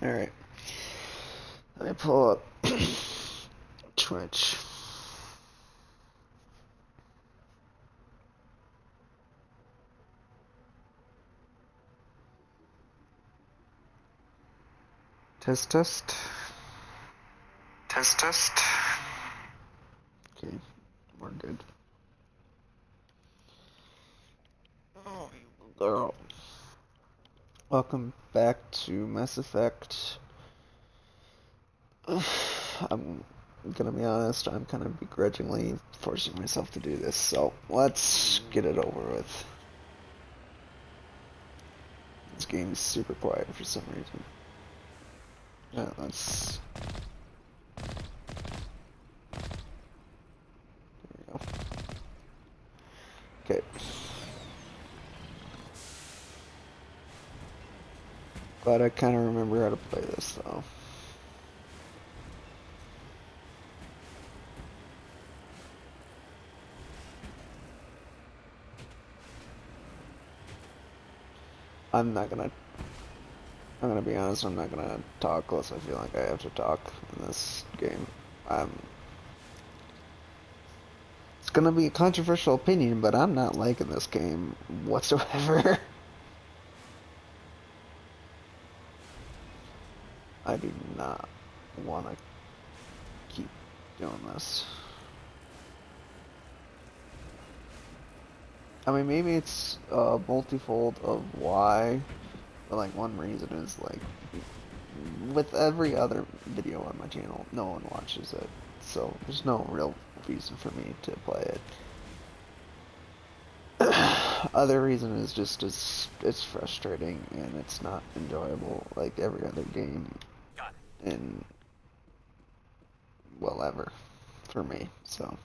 Alright. Let me pull up Twitch. Test, test. Test, test. Okay, we're good. Oh, you girl. Welcome back to Mass Effect. I'm gonna be honest, I'm kind of begrudgingly forcing myself to do this, so let's get it over with. This game is super quiet for some reason. Yeah, let's... There we go. Okay. Glad I kind of remember how to play this, though. I'm gonna be honest, I'm not gonna talk unless I feel like I have to talk in this game. It's gonna be a controversial opinion, but I'm not liking this game whatsoever. I do not want to keep doing this. I mean, maybe it's multifold of why, but like one reason is like with every other video on my channel, no one watches it, so there's no real reason for me to play it. Other reason is just it's frustrating and it's not enjoyable like every other game in, well, ever for me. So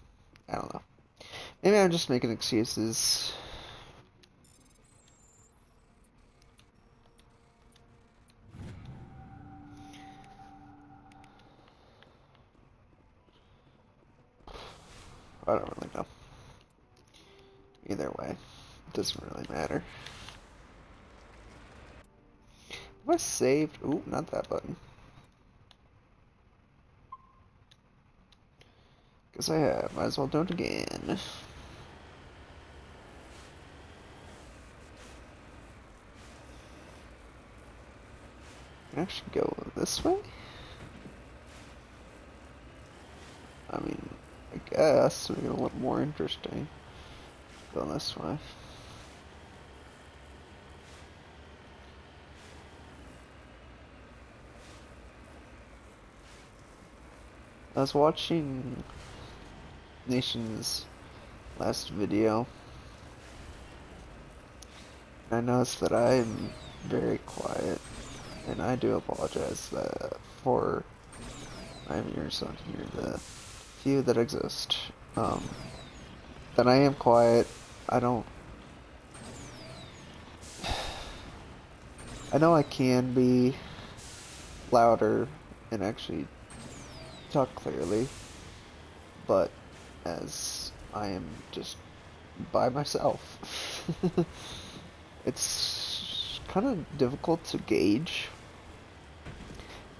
I don't know. Maybe I'm just making excuses. I don't really know. Either way, it doesn't really matter. Have I saved? Ooh, not that button. Guess I have. Might as well do it again. Can I actually go this way? I mean, I guess make it a little more interesting. Go this way. I was watching Nation's last video, and I noticed that I'm very quiet, and I do apologize for my viewers on here, the few that exist. That I am quiet. I don't. I know I can be louder and actually talk clearly, but as I am just by myself, it's kind of difficult to gauge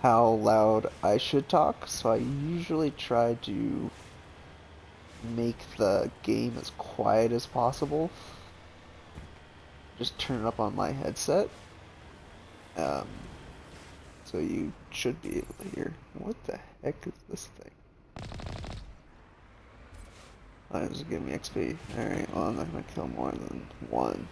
how loud I should talk, so I usually try to make the game as quiet as possible. Just turn it up on my headset. Um, so you should be able to hear. What the heck is this thing? Oh, it's giving me XP. Alright, well, I'm not gonna kill more than one.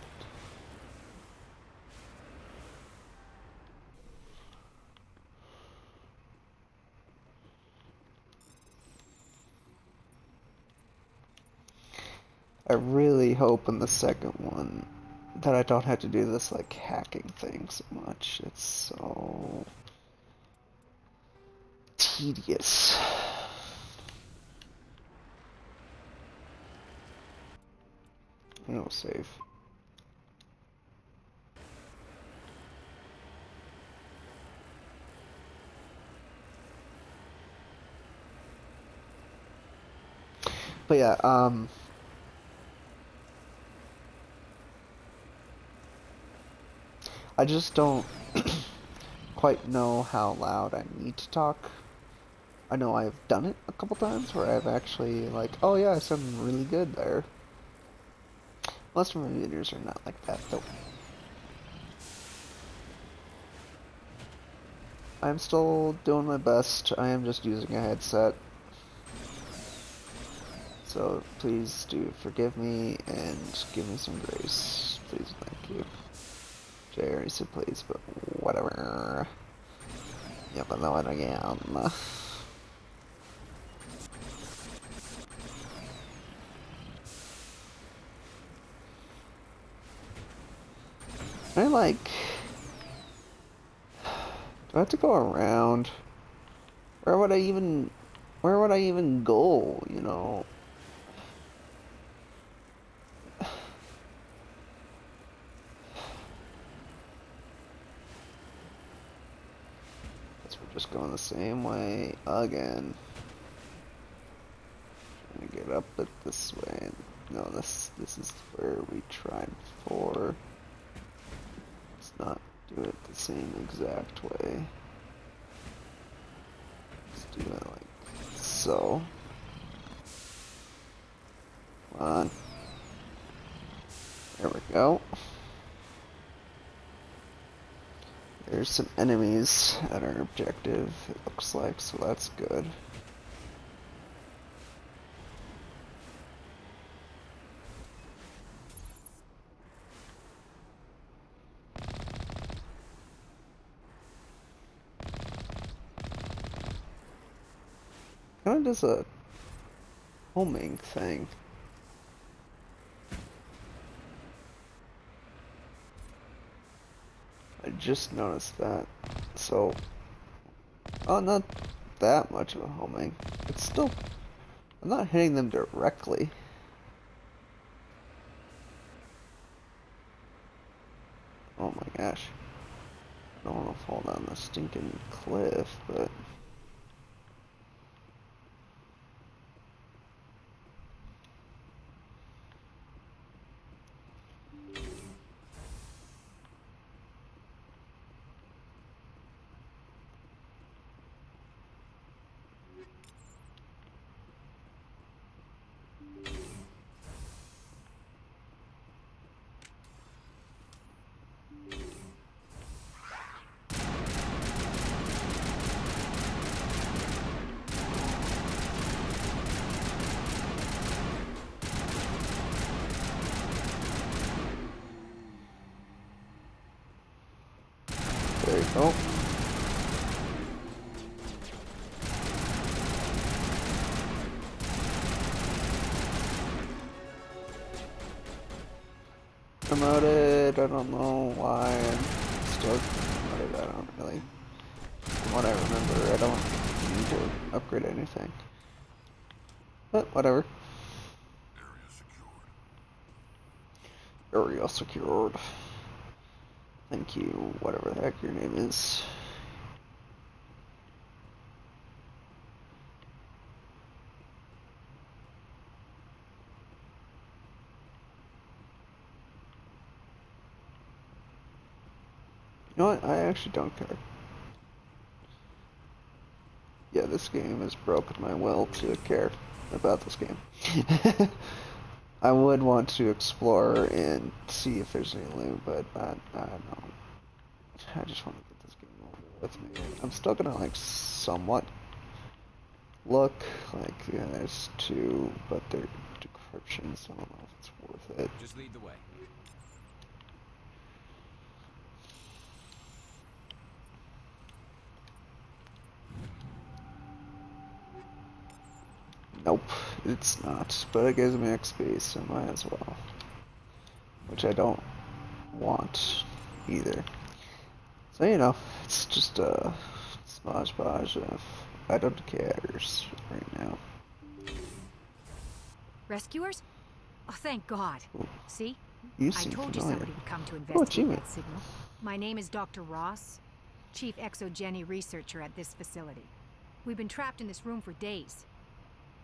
I really hope in the second one that I don't have to do this, like, hacking thing so much. It's so tedious. No save. But yeah, I just don't quite know how loud I need to talk. I know I've done it a couple times where I've actually like, oh yeah, I sound really good there. Most of my videos are not like that though. I'm still doing my best. I am just using a headset. So please do forgive me and give me some grace. Please, thank you. Jay already said please, but whatever. Yep, I know it again. I like... Do I have to go around? Where would I even... Where would I even go, you know? Guess we're just going the same way again. Trying to get up it this way. No, this is where we tried before. Let's not do it the same exact way. Let's do it like so. Come on. There we go. There's some enemies at our objective, it looks like, so that's good. Kind of does a homing thing. I just noticed that. So, oh, not that much of a homing. It's still, I'm not hitting them directly. Oh my gosh. I don't want to fall down the stinking cliff, but... There you go. Promoted, I don't know why I'm still promoted, I don't really, from what I remember, I don't need to upgrade anything. But whatever. Area secured. Thank you, whatever the heck your name is. You know what? I actually don't care. Yeah, this game has broken my will to care about this game. I would want to explore and see if there's any loot, but I don't know. I just want to get this game over with. Maybe. I'm still gonna like somewhat look like yeah, there's two, but they're decryption, so I don't know if it's worth it. Just lead the way. Nope, it's not, but it gives me XP, so might as well. Which I don't want either. So, you know, it's just a smodge podge of I don't care right now. Rescuers? Oh, thank God. Ooh, See? you I seem told you familiar. somebody would come to Oh, investigate achievement. that signal. My name is Dr. Ross, Chief Exogeny Researcher at this facility. We've been trapped in this room for days.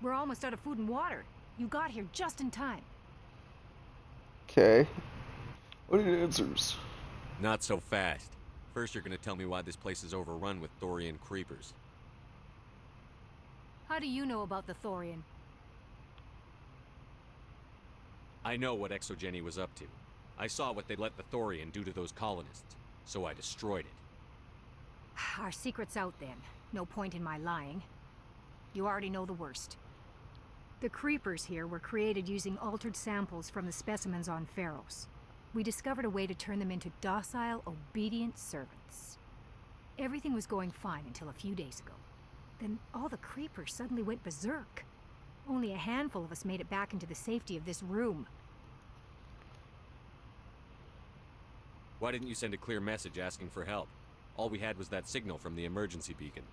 We're almost out of food and water. You got here just in time. Okay. What are your answers? Not so fast. First, you're gonna tell me why this place is overrun with Thorian creepers. How do you know about the Thorian? I know what Exogeny was up to. I saw what they let the Thorian do to those colonists, so I destroyed it. Our secret's out then. No point in my lying. You already know the worst. The creepers here were created using altered samples from the specimens on Pharos. We discovered a way to turn them into docile, obedient servants. Everything was going fine until a few days ago. Then all the creepers suddenly went berserk. Only a handful of us made it back into the safety of this room. Why didn't you send a clear message asking for help? All we had was that signal from the emergency beacon.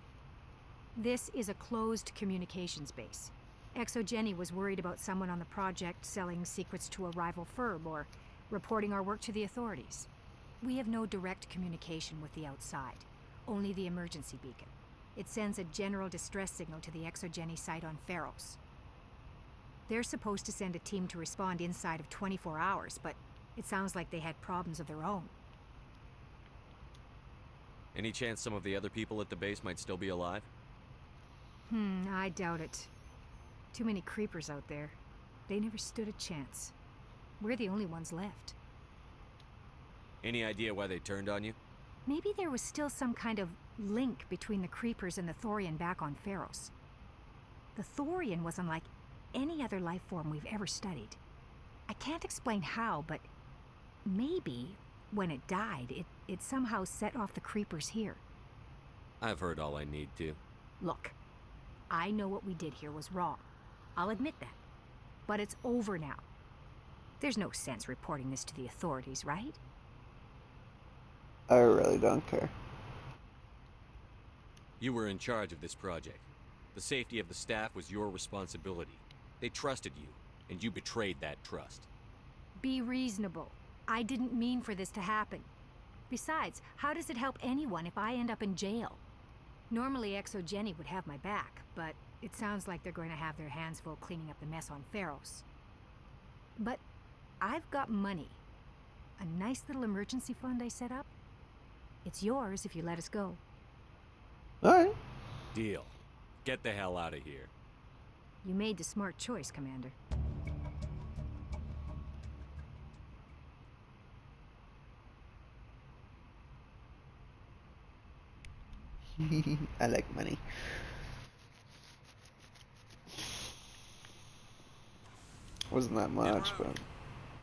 This is a closed communications base. Exogeny was worried about someone on the project selling secrets to a rival firm or reporting our work to the authorities. We have no direct communication with the outside, only the emergency beacon. It sends a general distress signal to the Exogeny site on Pharos. They're supposed to send a team to respond inside of 24 hours, but it sounds like they had problems of their own. Any chance some of the other people at the base might still be alive? I doubt it. Too many creepers out there. They never stood a chance. We're the only ones left. Any idea why they turned on you? Maybe there was still some kind of link between the creepers and the Thorian back on Pharos. The Thorian was unlike any other life form we've ever studied. I can't explain how, but maybe when it died, it somehow set off the creepers here. I've heard all I need to. Look, I know what we did here was wrong. I'll admit that. But it's over now. There's no sense reporting this to the authorities, right? I really don't care. You were in charge of this project. The safety of the staff was your responsibility. They trusted you, and you betrayed that trust. Be reasonable. I didn't mean for this to happen. Besides, how does it help anyone if I end up in jail? Normally Exogeny would have my back, but it sounds like they're going to have their hands full cleaning up the mess on Pharos. But I've got money. A nice little emergency fund I set up. It's yours if you let us go. Alright. Deal. Get the hell out of here. You made the smart choice, Commander. I like money. Wasn't that much, but...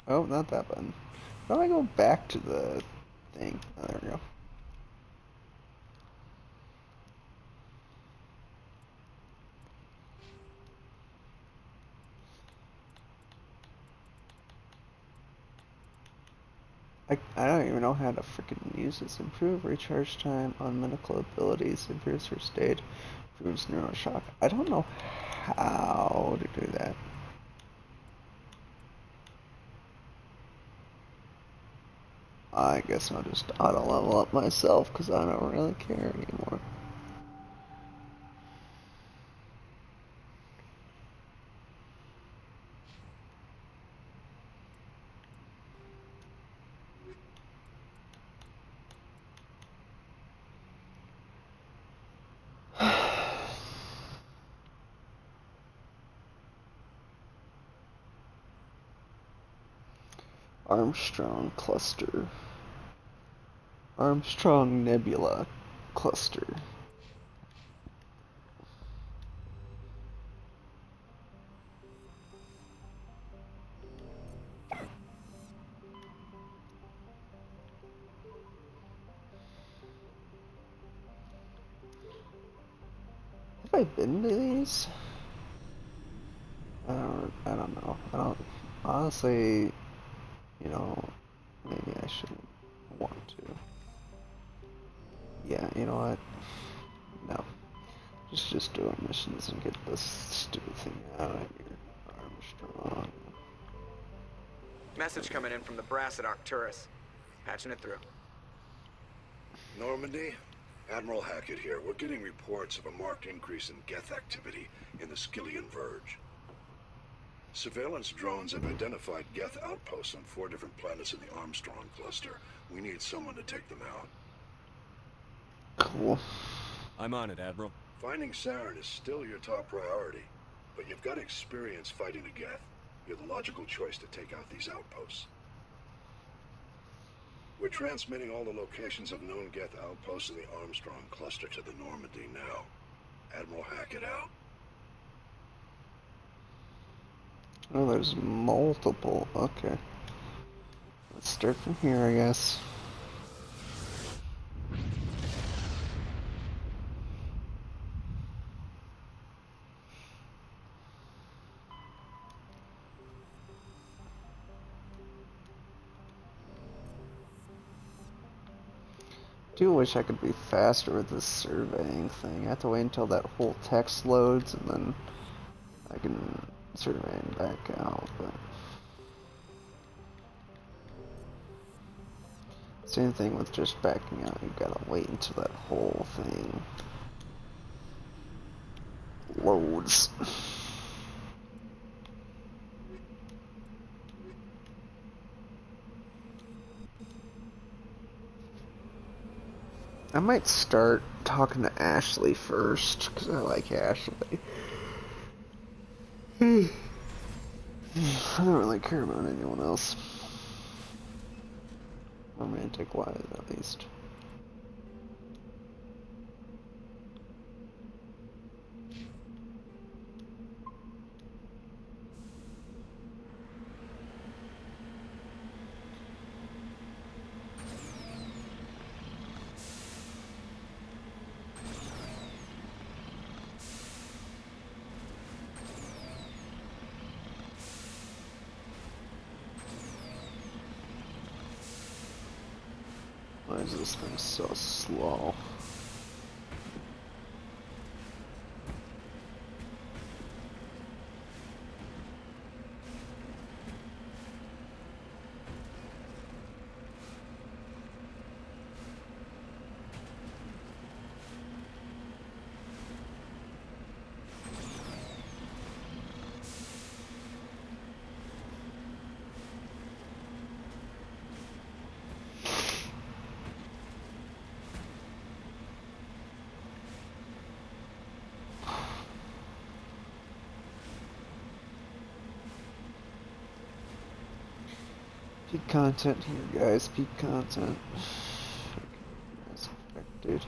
Oh, not that button. How do I go back to the thing? Oh, there we go. I don't even know how to freaking use this. Improve recharge time on medical abilities, improves first aid, improves neuroshock. I don't know how to do that. I guess I'll just auto level up myself because I don't really care anymore. Armstrong Cluster. Armstrong Nebula Cluster. Have I been to these? I don't know. I don't honestly, you know, maybe I shouldn't want to. Yeah, you know what? No. Just do our missions and get this stupid thing out of here. Armstrong. Message coming in from the brass at Arcturus. Patching it through. Normandy? Admiral Hackett here. We're getting reports of a marked increase in Geth activity in the Skyllian Verge. Surveillance drones have identified Geth outposts on 4 different planets in the Armstrong cluster. We need someone to take them out. Cool. I'm on it, Admiral. Finding Saren is still your top priority, but you've got experience fighting the Geth. You're the logical choice to take out these outposts. We're transmitting all the locations of known Geth outposts in the Armstrong cluster to the Normandy now. Admiral Hackett out. Oh, there's multiple. Okay. Let's start from here, I guess. Do wish I could be faster with this surveying thing. I have to wait until that whole text loads and then I can survey and back out, but same thing with just backing out, you gotta wait until that whole thing loads. I might start talking to Ashley first, because I like Ashley. I don't really care about anyone else. Romantic-wise, at least. Why is this thing so slow? Peak content here, guys. Peak content. As expected.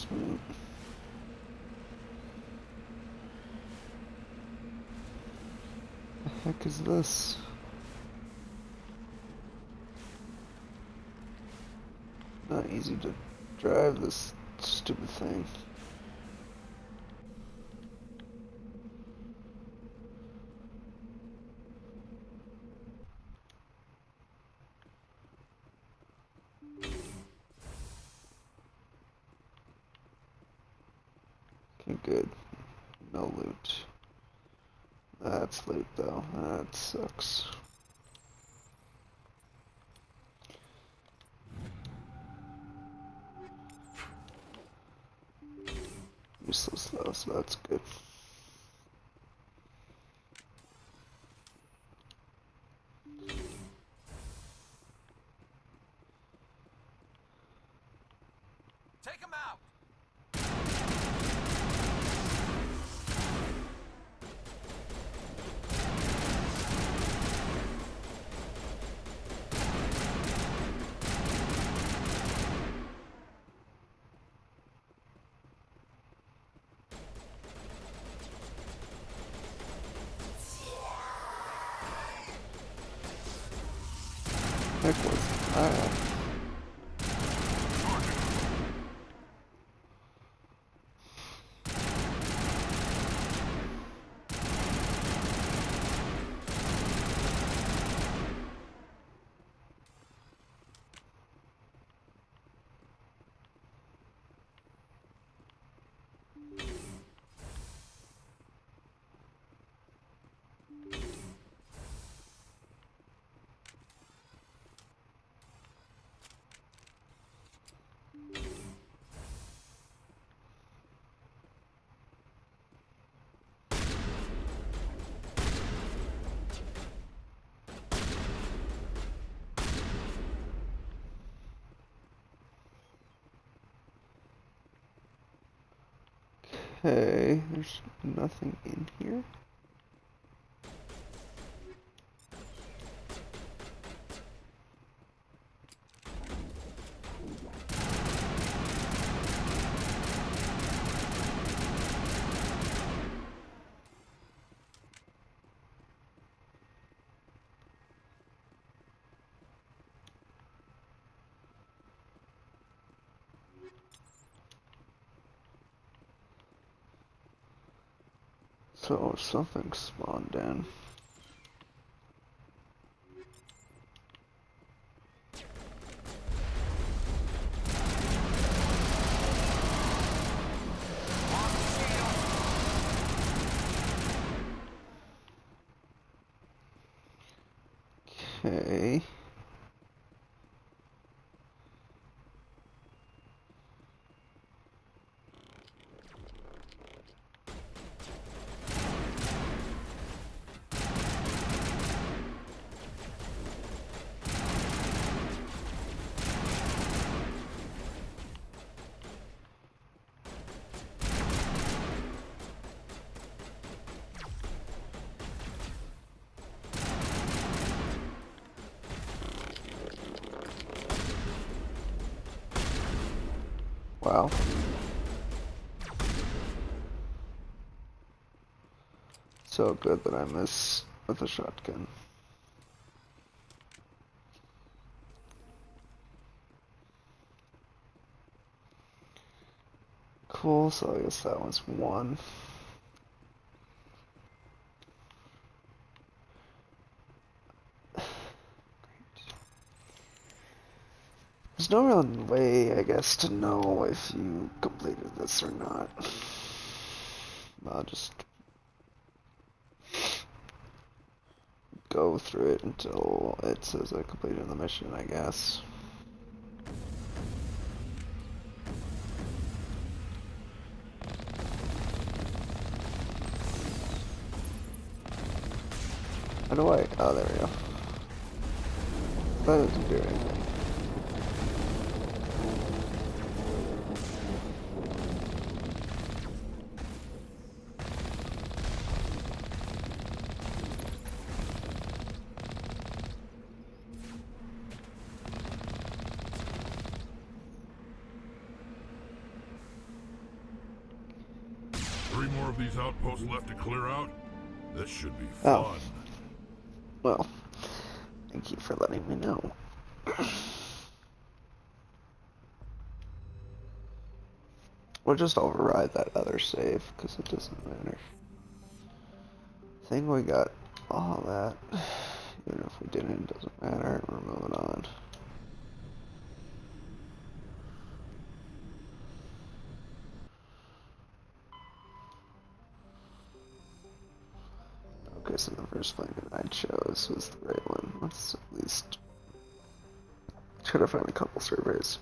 Sweet. The heck is this? Not easy to drive this stupid thing. Okay, good. No loot. That's loot though. That sucks. Useless though, so that's good. Take him out! Heck was that? Okay, there's nothing in here. So something spawned in. Okay. Wow. So good that I miss with a shotgun. Cool, so I guess that was one. There's no real way, I guess, to know if you completed this or not. I'll just go through it until it says I completed the mission, I guess. How do I? Oh, there we go. That doesn't do anything. more of these outposts left to clear out? This should be Oh. fun. Well, thank you for letting me know. We'll just override that other save, because it doesn't matter. I think we got all that. Even if we didn't, it doesn't matter. We're moving on. Okay, so the first planet I chose was the right one. Let's at least try to find a couple surveys.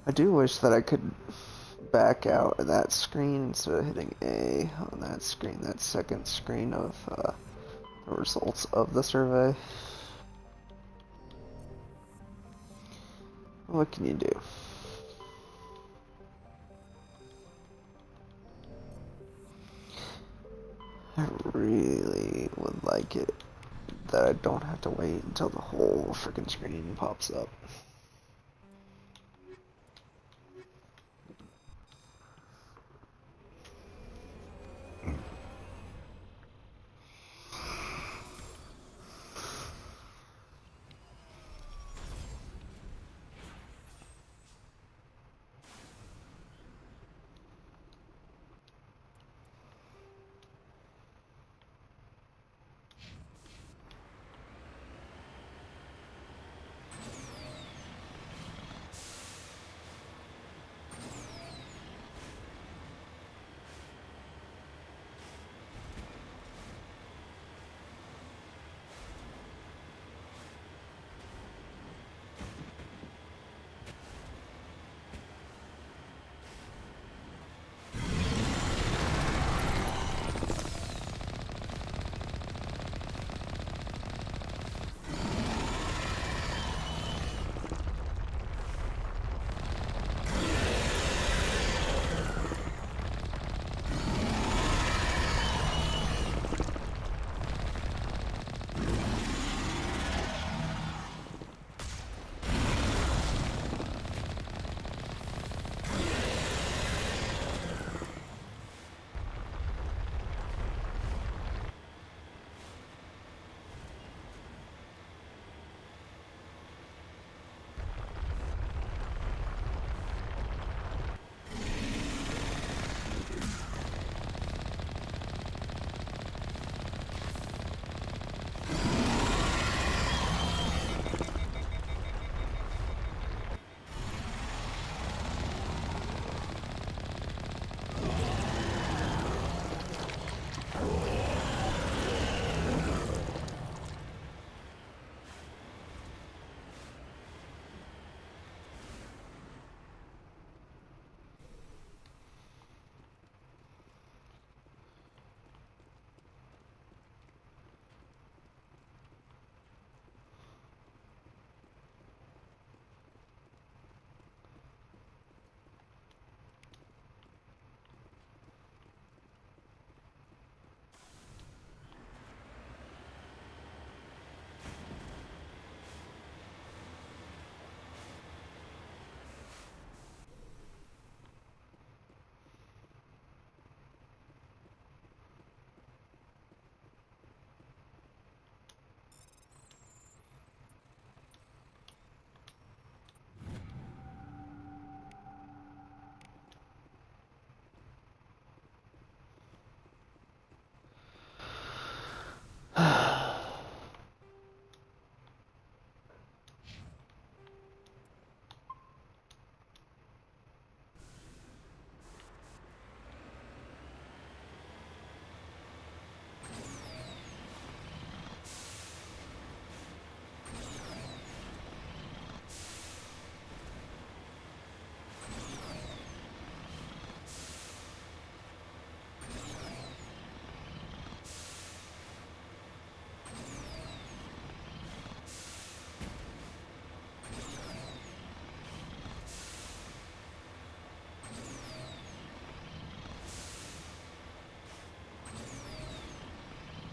I do wish that I could back out of that screen instead of hitting A on that screen, that second screen of the results of the survey. What can you do? I really would like it that I don't have to wait until the whole freaking screen pops up.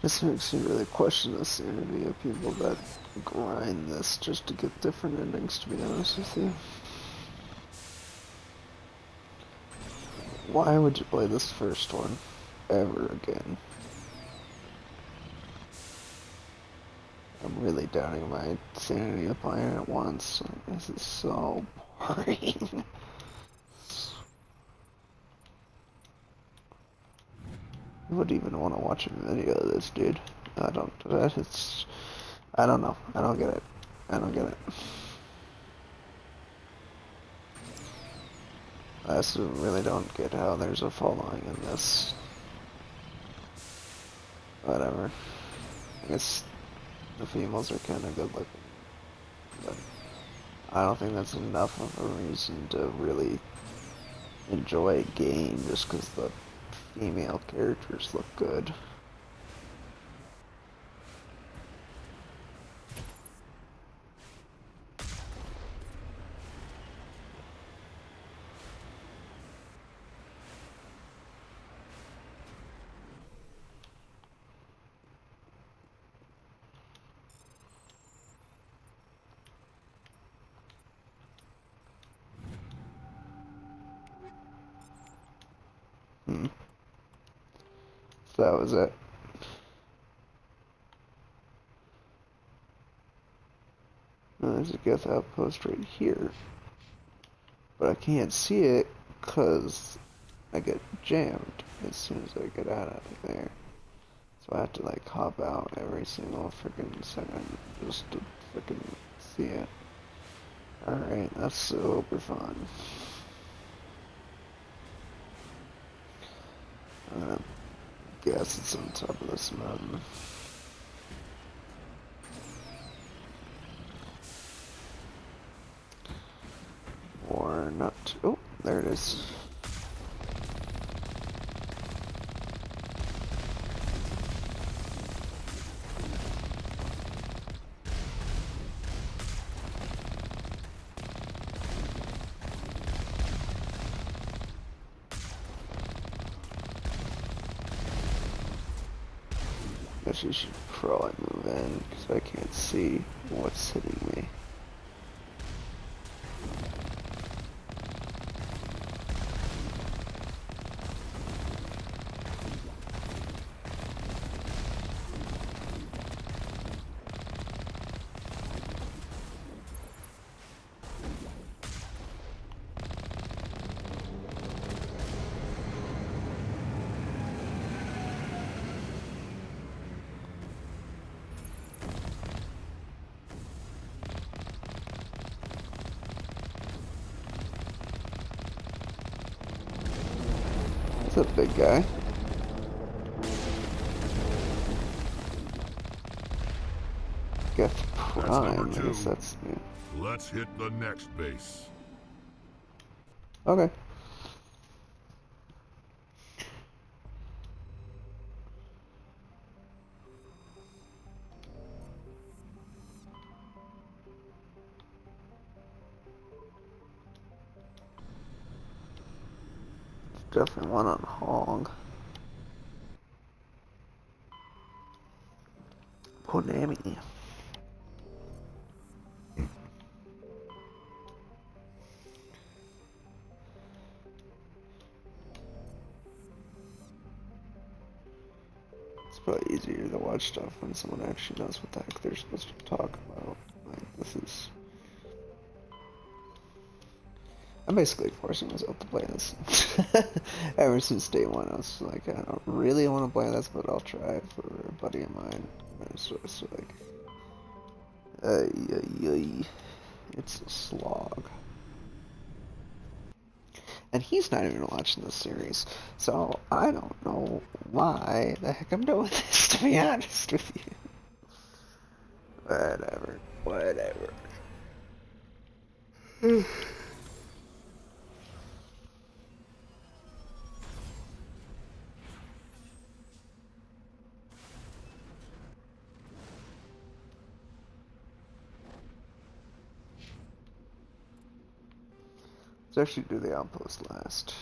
This makes me really question the sanity of people that grind this just to get different endings, to be honest with you. Why would you play this first one ever again? I'm really doubting my sanity of playing it once. This is so boring. Who would even want to watch a video of this, dude? I don't know. I don't get it. I don't get it. I also really don't get how there's a following in this. Whatever. I guess the females are kind of good looking, but I don't think that's enough of a reason to really enjoy a game just because the female characters look good. So that was it. Now there's a Geth outpost right here. But I can't see it because I get jammed as soon as I get out of there. So I have to like hop out every single freaking second just to freaking see it. Alright, that's super fun. Guess it's on top of this mountain. Or not. Oh, there it is. Guess you should probably move in because I can't see what's hitting me. That's a big guy. Geth Prime, I guess that's new. Let's hit the next base. Okay. Definitely one on Hog. Konami. It's probably easier to watch stuff when someone actually knows what the heck they're supposed to talk about. Like, this is... I'm basically forcing myself to play this. Ever since day one, I was like, I don't really want to play this, but I'll try for a buddy of mine. And it's just like, it's a slog. And he's not even watching the series, so I don't know why the heck I'm doing this, to be honest with you. Whatever. Let's actually do the outpost last.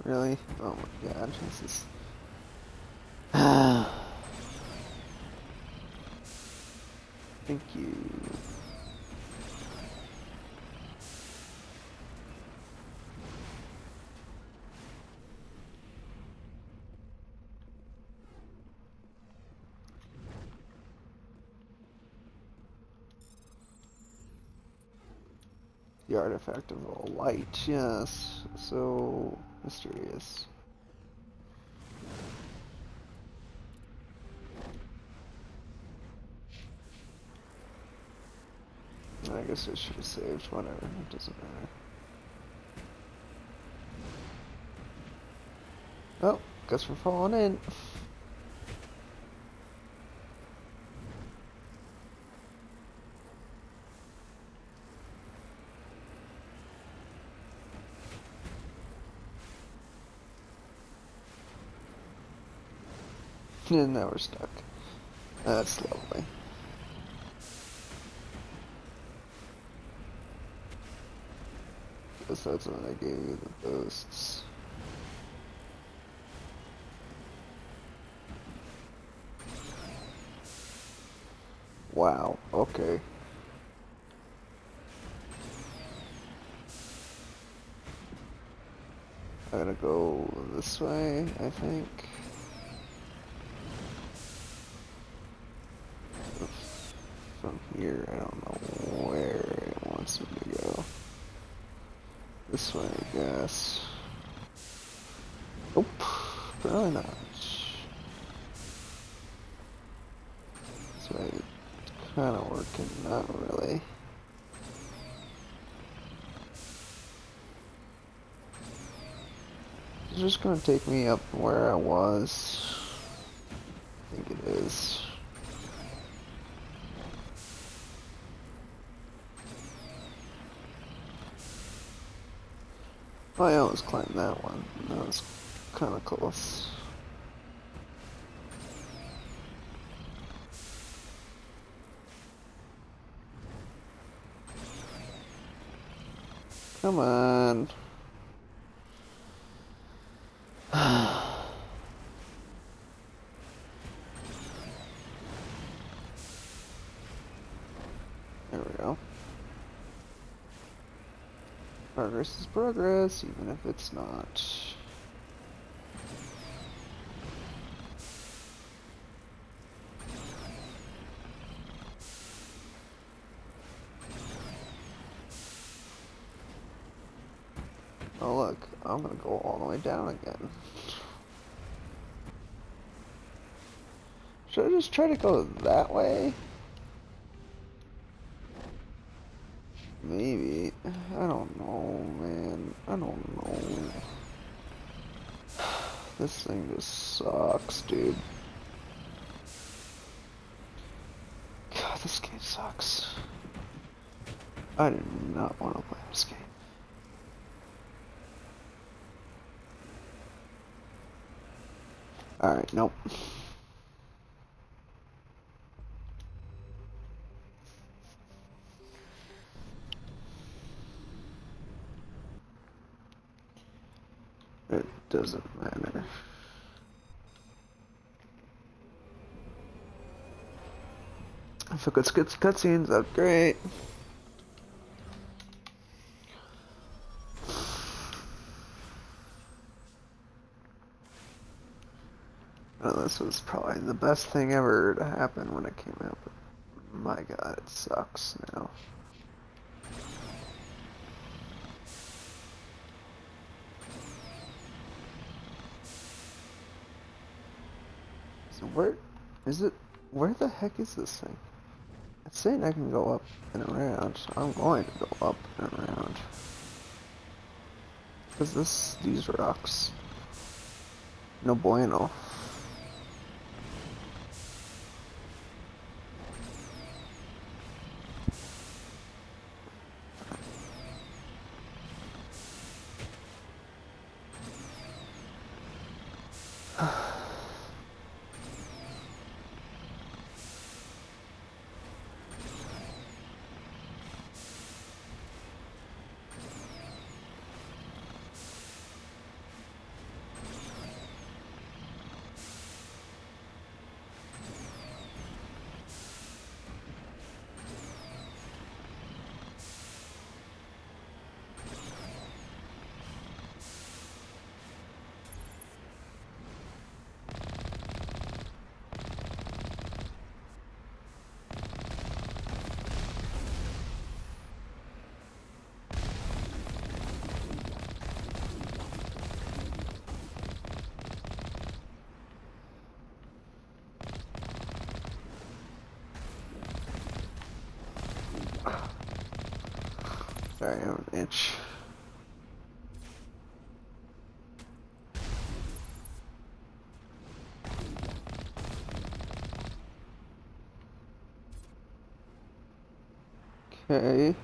Really? Oh my god, Jesus. Thank you. The artifact of all light, yes. So mysterious. I guess I should have saved, whatever, it doesn't matter. Oh, guess we're falling in. And now we're stuck. That's lovely. Guess that's when I gave you the boosts. Wow, okay. I gotta go this way, I think. From here, I don't know where it wants me to go. This way, I guess. Nope, probably not. This way, it's kind of working, not really. It's just gonna take me up where I was. I think it is. Oh, I almost climbed that one. That was kind of close. Come on. There we go. Progress is progress, even if it's not. Oh look, I'm gonna go all the way down again. Should I just try to go that way? Maybe. I don't know, man. I don't know. This thing just sucks, dude. God, this game sucks. I do not want to play this game. Alright, nope. It doesn't matter. If it gets cutscenes, that's great. Oh, this was probably the best thing ever to happen when it came out, but my god, it sucks now. So where is it? Where the heck is this thing? It's saying I can go up and around, so I'm going to go up and around. Because these rocks, no bueno. Okay.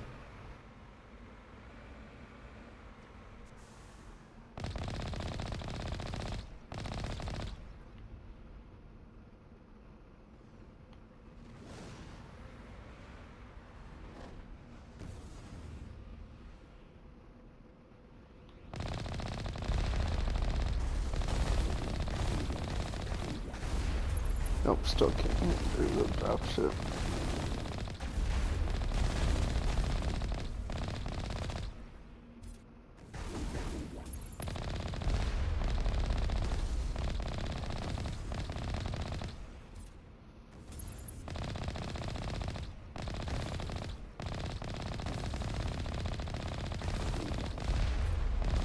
Nope, still can't get through the dropship.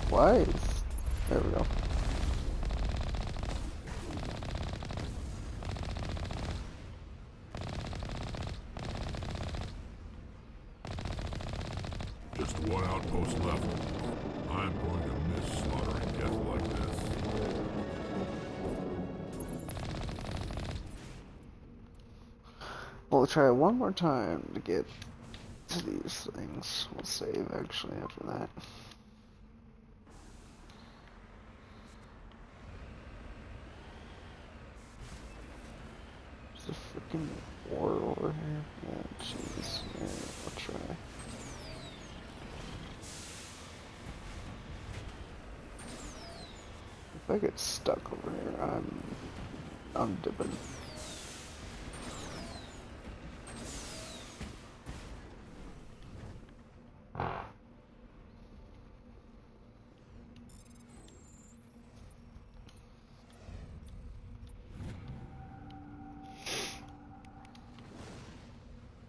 Why is... There we go. Just one outpost left. I'm going to miss slaughtering Geth like this. We'll try one more time to get to these things. We'll save actually after that. There's a freaking war over here. Yeah, jeez. Yeah, we'll try. If I get stuck over here, I'm dipping.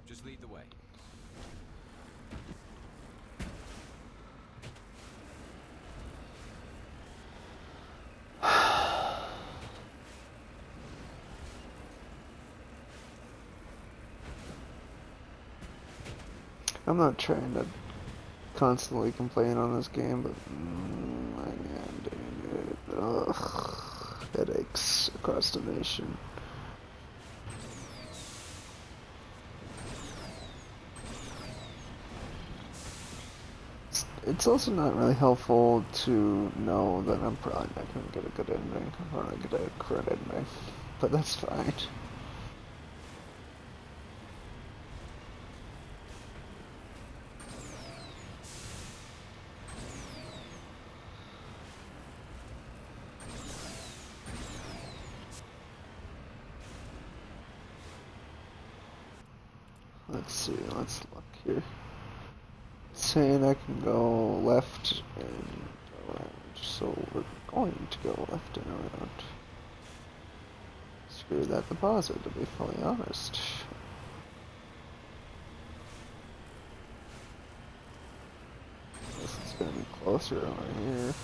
Just lead the way. I'm not trying to constantly complain on this game, but man, dude, ugh, headaches across the nation. It's also not really helpful to know that I'm probably not going to get a good ending. I'm probably going to get a crit ending, but that's fine. Let's see, let's look here. It's saying I can go left and around, so we're going to go left and around. Screw that deposit, to be fully honest. Guess it's gonna be closer over here,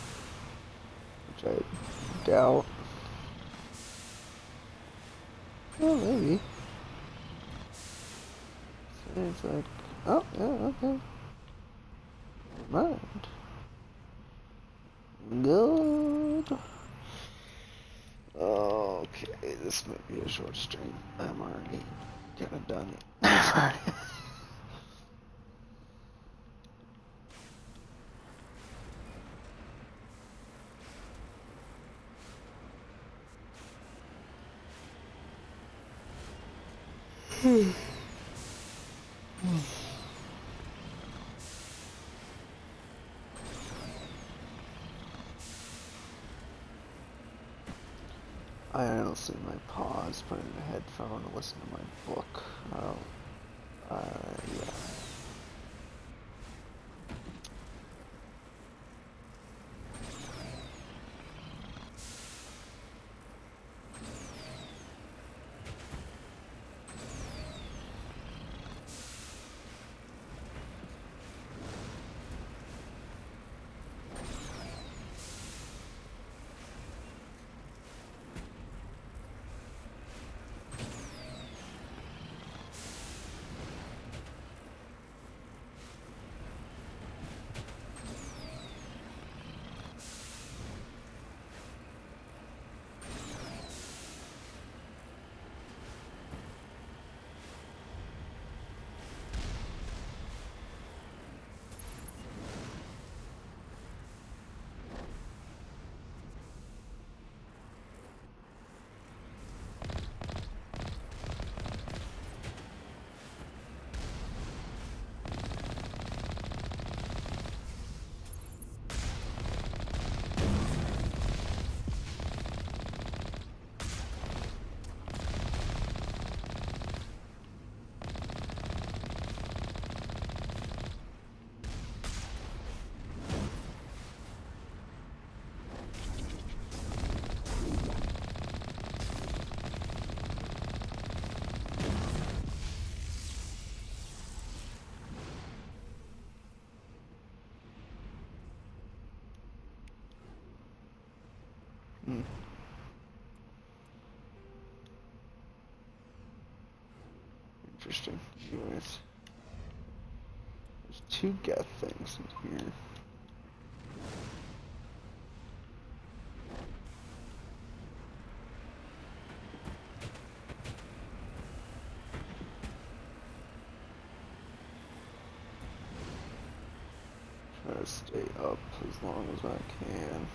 which I doubt. Well, maybe. It's like, oh, yeah, okay. Never mind. Good. Okay, this might be a short stream. I'm already kind of done. I honestly might pause, put in a headphone, and listen to my book. Yeah. interesting. Anyways, there's two Geth things in here. Try to stay up as long as I can.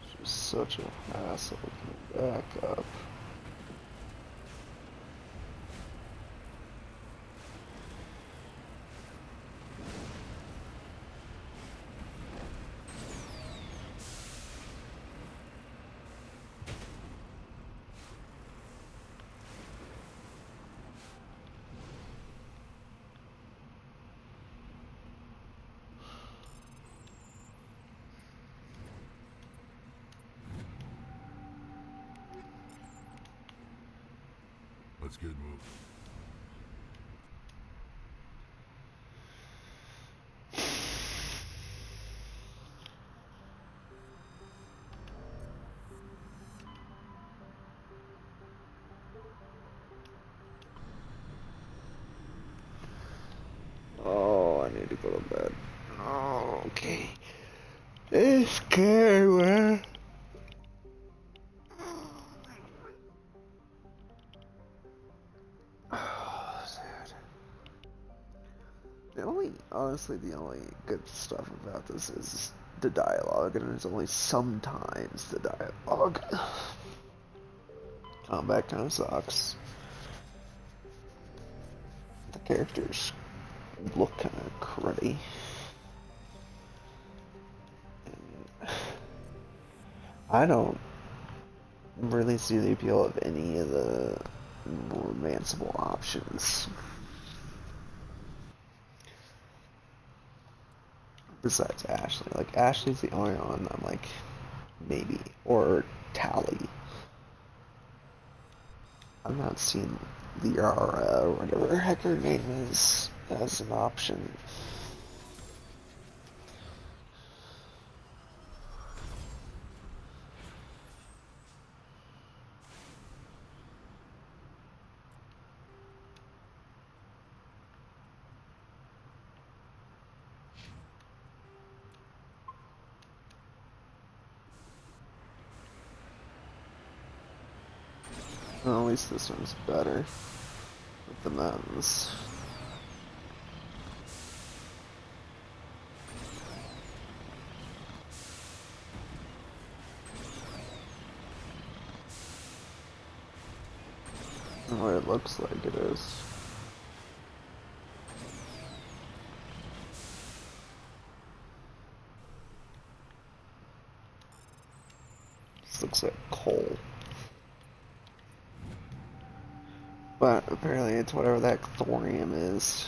It's just such a hassle coming back up. Let's get moving. Oh, I need to go to bed. Oh, okay. It's scary, man. Oh, sad. Honestly, the only good stuff about this is the dialogue, and it's only sometimes the dialogue. Combat kind of sucks. The characters look kind of cruddy. I don't really see the appeal of any of the romanceable options. Besides Ashley. Like, Ashley's the only one I'm like, maybe. Or Tally. I'm not seeing Liara or whatever the heck her name is as an option. Well, at least this one's better with the mountains. Or it looks like it is. This looks like coal. But apparently it's whatever that thorium is.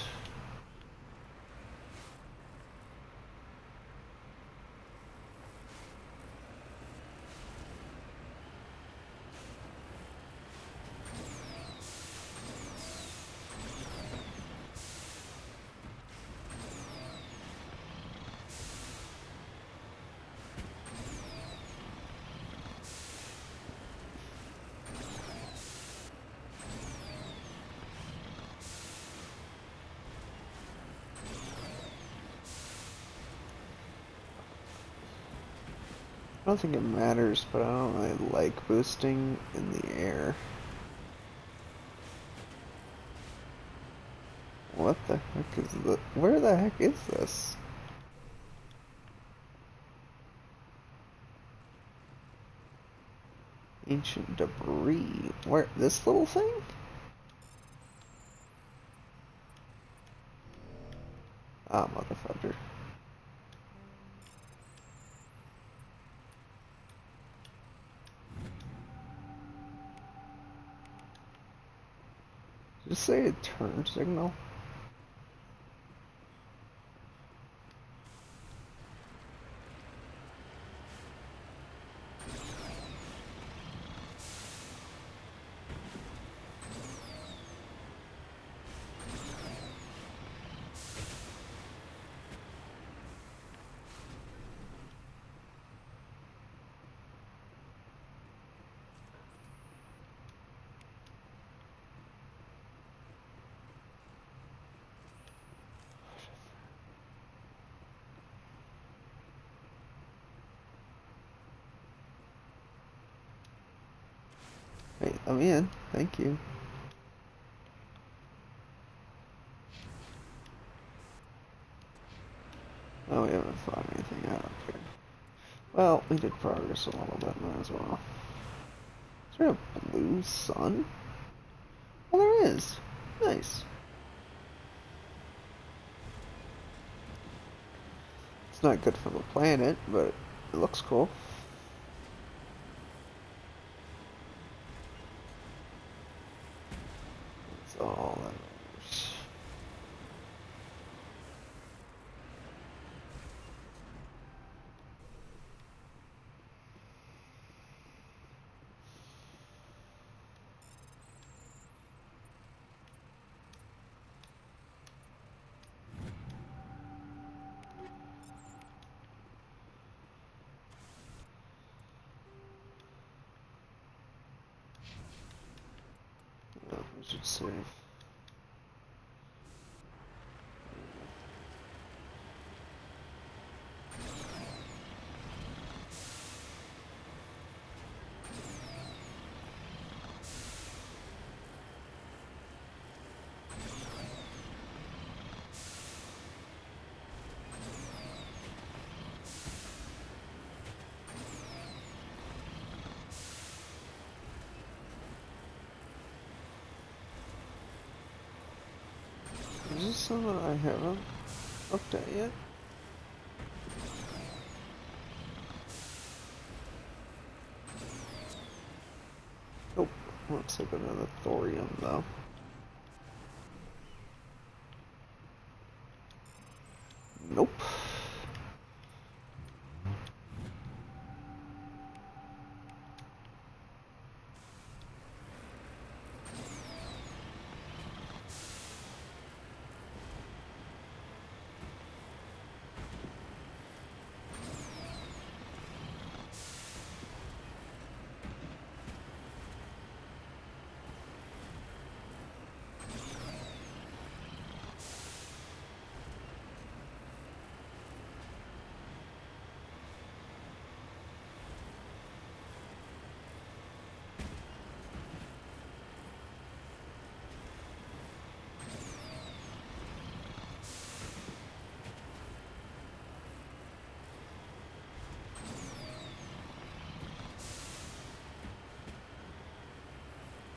I don't think it matters, but I don't really like boosting in the air. What the heck is the... Where the heck is this? Ancient debris. Where... This little thing? Ah, motherfucker. Just say a turn signal. Hey, let me in. Thank you. Oh, we haven't found anything out up here. Well, we did progress a little bit, might as well. Is there a blue sun? Oh, there is. Nice. It's not good for the planet, but it looks cool. That's all that matters. Oh, we should save. Is this someone I haven't looked at yet? Nope. Looks like another thorium, though. Nope.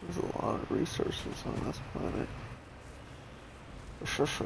There's a lot of resources on this planet. Shush.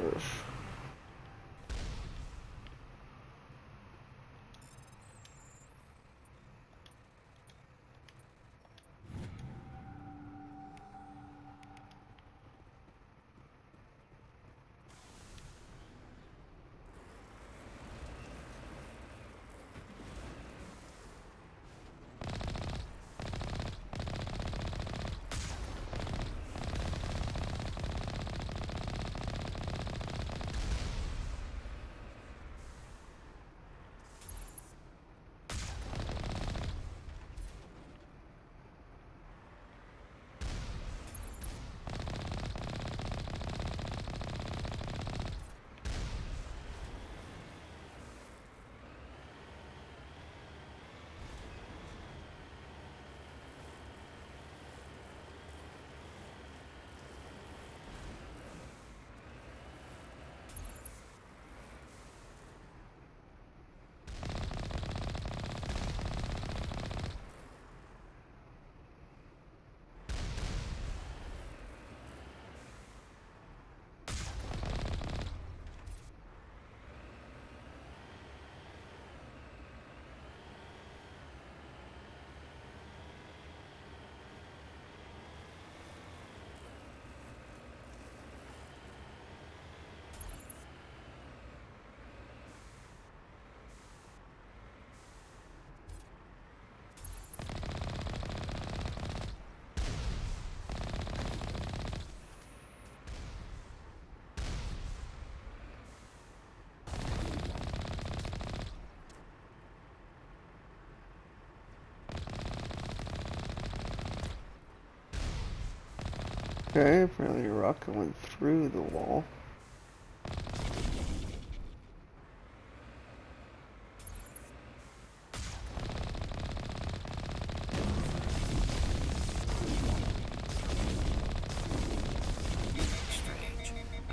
Okay, apparently a rocket went through the wall.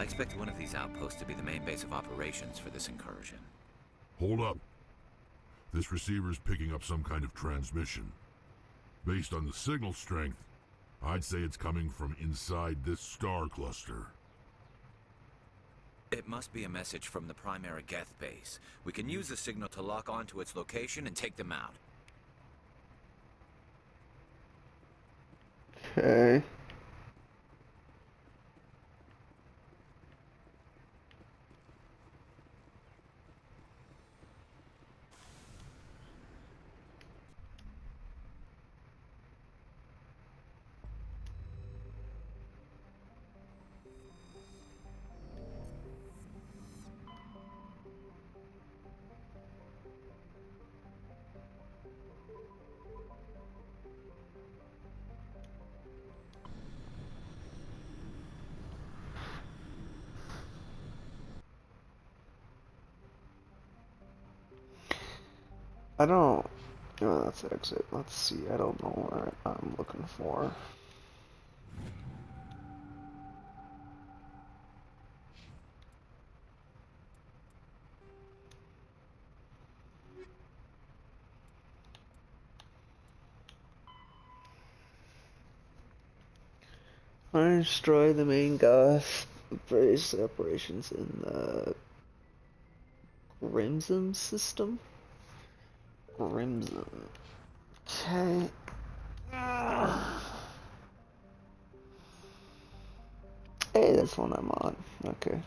I expect one of these outposts to be the main base of operations for this incursion. Hold up. This receiver's picking up some kind of transmission. Based on the signal strength, I'd say it's coming from inside this star cluster. It must be a message from the Primera Geth base. We can use the signal to lock onto its location and take them out. Okay. I don't. Oh, that's exit. Let's see. I don't know where I'm looking for. Destroy the main gas base operations in the Grimson system. Grimson. Okay. Hey, that's one I'm on. Okay.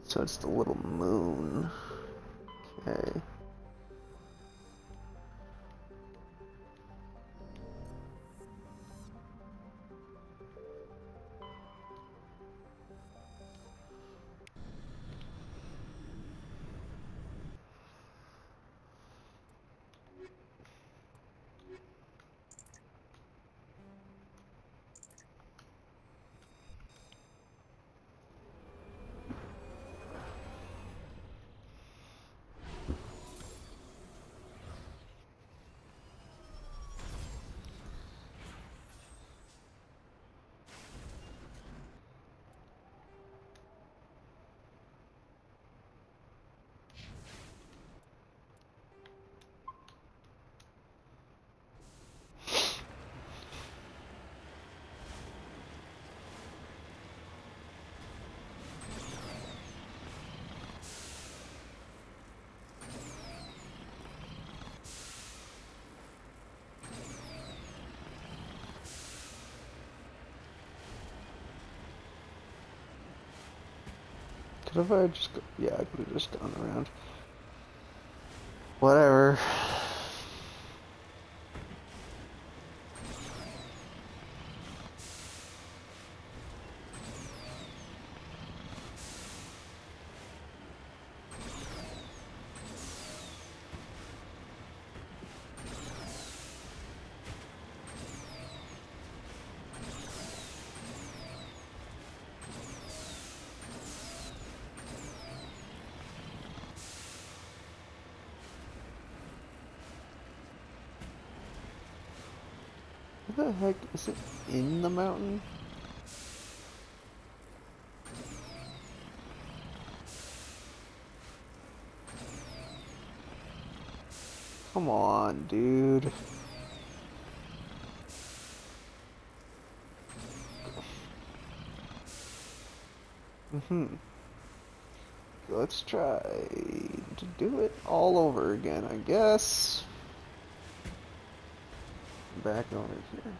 So it's the little moon. Okay. Could have I just go, yeah, I could have just gone around. Whatever. What the heck? Is it in the mountain? Come on, dude. Let's try to do it all over again, I guess. Back over here.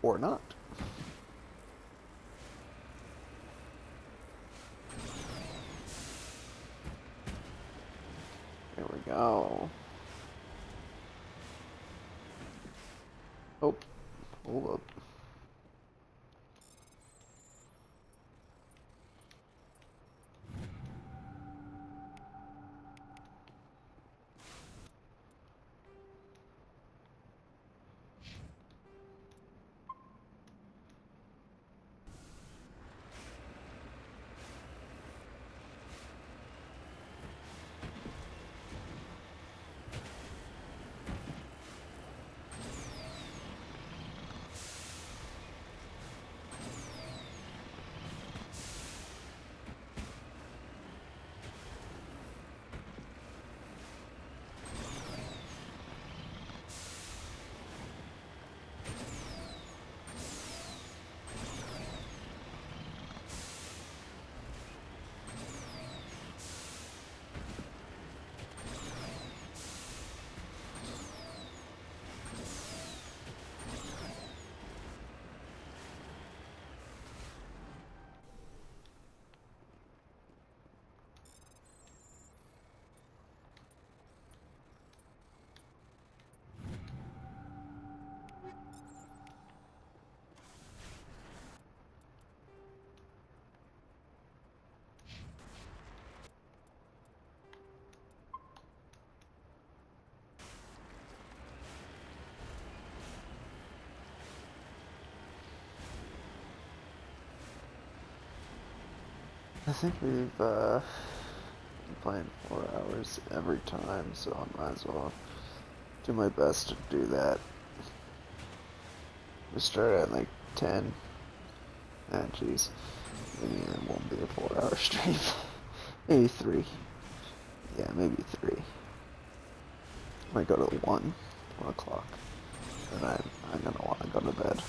Or not. There we go. Oh, hold up. I think we've been playing 4 hours every time, so I might as well do my best to do that. We started at like 10. Ah, jeez. Maybe it won't be a 4-hour stream. Maybe 3. Yeah, maybe 3. Might go to 1 o'clock. Then I'm gonna want to go to bed.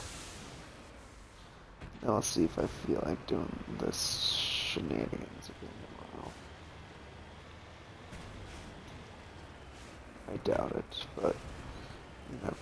Now I'll see if I feel like doing this shenanigans again tomorrow. I doubt it, but you never know.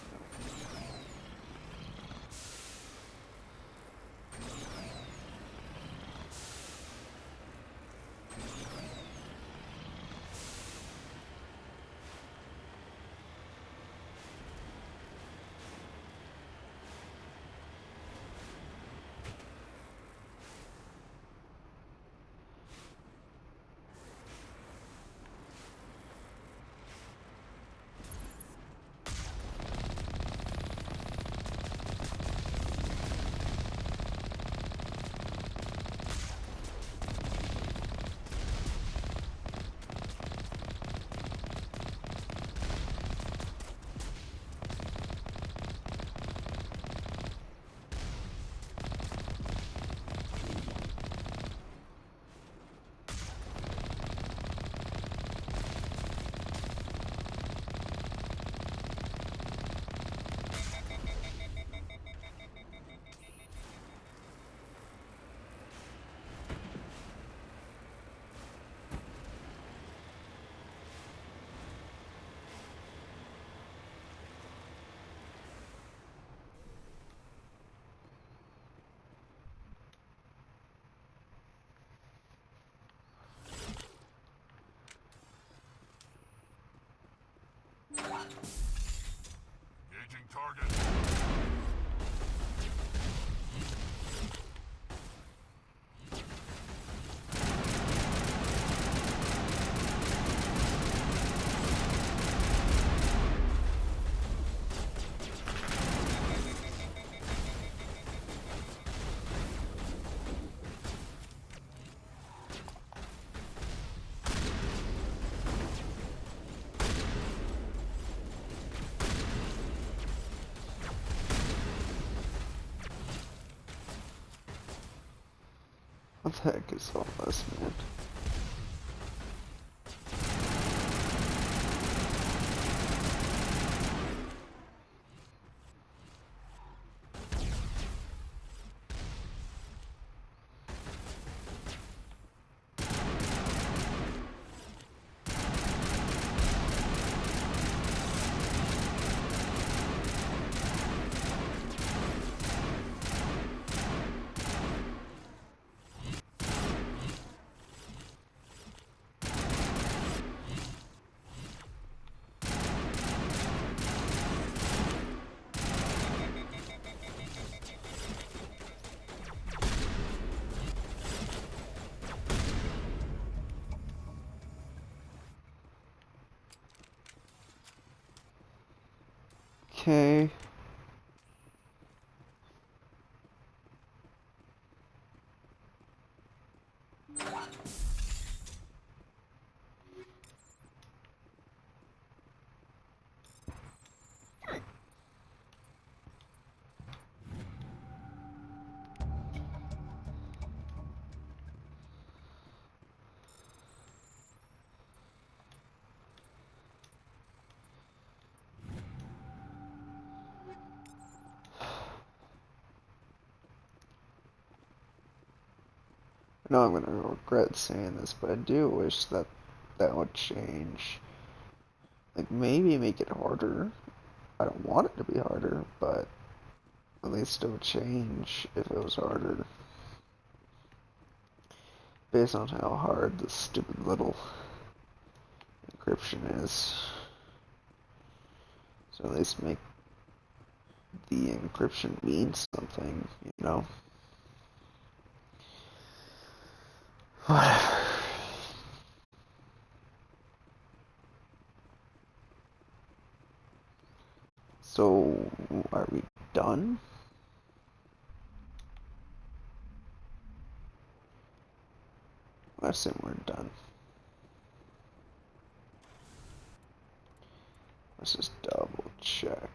Engaging target. What the heck is all this, man? Okay. I know I'm gonna regret saying this, but I do wish that that would change. Like, maybe make it harder. I don't want it to be harder, but at least it would change if it was harder. Based on how hard this stupid little encryption is. So at least make the encryption mean something, you know? Whatever. So, are we done? I assume we're done. Let's just double check.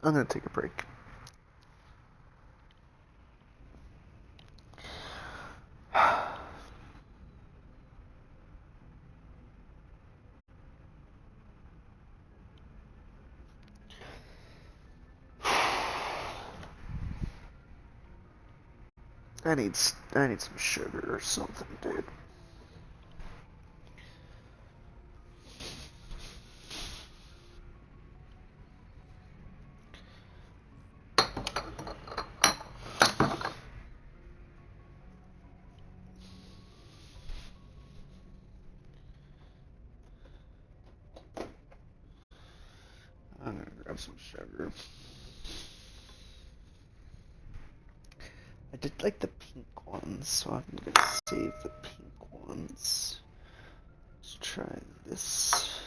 I'm gonna take a break. I need some sugar or something, dude. I'm gonna grab some sugar. I did like the pink ones, so I'm gonna save the pink ones. Let's try this.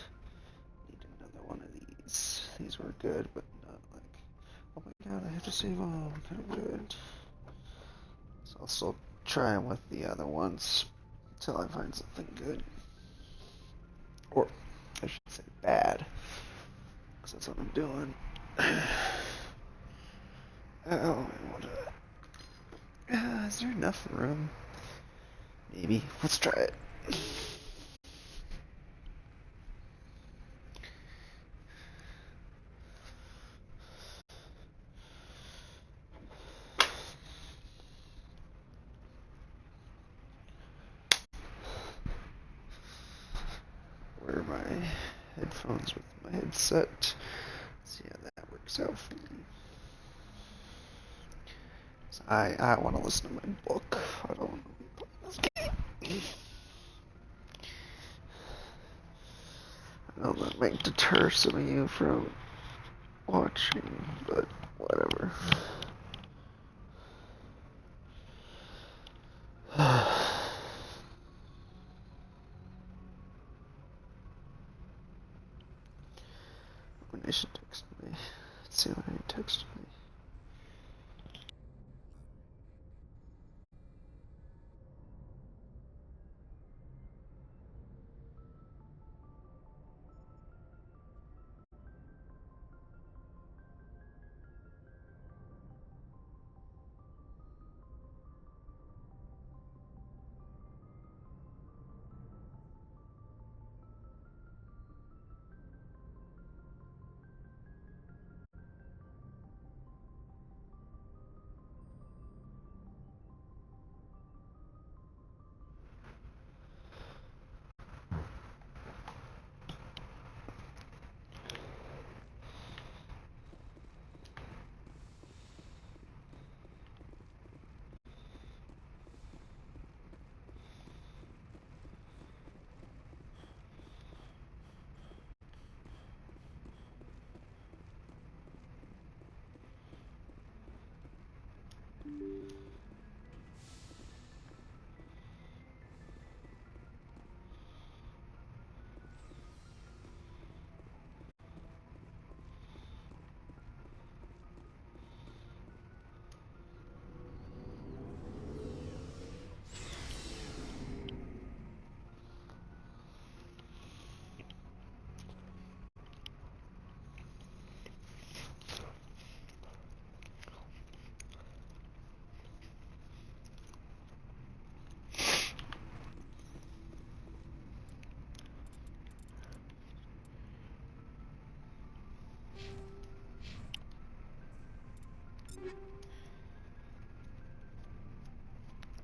Need another one of these. These were good, but not like. Oh my god, I have to save all. Kind of good. So I'll still try them with the other ones until I find something good. Or, I should say bad. Because that's what I'm doing. Oh, what is there enough room? Maybe. Let's try it. Where are my headphones with my headset? Let's see how that works out for me. So I want to listen to my book. I don't want to be playing this game. I know that might deter some of you from watching, but whatever. When they should text me. Let's see when they text me.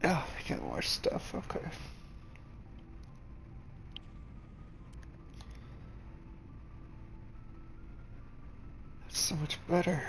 Oh, I got more stuff. Okay. That's so much better.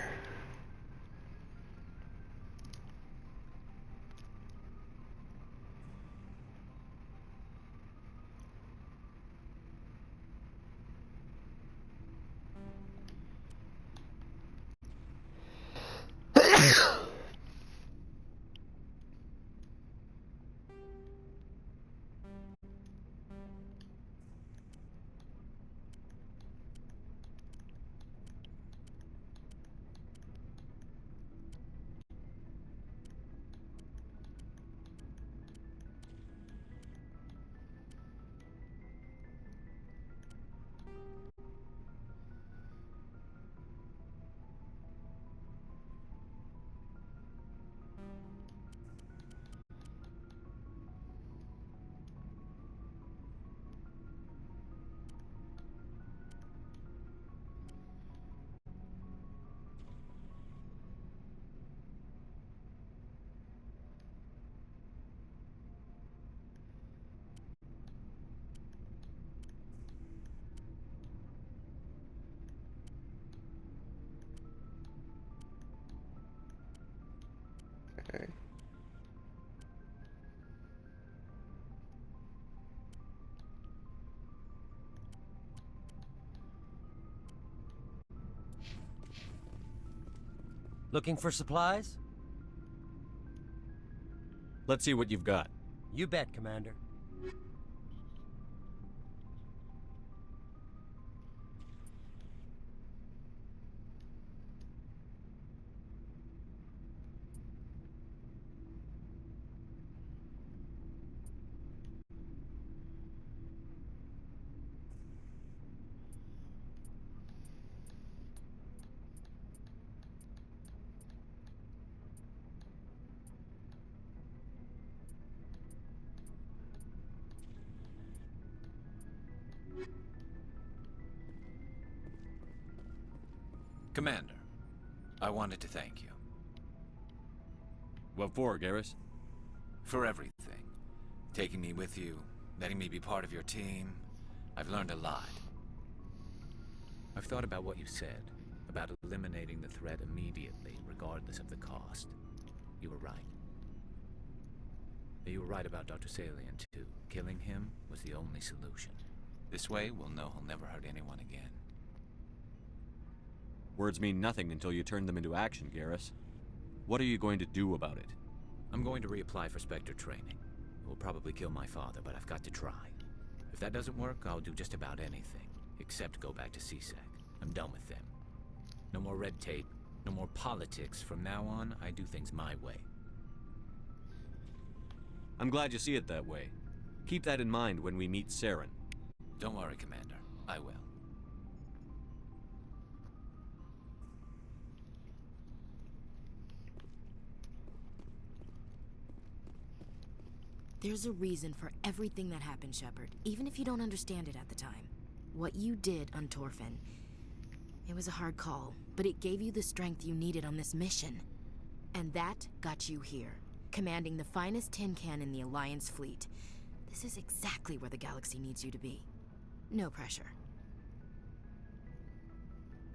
Looking for supplies? Let's see what you've got. You bet, Commander. Commander, I wanted to thank you. What for, Garrus? For everything. Taking me with you, letting me be part of your team. I've learned a lot. I've thought about what you said, about eliminating the threat immediately, regardless of the cost. You were right. You were right about Dr. Salian, too. Killing him was the only solution. This way, we'll know he'll never hurt anyone again. Words mean nothing until you turn them into action, Garrus. What are you going to do about it? I'm going to reapply for Spectre training. It will probably kill my father, but I've got to try. If that doesn't work, I'll do just about anything, except go back to CSEC. I'm done with them. No more red tape, no more politics. From now on, I do things my way. I'm glad you see it that way. Keep that in mind when we meet Saren. Don't worry, Commander. I will. There's a reason for everything that happened, Shepard, even if you don't understand it at the time. What you did on Torfin, it was a hard call, but it gave you the strength you needed on this mission. And that got you here, commanding the finest tin can in the Alliance fleet. This is exactly where the galaxy needs you to be. No pressure.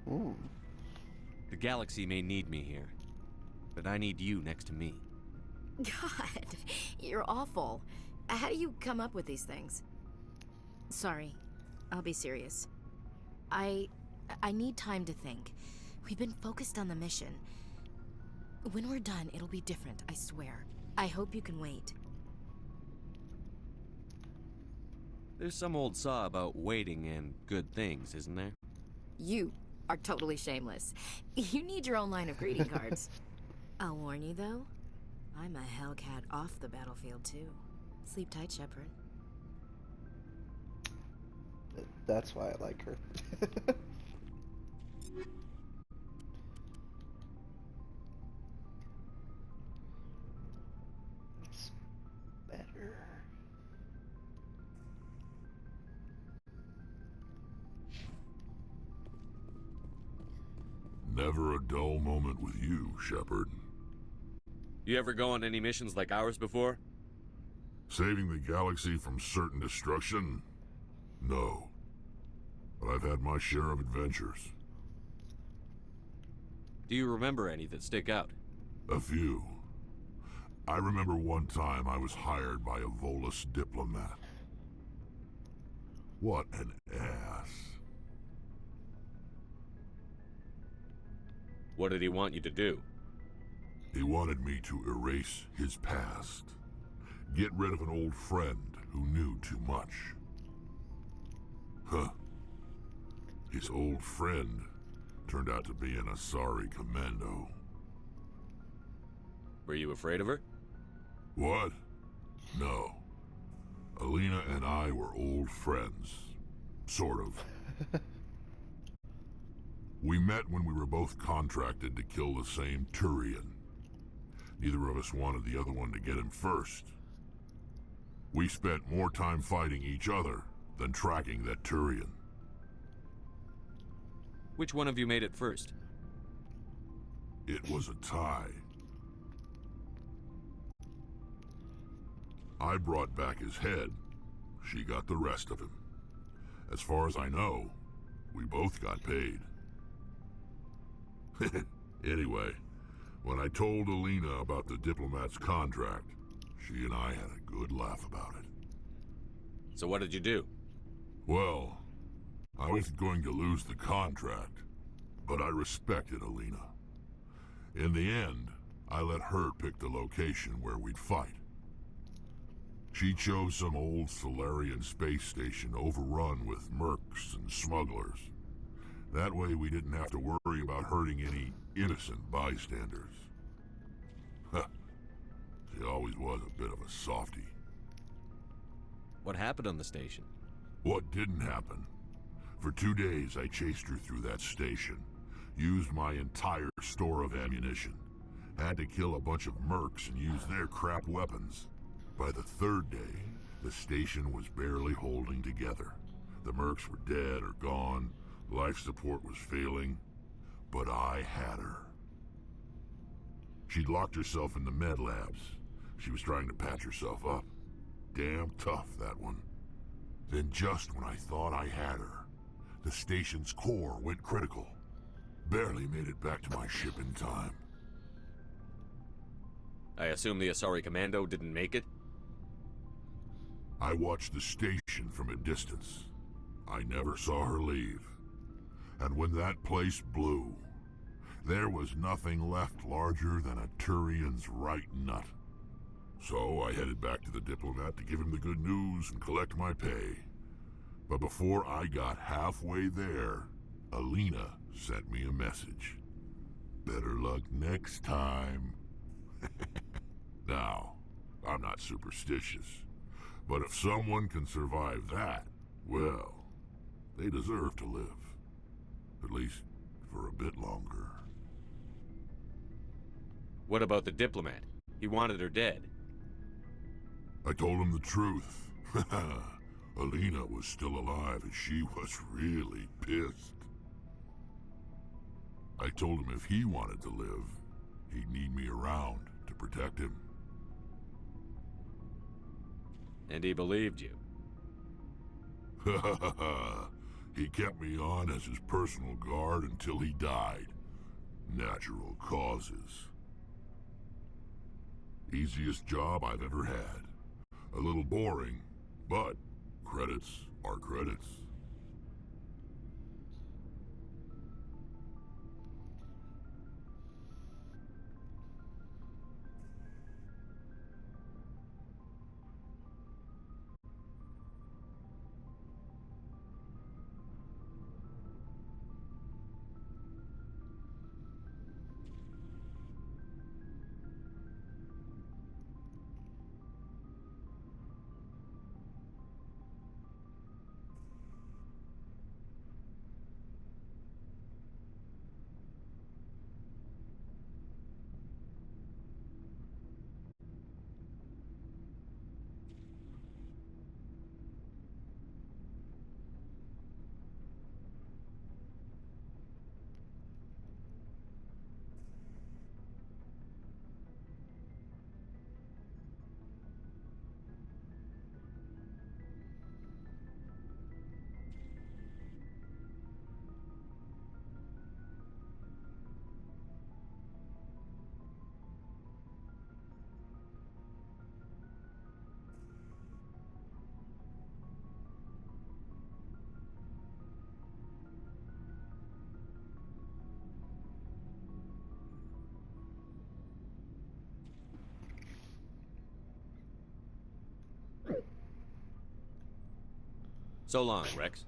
Ooh. The galaxy may need me here, but I need you next to me. God, you're awful. How do you come up with these things? Sorry, I'll be serious. I need time to think. We've been focused on the mission. When we're done, it'll be different, I swear. I hope you can wait. There's some old saw about waiting and good things, isn't there? You are totally shameless. You need your own line of greeting cards. I'll warn you, though. I'm a Hellcat off the battlefield, too. Sleep tight, Shepard. That's why I like her. It's better. Never a dull moment with you, Shepard. You ever go on any missions like ours before? Saving the galaxy from certain destruction? No. But I've had my share of adventures. Do you remember any that stick out? A few. I remember one time I was hired by a Volus diplomat. What an ass. What did he want you to do? He wanted me to erase his past. Get rid of an old friend who knew too much. Huh. His old friend turned out to be an Asari commando. Were you afraid of her? What? No. Alina and I were old friends. Sort of. We met when we were both contracted to kill the same Turian. Neither of us wanted the other one to get him first. We spent more time fighting each other than tracking that Turian. Which one of you made it first? It was a tie. I brought back his head. She got the rest of him. As far as I know, we both got paid. Anyway, when I told Alina about the diplomat's contract, she and I had a good laugh about it. So what did you do? Well, I wasn't going to lose the contract, but I respected Alina. In the end, I let her pick the location where we'd fight. She chose some old Solarian space station overrun with mercs and smugglers. That way we didn't have to worry about hurting any innocent bystanders. Huh. She always was a bit of a softie. What happened on the station? What didn't happen? For 2 days I chased her through that station, used my entire store of ammunition, had to kill a bunch of mercs and use their crap weapons. By the 3rd day, the station was barely holding together. The mercs were dead or gone, life support was failing, but I had her. She'd locked herself in the med labs. She was trying to patch herself up. Damn tough, that one. Then just when I thought I had her, the station's core went critical. Barely made it back to my ship in time. I assume the Asari Commando didn't make it? I watched the station from a distance. I never saw her leave. And when that place blew, there was nothing left larger than a Turian's right nut. So I headed back to the diplomat to give him the good news and collect my pay. But before I got halfway there, Alina sent me a message. Better luck next time. Now, I'm not superstitious, but if someone can survive that, well, they deserve to live. At least for a bit longer. What about the diplomat? He wanted her dead. I told him the truth. Alina was still alive and she was really pissed. I told him if he wanted to live, he'd need me around to protect him. And he believed you. He kept me on as his personal guard until he died. Natural causes. Easiest job I've ever had. A little boring, but credits are credits. So long, Rex.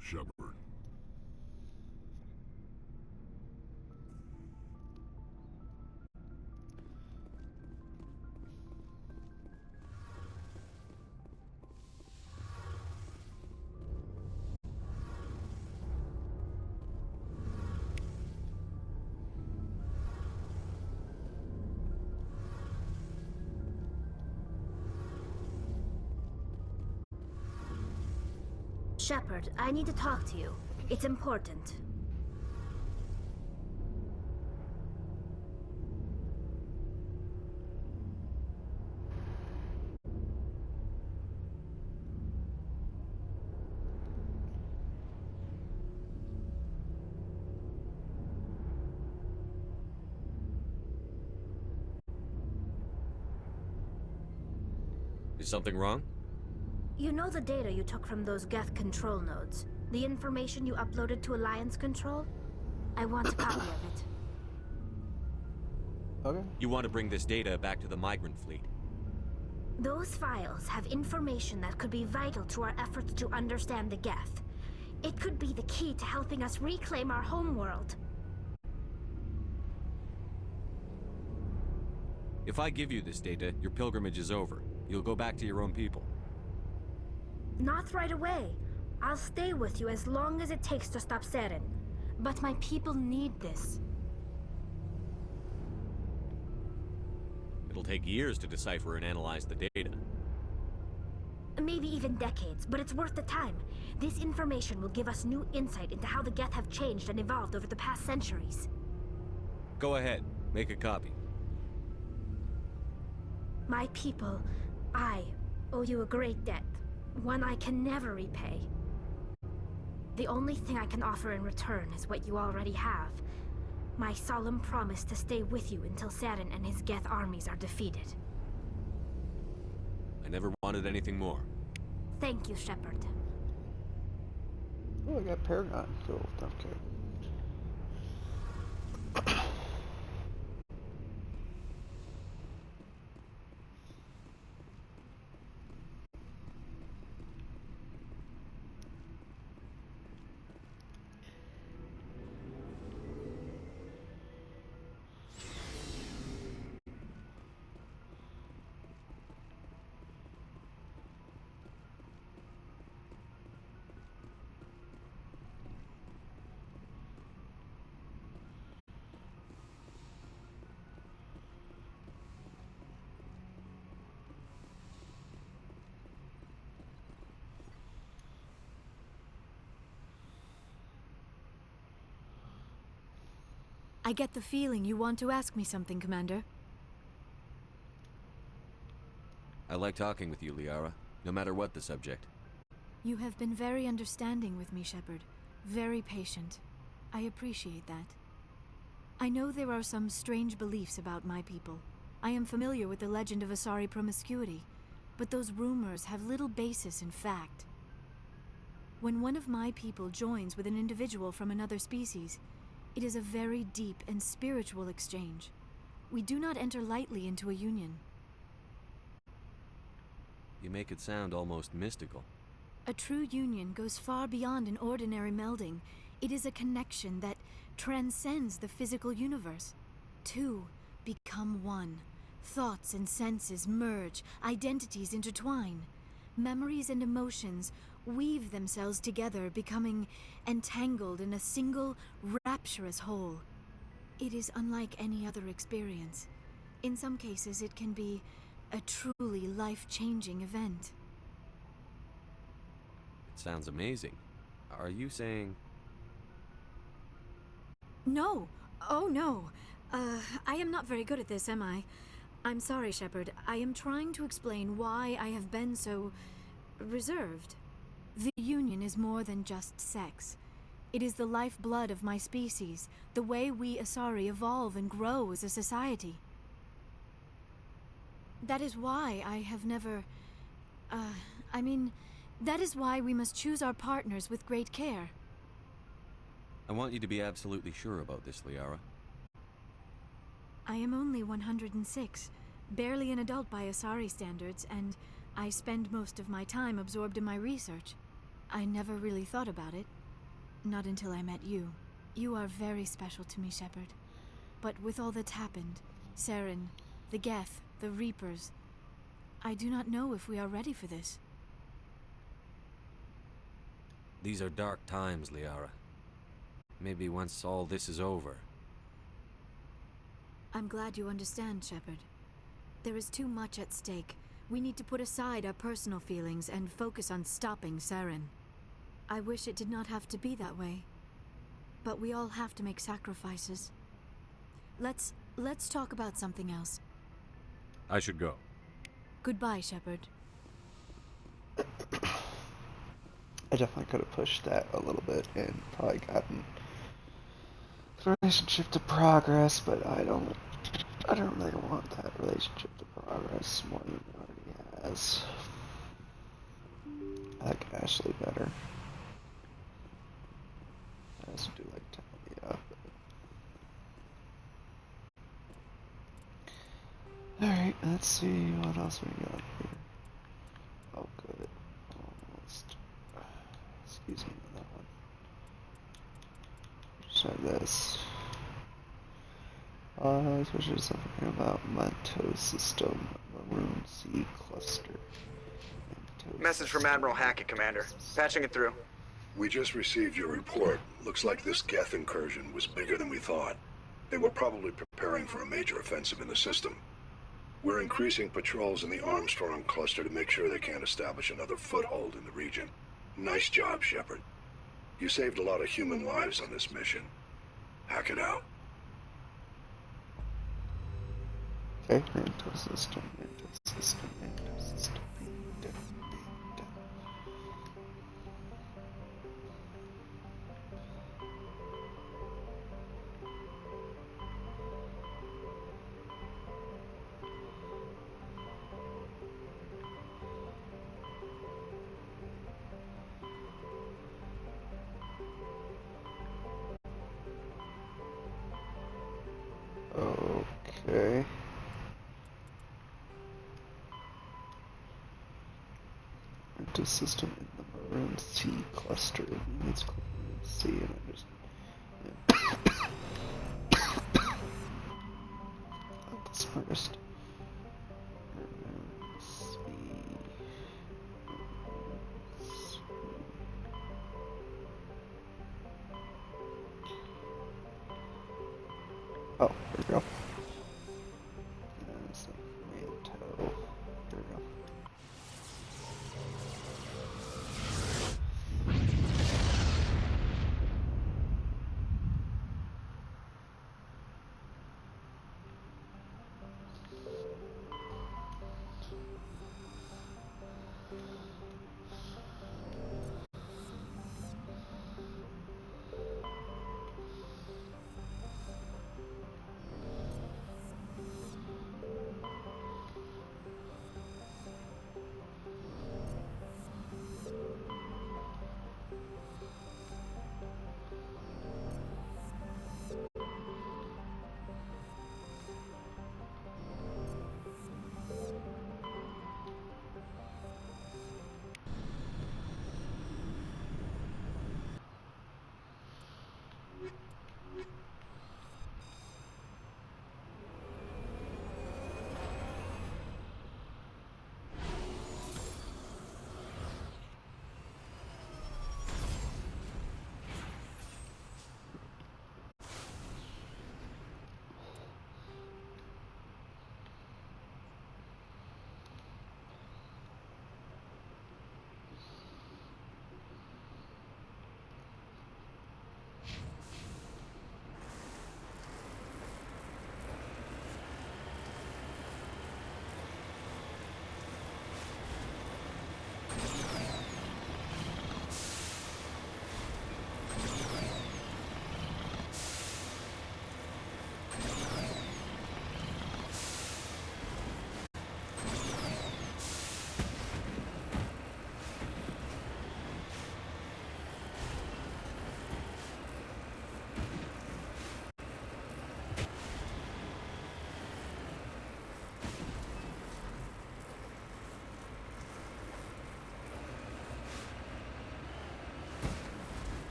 Shepard. Shepard, I need to talk to you. It's important. Is something wrong? You know the data you took from those Geth control nodes? The information you uploaded to Alliance Control? I want a copy of it. Okay. You want to bring this data back to the migrant fleet. Those files have information that could be vital to our efforts to understand the Geth. It could be the key to helping us reclaim our homeworld. If I give you this data, your pilgrimage is over. You'll go back to your own people. Not right away. I'll stay with you as long as it takes to stop Seren. But my people need this. It'll take years to decipher and analyze the data. Maybe even decades, but it's worth the time. This information will give us new insight into how the Geth have changed and evolved over the past centuries. Go ahead, make a copy. My people, I owe you a great debt. One I can never repay. The only thing I can offer in return is what you already have. My solemn promise to stay with you until Seren and his Geth armies are defeated. I never wanted anything more. Thank you, Shepard. Oh, I got Paragon. Cool. Okay. I get the feeling you want to ask me something, Commander. I like talking with you, Liara, no matter what the subject. You have been very understanding with me, Shepard. Very patient. I appreciate that. I know there are some strange beliefs about my people. I am familiar with the legend of Asari promiscuity, but those rumors have little basis in fact. When one of my people joins with an individual from another species, it is a very deep and spiritual exchange. We do not enter lightly into a union. You make it sound almost mystical. A true union goes far beyond an ordinary melding. It is a connection that transcends the physical universe. Two become one. Thoughts and senses merge, identities intertwine. Memories and emotions weave themselves together, becoming entangled in a single, rapturous whole. It is unlike any other experience. In some cases, it can be a truly life-changing event. It sounds amazing. Are you saying... No! Oh, no! I am not very good at this, am I? I'm sorry, Shepard. I am trying to explain why I have been so... reserved. The Union is more than just sex. It is the lifeblood of my species, the way we Asari evolve and grow as a society. That is why I have never... that is why we must choose our partners with great care. I want you to be absolutely sure about this, Liara. I am only 106, barely an adult by Asari standards, and I spend most of my time absorbed in my research. I never really thought about it. Not until I met you. You are very special to me, Shepard. But with all that's happened, Seren, the Geth, the Reapers, I do not know if we are ready for this. These are dark times, Liara. Maybe once all this is over. I'm glad you understand, Shepard. There is too much at stake. We need to put aside our personal feelings and focus on stopping Seren. I wish it did not have to be that way. But we all have to make sacrifices. Let's talk about something else. I should go. Goodbye, Shepard. I definitely could have pushed that a little bit and probably gotten the relationship to progress, but I don't really want that relationship to progress more than it already has. I like Ashley better. I also do like Talia, but let's see what else we got here. Oh, good. Almost. Excuse me on that one. Try this. Especially something about Manto system, Maroon Sea cluster. Manto Message from system. Admiral Hackett, Commander. Patching it through. We just received your report. Looks like this Geth incursion was bigger than we thought. They were probably preparing for a major offensive in the system. We're increasing patrols in the Armstrong cluster to make sure they can't establish another foothold in the region. Nice job, Shepard. You saved a lot of human lives on this mission. Hack it out. Okay, Manto system, Manto system, Manto system, Manto, Manto. Okay. Manto system in the Maroon Sea cluster. It's called Maroon Sea, and I just not the smartest. Maroon Sea. Oh, there we go. That's the Manto. There we go.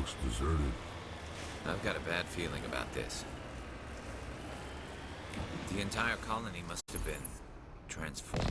looks deserted. I've got a bad feeling about this. The entire colony must have been transformed.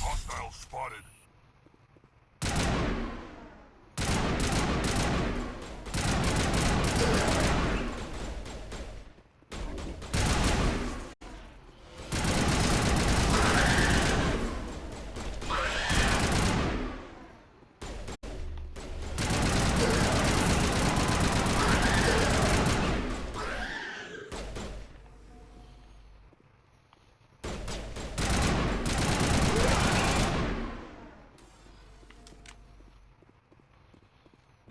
Hostile spotted.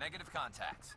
Negative contacts.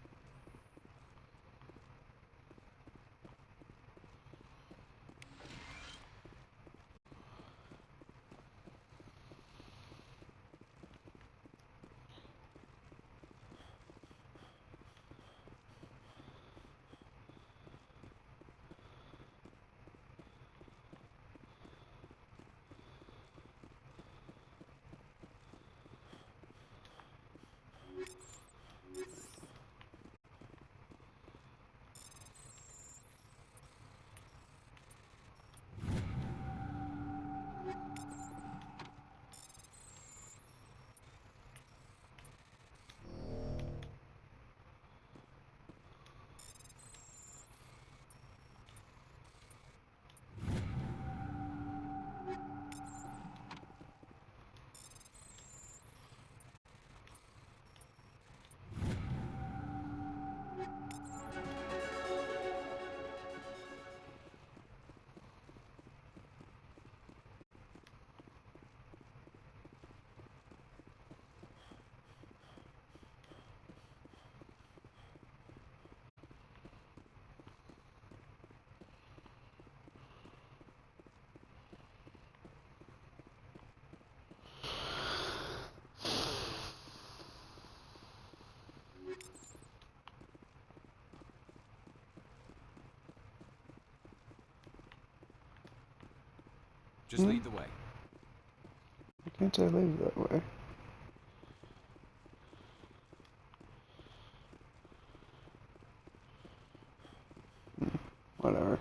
Just lead the way. Why can't I leave that way? Whatever.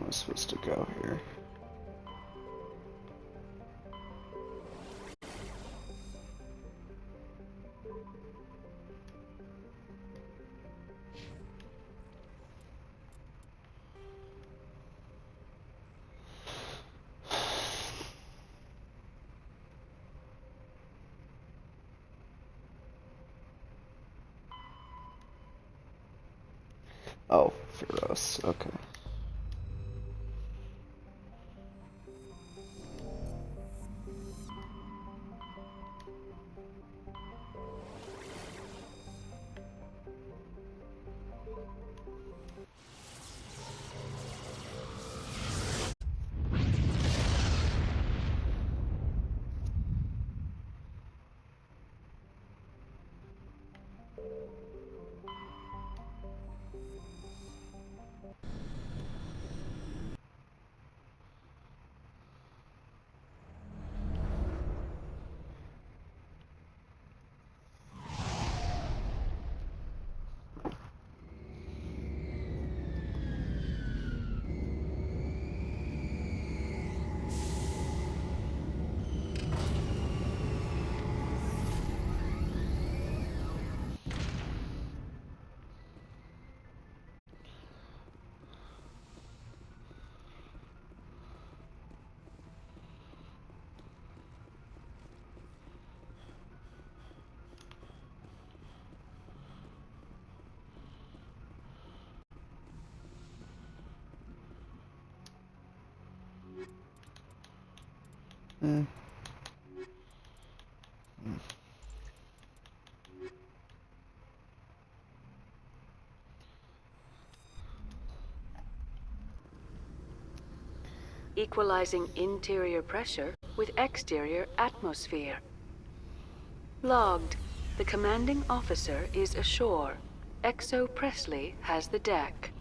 am I supposed to go here? Oh, Feroz, okay. Hmm. Equalizing interior pressure with exterior atmosphere. Logged. The commanding officer is ashore. Exo Presley has the deck.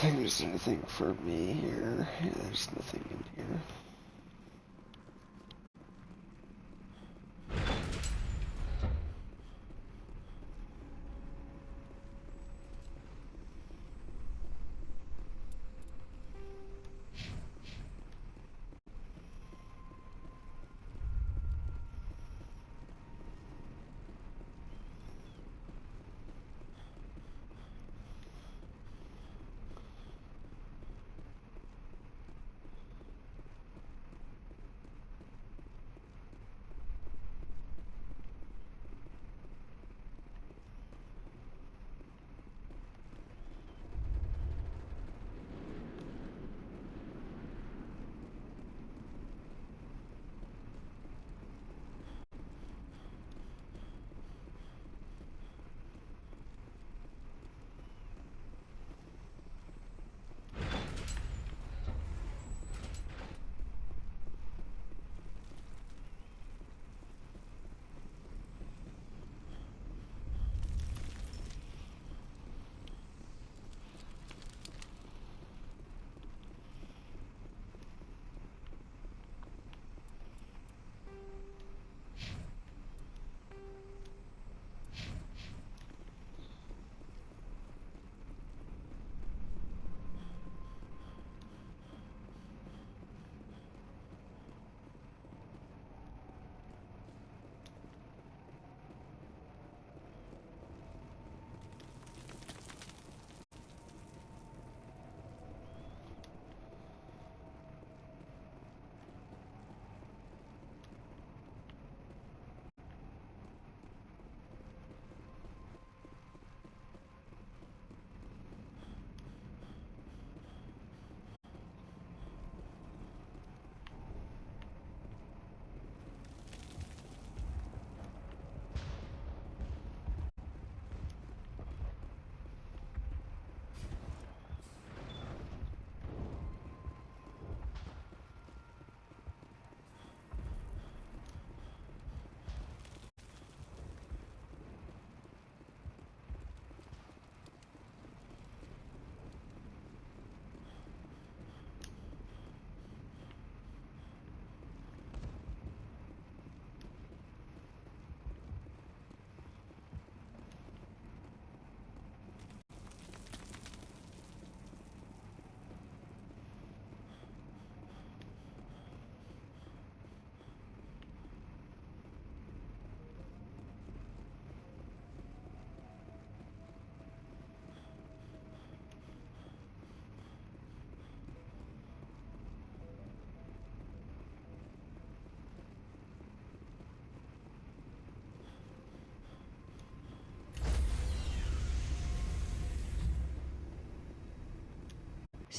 think there's anything for me here. Yeah, there's nothing in here.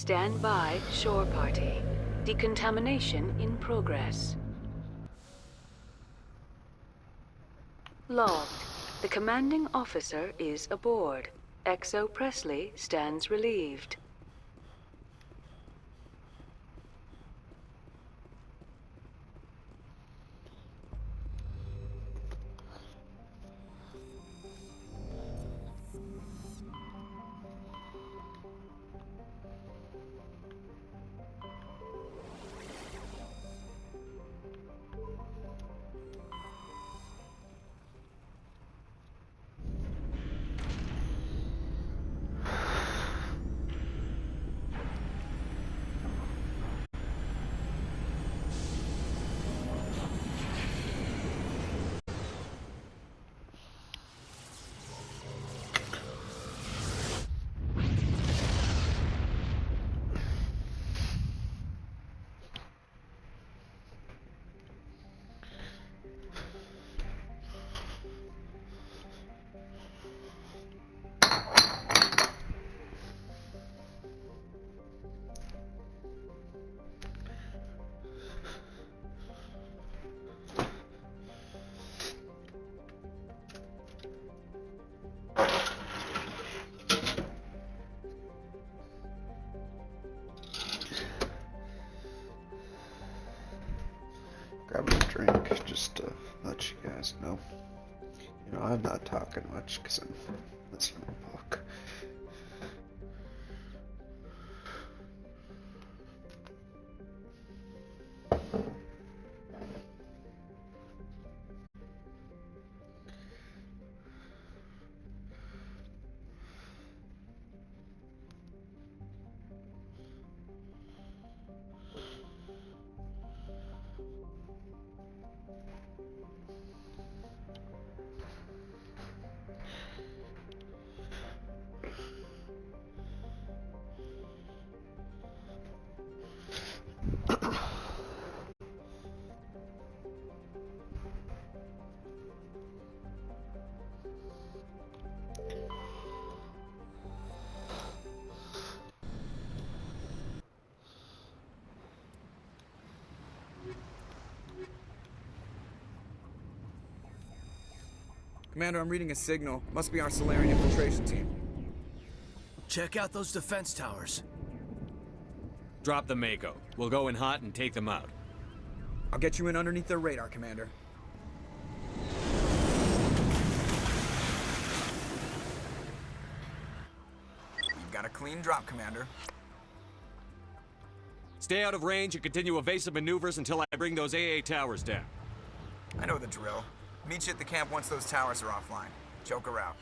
Stand by, shore party. Decontamination in progress. Logged. The commanding officer is aboard. XO Presley stands relieved. Grabbing a drink just to let you guys know. You know, I'm not talking much because I'm listening to a book. Commander, I'm reading a signal. Must be our Solarian infiltration team. Check out those defense towers. Drop the Mako. We'll go in hot and take them out. I'll get you in underneath their radar, Commander. You've got a clean drop, Commander. Stay out of range and continue evasive maneuvers until I bring those AA towers down. I know the drill. Meet you at the camp once those towers are offline. Joker out.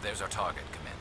There's our target, Commander.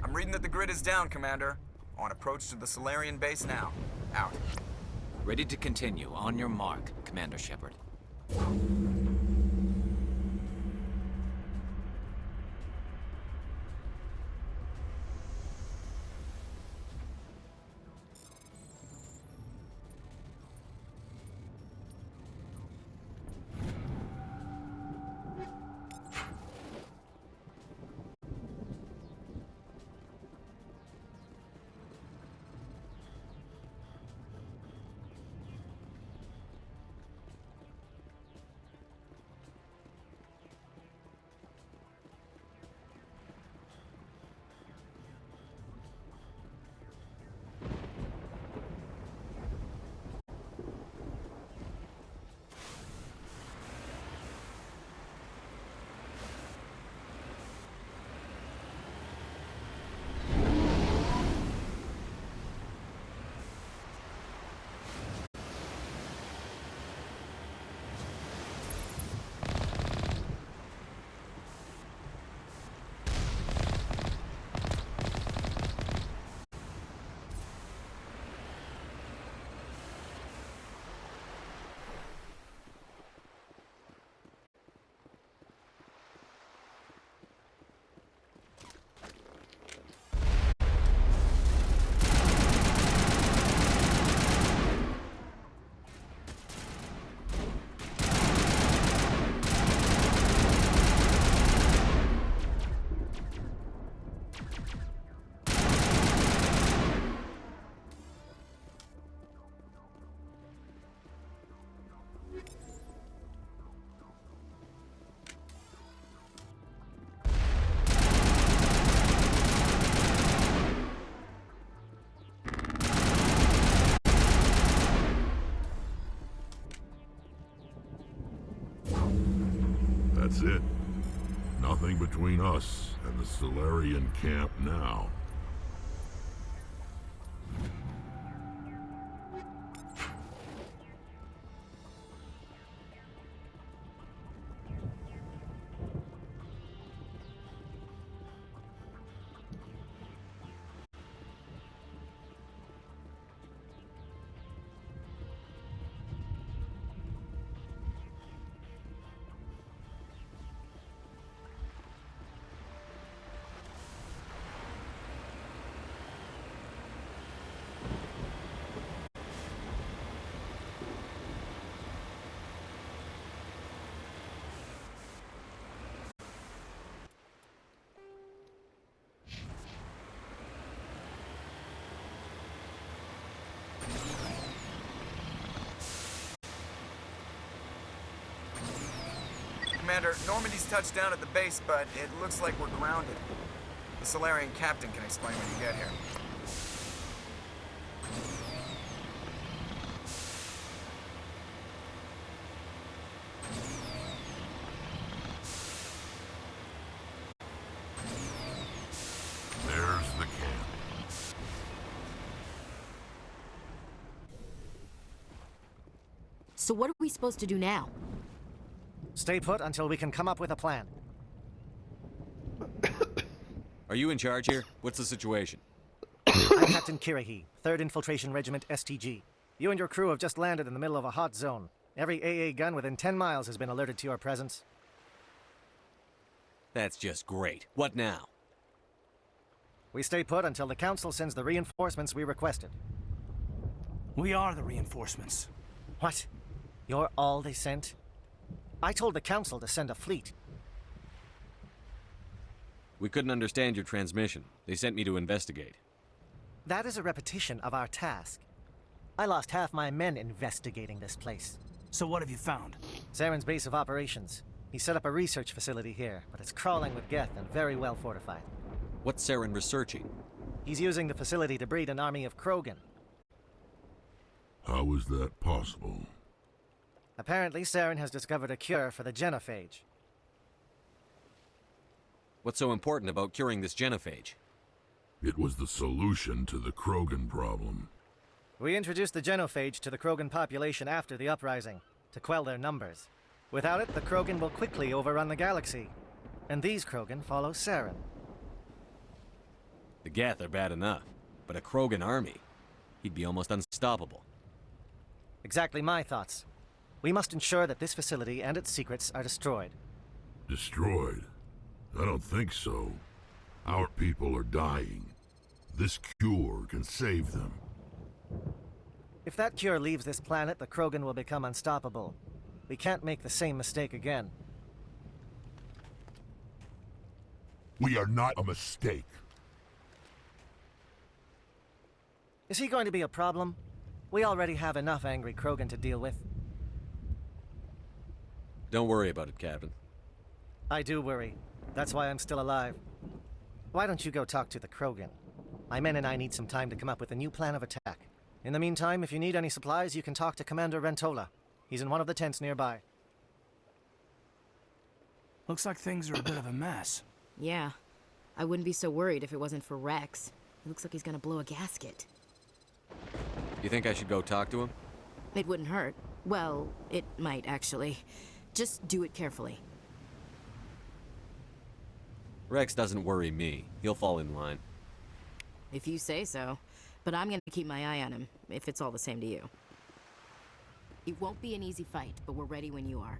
I'm reading that the grid is down, Commander. On approach to the Solarian base now. Out. Ready to continue. On your mark, Commander Shepard. That's it. Nothing between us and the Solarian camp now. Commander, Normandy's touched down at the base, but it looks like we're grounded. The Solarian captain can explain when you get here. There's the camp. So what are we supposed to do now? Stay put until we can come up with a plan. Are you in charge here? What's the situation? I'm Captain Kirahi, 3rd Infiltration Regiment STG. You and your crew have just landed in the middle of a hot zone. Every AA gun within 10 miles has been alerted to your presence. That's just great. What now? We stay put until the Council sends the reinforcements we requested. We are the reinforcements. What? You're all they sent? I told the Council to send a fleet. We couldn't understand your transmission. They sent me to investigate. That is a repetition of our task. I lost half my men investigating this place. So what have you found? Saren's base of operations. He set up a research facility here, but it's crawling with Geth and very well fortified. What's Saren researching? He's using the facility to breed an army of Krogan. How is that possible? Apparently, Saren has discovered a cure for the genophage. What's so important about curing this genophage? It was the solution to the Krogan problem. We introduced the genophage to the Krogan population after the uprising, to quell their numbers. Without it, the Krogan will quickly overrun the galaxy. And these Krogan follow Saren. The Geth are bad enough, but a Krogan army? He'd be almost unstoppable. Exactly my thoughts. We must ensure that this facility and its secrets are destroyed. Destroyed? I don't think so. Our people are dying. This cure can save them. If that cure leaves this planet, the Krogan will become unstoppable. We can't make the same mistake again. We are not a mistake. Is he going to be a problem? We already have enough angry Krogan to deal with. Don't worry about it, Captain. I do worry. That's why I'm still alive. Why don't you go talk to the Krogan? My men and I need some time to come up with a new plan of attack. In the meantime, if you need any supplies, you can talk to Commander Rentola. He's in one of the tents nearby. Looks like things are a bit of a mess. Yeah. I wouldn't be so worried if it wasn't for Rex. It looks like he's gonna blow a gasket. You think I should go talk to him? It wouldn't hurt. Well, it might, actually. Just do it carefully. Rex doesn't worry me. He'll fall in line. If you say so. But I'm gonna keep my eye on him, if it's all the same to you. It won't be an easy fight, but we're ready when you are.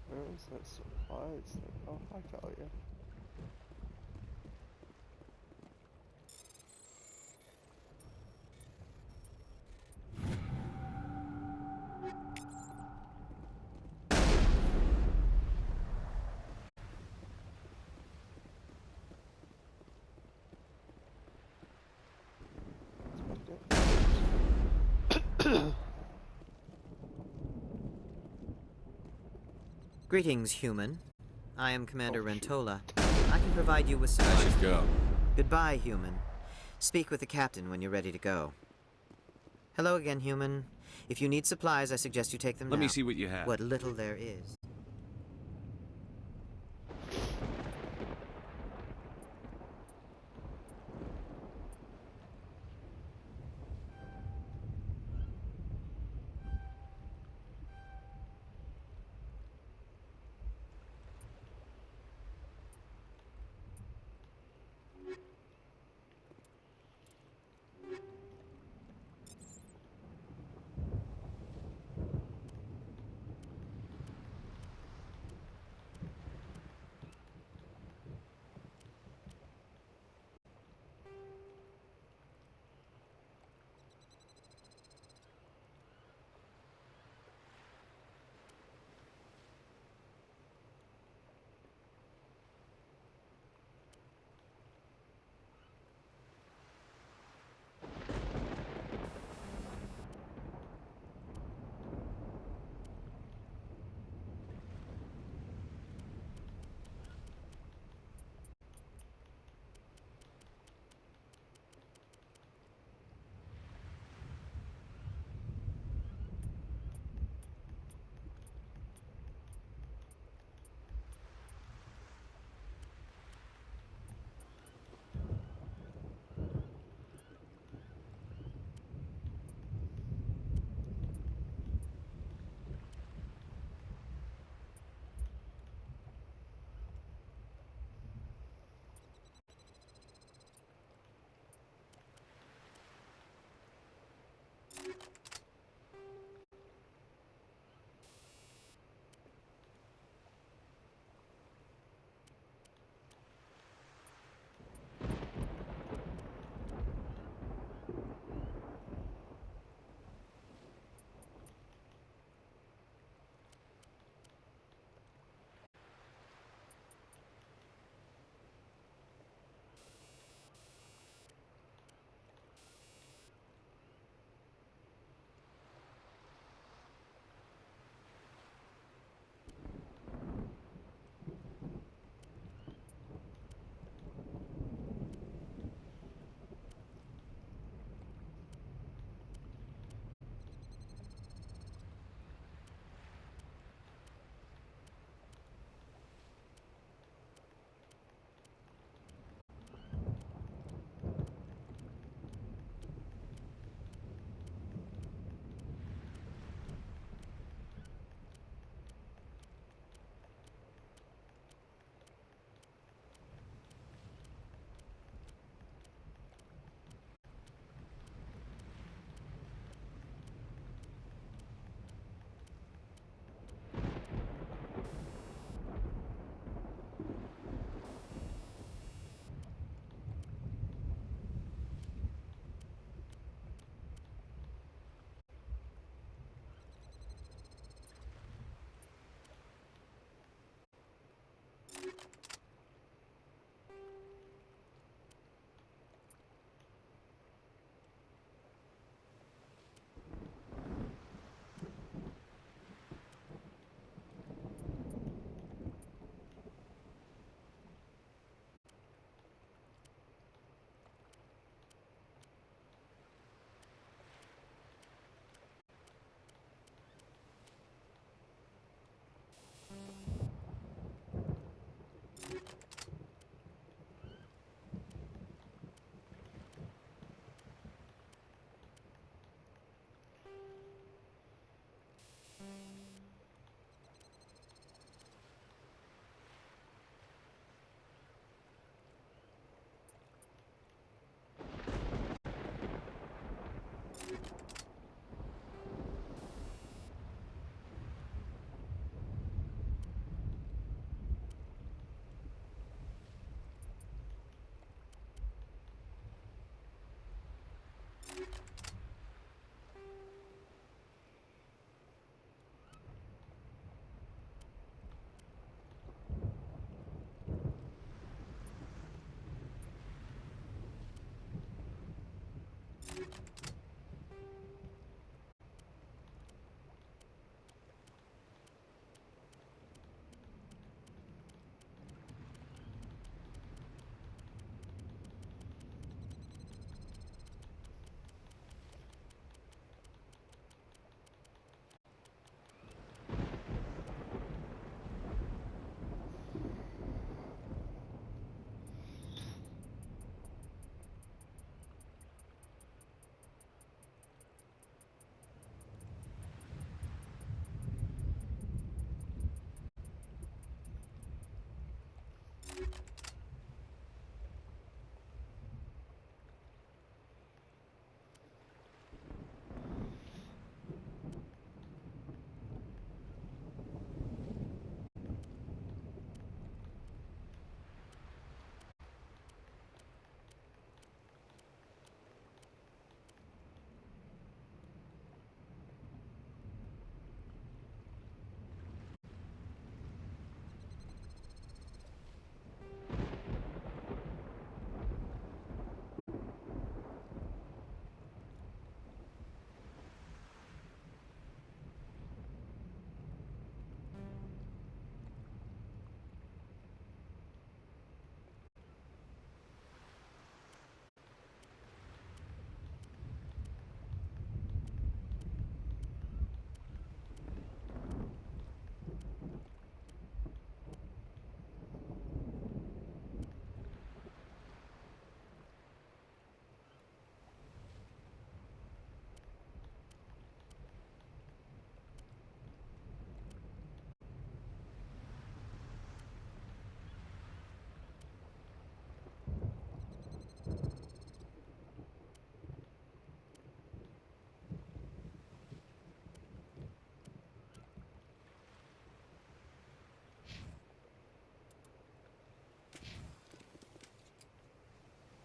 Where was that supplies thing? Oh, I got you. Greetings, human. I am Commander Rentola. I can provide you with some... I should go. Goodbye, human. Speak with the captain when you're ready to go. Hello again, human. If you need supplies, I suggest you take them now. Let me see what you have. What little there is.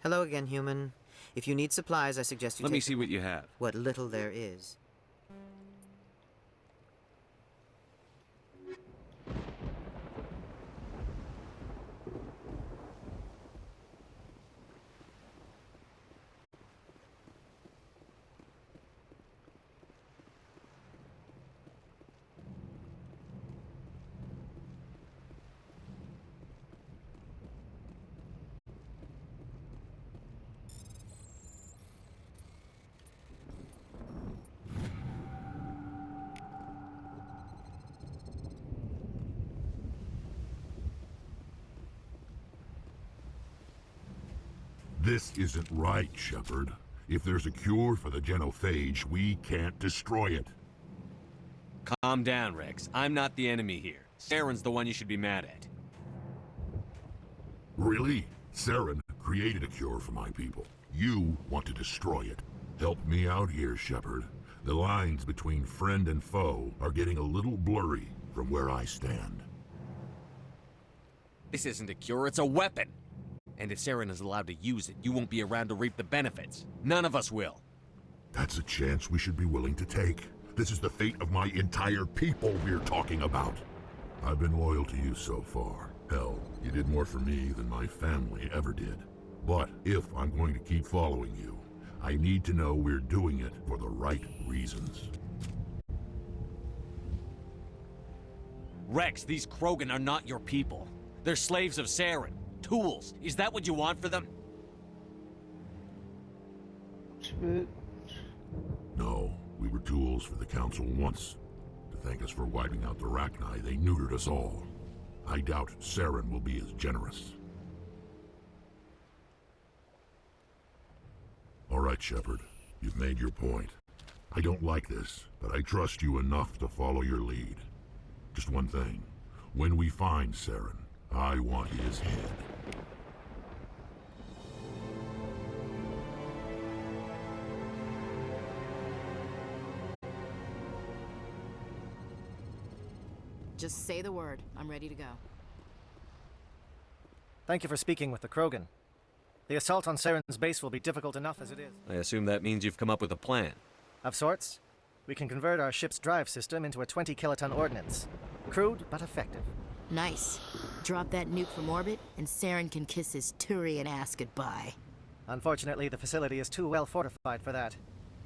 Hello again, human. If you need supplies, I suggest you Let take me see what you have. what little there is. This isn't right, Shepard. If there's a cure for the genophage, we can't destroy it. Calm down, Rex. I'm not the enemy here. Saren's the one you should be mad at. Really? Saren created a cure for my people. You want to destroy it. Help me out here, Shepard. The lines between friend and foe are getting a little blurry from where I stand. This isn't a cure, it's a weapon! And if Saren is allowed to use it, you won't be around to reap the benefits. None of us will. That's a chance we should be willing to take. This is the fate of my entire people we're talking about. I've been loyal to you so far. Hell, you did more for me than my family ever did. But if I'm going to keep following you, I need to know we're doing it for the right reasons. Rex, these Krogan are not your people. They're slaves of Saren. Tools. Is that what you want for them? No, we were tools for the Council once. To thank us for wiping out the Rachni, they neutered us all. I doubt Saren will be as generous. All right, Shepard. You've made your point. I don't like this, but I trust you enough to follow your lead. Just one thing. When we find Saren, I want his head. Just say the word. I'm ready to go. Thank you for speaking with the Krogan. The assault on Saren's base will be difficult enough as it is. I assume that means you've come up with a plan. Of sorts. We can convert our ship's drive system into a 20-kiloton ordnance. Crude, but effective. Nice. Drop that nuke from orbit, and Saren can kiss his Turian ass goodbye. Unfortunately, the facility is too well fortified for that.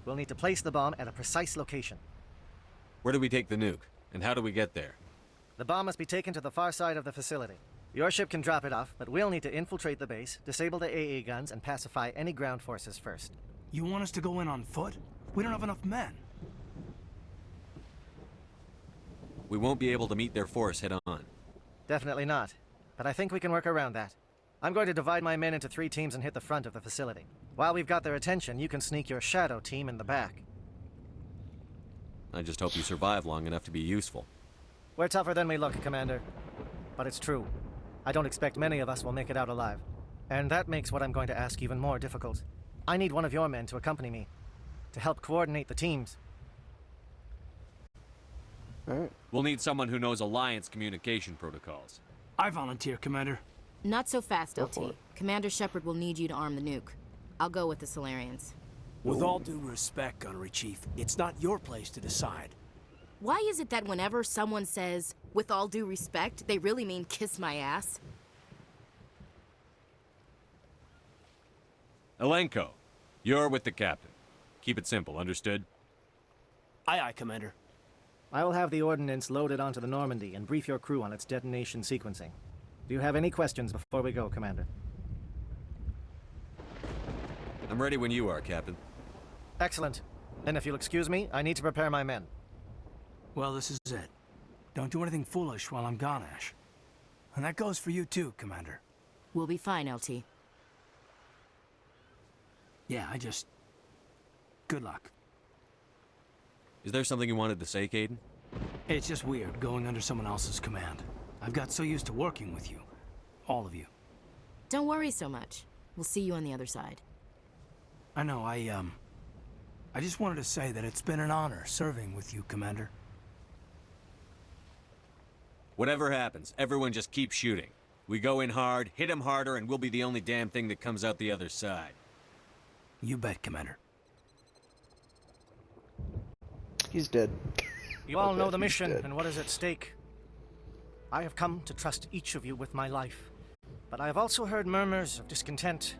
We'll need to place the bomb at a precise location. Where do we take the nuke? And how do we get there? The bomb must be taken to the far side of the facility. Your ship can drop it off, but we'll need to infiltrate the base, disable the AA guns, and pacify any ground forces first. You want us to go in on foot? We don't have enough men. We won't be able to meet their force head-on. Definitely not. But I think we can work around that. I'm going to divide my men into 3 teams and hit the front of the facility. While we've got their attention, you can sneak your shadow team in the back. I just hope you survive long enough to be useful. We're tougher than we look, Commander. But it's true. I don't expect many of us will make it out alive. And that makes what I'm going to ask even more difficult. I need one of your men to accompany me, to help coordinate the teams. Alright. We'll need someone who knows Alliance communication protocols. I volunteer, Commander. Not so fast, Go for LT. it. Commander Shepard will need you to arm the nuke. I'll go with the Solarians. With all due respect, Gunnery Chief, it's not your place to decide. Why is it that whenever someone says, with all due respect, they really mean kiss my ass? Alenko, you're with the captain. Keep it simple, understood? Aye, aye, Commander. I will have the ordnance loaded onto the Normandy and brief your crew on its detonation sequencing. Do you have any questions before we go, Commander? I'm ready when you are, Captain. Excellent. And if you'll excuse me, I need to prepare my men. Well, this is it. Don't do anything foolish while I'm gone, Ash. And that goes for you too, Commander. We'll be fine, LT. Yeah, good luck. Is there something you wanted to say, Caden? It's just weird going under someone else's command. I've got so used to working with you. All of you. Don't worry so much. We'll see you on the other side. I know, I just wanted to say that it's been an honor serving with you, Commander. Whatever happens, everyone just keep shooting. We go in hard, hit him harder, and we'll be the only damn thing that comes out the other side. You bet, Commander. He's dead. You all know the He's mission dead. and what is at stake. I have come to trust each of you with my life, but I have also heard murmurs of discontent.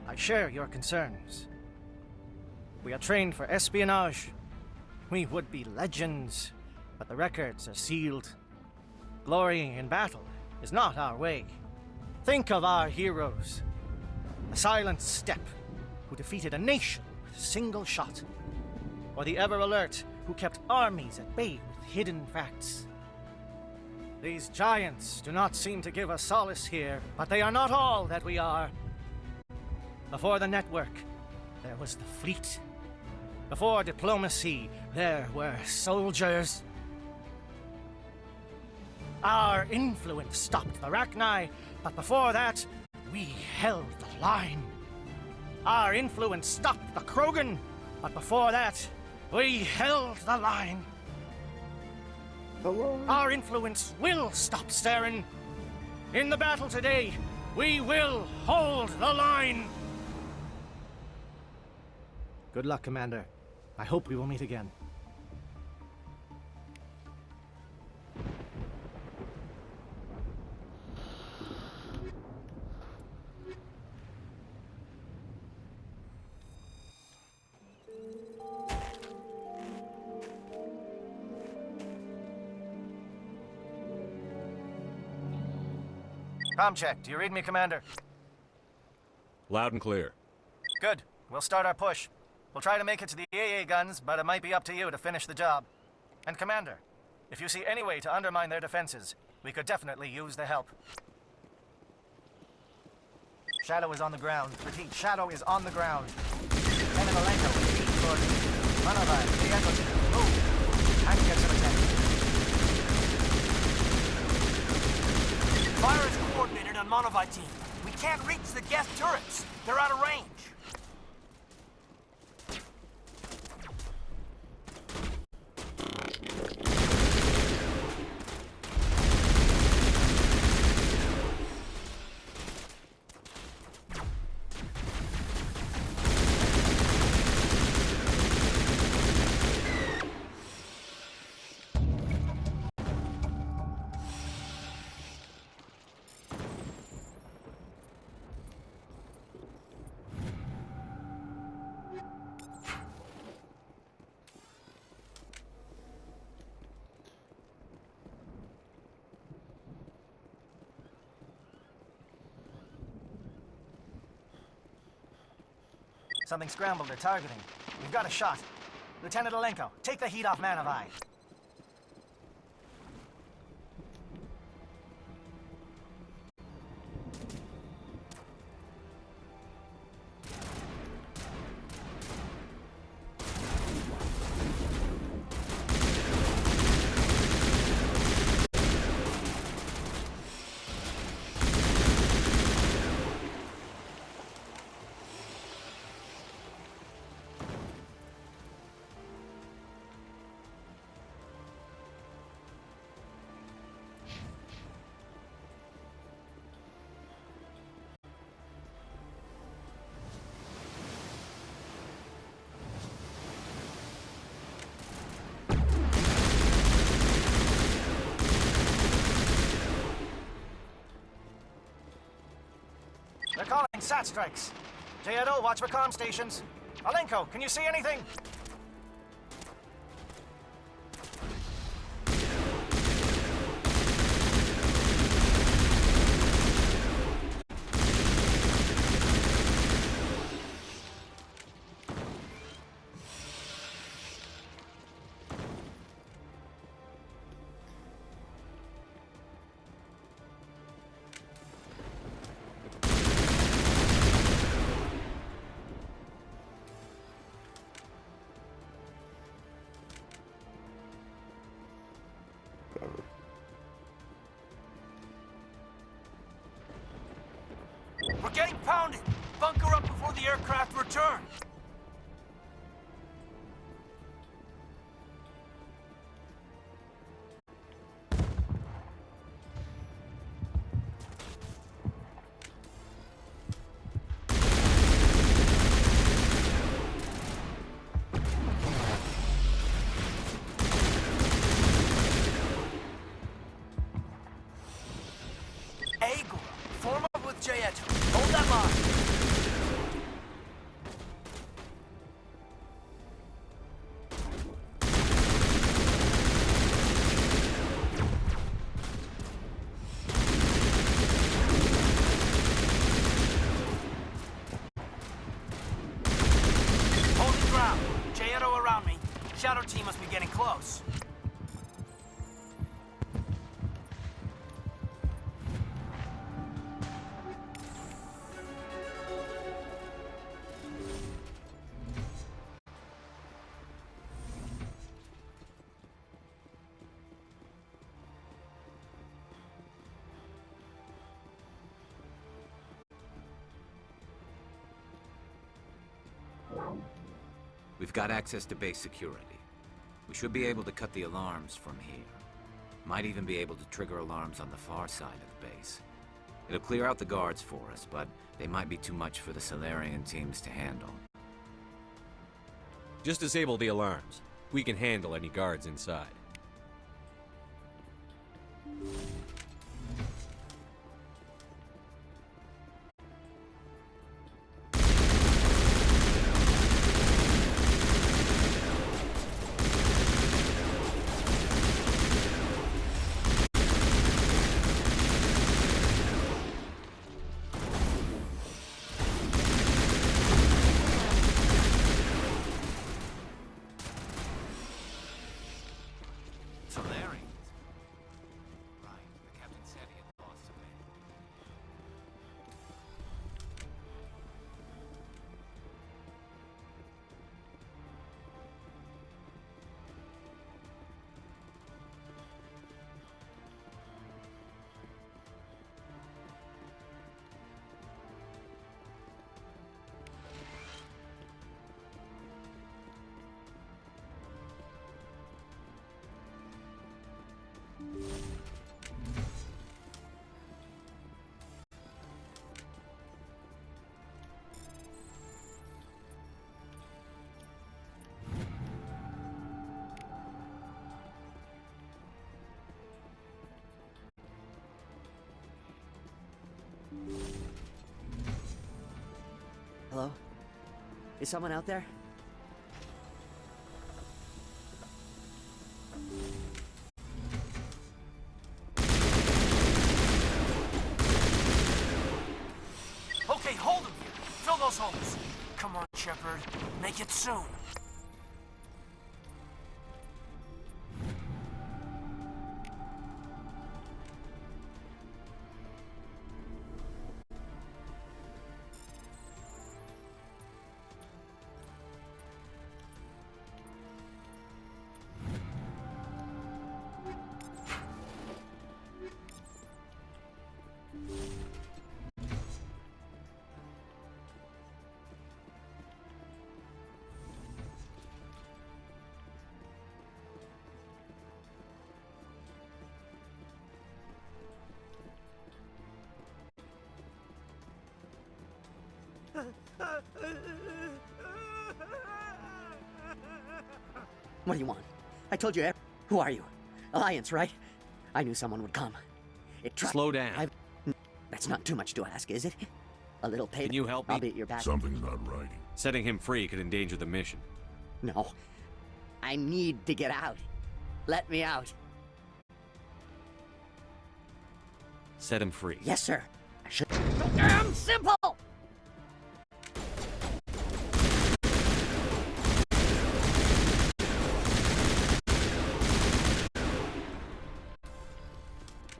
I share your concerns. We are trained for espionage. We would be legends, but the records are sealed. Glory in battle is not our way. Think of our heroes. The Silent Step, who defeated a nation with a single shot. Or the Ever Alert, who kept armies at bay with hidden facts. These giants do not seem to give us solace here, but they are not all that we are. Before the network, there was the fleet. Before diplomacy, there were soldiers. Our influence stopped the Rachni, but before that, we held the line. Our influence stopped the Krogan, but before that, we held the line. Our influence will stop Saren. In the battle today, we will hold the line. Good luck, Commander. I hope we will meet again. Com check. Do you read me, Commander? Loud and clear. Good. We'll start our push. We'll try to make it to the AA guns, but it might be up to you to finish the job. And Commander, if you see any way to undermine their defenses, we could definitely use the help. Shadow is on the ground. Repeat, Shadow is on the ground. Lieutenant Alenko, repeat toward Manovan, the Echo, move! And get some attention. Fire is coordinated on Monovite team. We can't reach the Geth turrets. They're out of range. Something scrambled or targeting. We've got a shot. Lieutenant Alenko, take the heat off Manovan. Calling SAT strikes. J-Edo, watch for comm stations. Alenko, can you see anything? We're getting pounded. Bunker up before the aircraft return. Agora, form up with J-Edo. Hold that line. Holding ground. J-Edo around me. Shadow team must be getting close. We've got access to base security. We should be able to cut the alarms from here. Might even be able to trigger alarms on the far side of the base. It'll clear out the guards for us, but they might be too much for the Salarian teams to handle. Just disable the alarms. We can handle any guards inside. Salarians? Right, the captain said he had lost a man. Hello? Is someone out there? Okay, hold him here. Fill those holes. Come on, Shepard. Make it soon. What do you want? I told you. Who are you? Alliance, right? I knew someone would come. Slow down. That's not too much to ask, is it? A little pay. Can you help me? I'll be at your back. Something's not right. Setting him free could endanger the mission. No. I need to get out. Let me out. Set him free. Yes, sir. I should. So damn simple!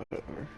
Whatever.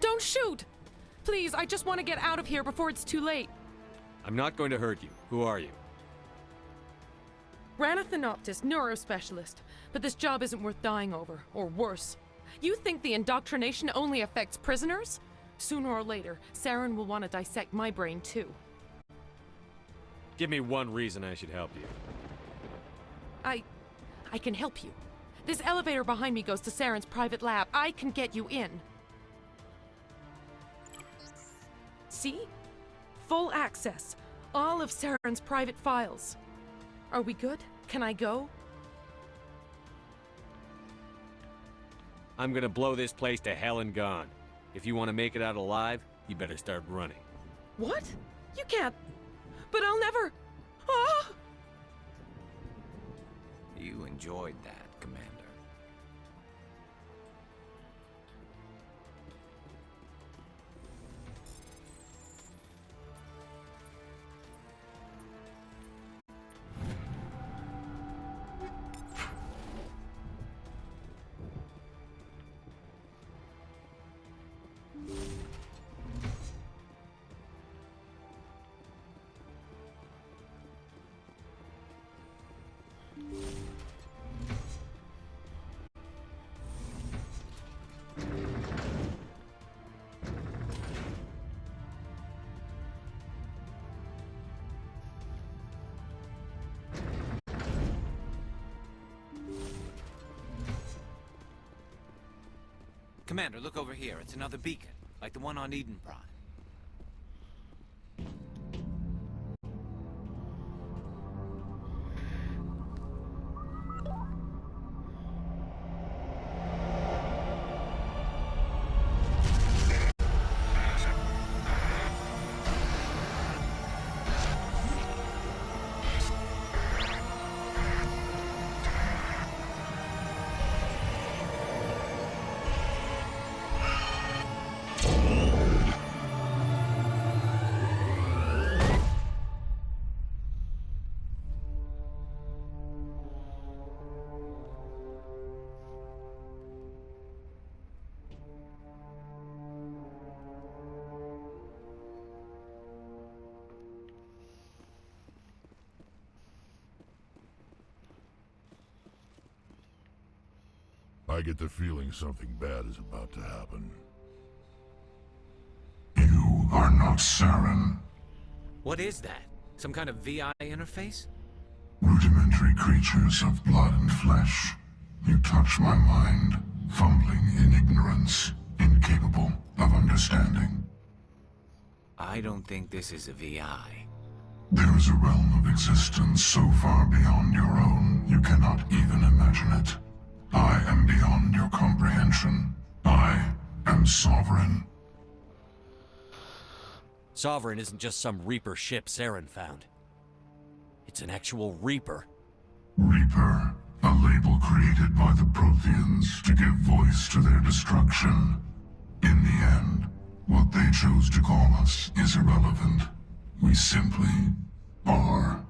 Don't shoot! Please, I just want to get out of here before it's too late. I'm not going to hurt you. Who are you? Rana Thanoptis, neurospecialist. But this job isn't worth dying over, or worse. You think the indoctrination only affects prisoners? Sooner or later, Saren will want to dissect my brain too. Give me one reason I should help you. I can help you. This elevator behind me goes to Saren's private lab. I can get you in. See? Full access. All of Saren's private files. Are we good? Can I go? I'm gonna blow this place to hell and gone. If you want to make it out alive, you better start running. What? You can't. But I'll never. Ah! You enjoyed that, Commander. Commander, look over here. It's another beacon, like the one on Eden Prime. I get the feeling something bad is about to happen. You are not Saren. What is that? Some kind of VI interface? Rudimentary creatures of blood and flesh. You touch my mind, fumbling in ignorance, incapable of understanding. I don't think this is a VI. There is a realm of existence so far beyond your own, you cannot even imagine it. I am beyond your comprehension. I am Sovereign. Sovereign isn't just some Reaper ship Saren found. It's an actual Reaper. Reaper, a label created by the Protheans to give voice to their destruction. In the end, what they chose to call us is irrelevant. We simply are.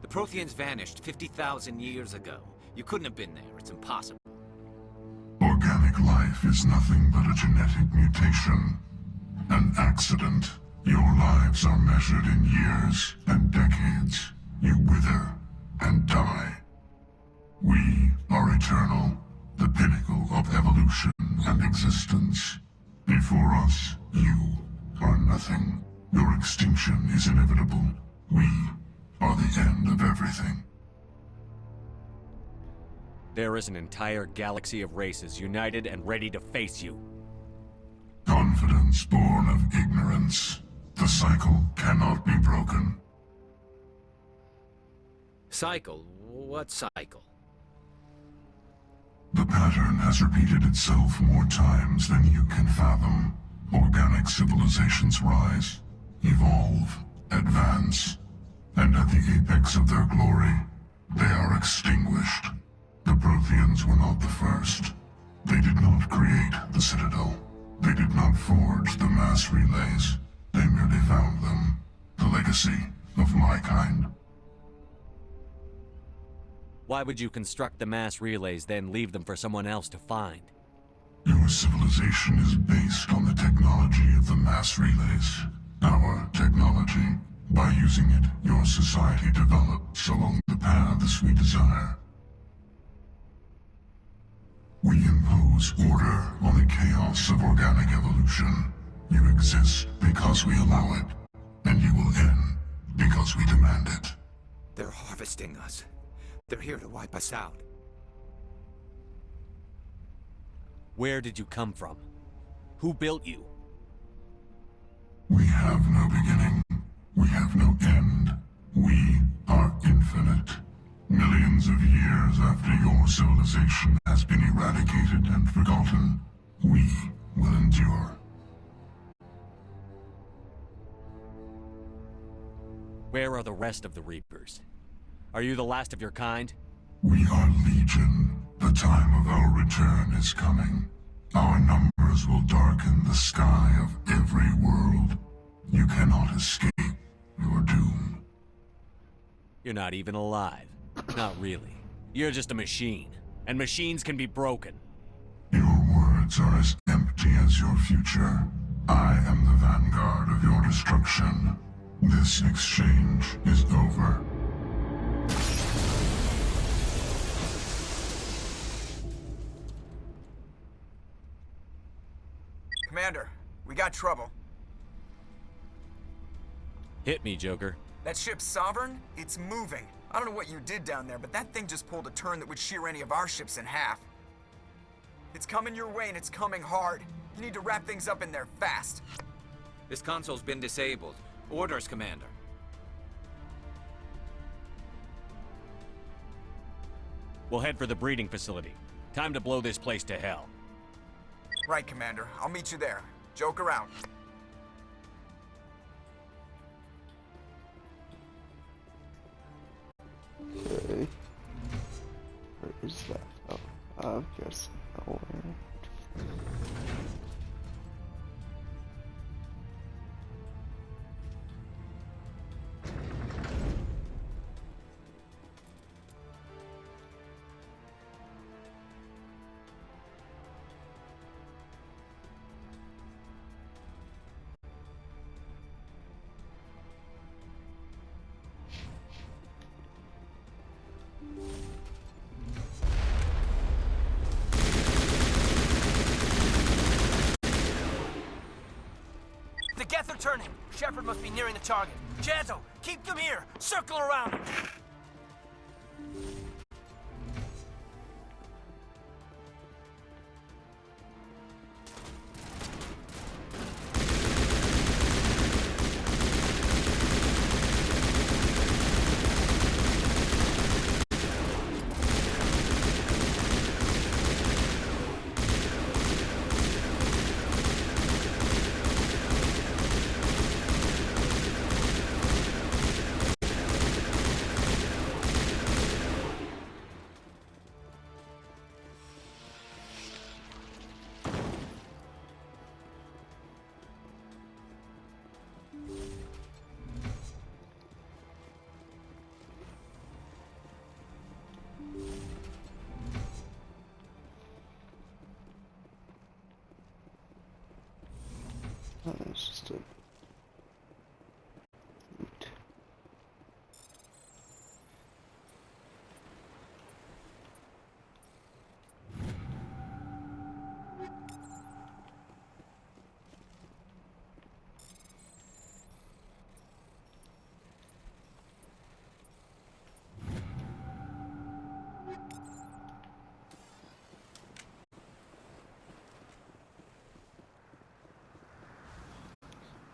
The Protheans vanished 50,000 years ago. You couldn't have been there. It's impossible. Organic life is nothing but a genetic mutation. An accident. Your lives are measured in years and decades. You wither and die. We are eternal, the pinnacle of evolution and existence. Before us, you are nothing. Your extinction is inevitable. We are the end of everything. There is an entire galaxy of races united and ready to face you. Confidence born of ignorance. The cycle cannot be broken. Cycle? What cycle? The pattern has repeated itself more times than you can fathom. Organic civilizations rise, evolve, advance, and at the apex of their glory, they are extinguished. The Protheans were not the first. They did not create the Citadel. They did not forge the mass relays. They merely found them. The legacy of my kind. Why would you construct the mass relays, then leave them for someone else to find? Your civilization is based on the technology of the mass relays. Our technology. By using it, your society develops along the paths we desire. We impose order on the chaos of organic evolution. You exist because we allow it, and you will end because we demand it. They're harvesting us. They're here to wipe us out. Where did you come from? Who built you? We have no beginning. We have no end. We are infinite. Millions of years after your civilization has been eradicated and forgotten, we will endure. Where are the rest of the Reapers? Are you the last of your kind? We are Legion. The time of our return is coming. Our numbers will darken the sky of every world. You cannot escape your doom. You're not even alive. Not really. You're just a machine. And machines can be broken. Your words are as empty as your future. I am the vanguard of your destruction. This exchange is over. Commander, we got trouble. Hit me, Joker. That ship's Sovereign? It's moving. I don't know what you did down there, but that thing just pulled a turn that would shear any of our ships in half. It's coming your way, and it's coming hard. You need to wrap things up in there fast. This console's been disabled. Orders, Commander. We'll head for the breeding facility. Time to blow this place to hell. Right, Commander. I'll meet you there. Joker out. Okay. Where is that? Oh, I guess nowhere. Geth are turning. Shepard must be nearing the target. Janto, keep them here. Circle around him. Oh, it's just a loot.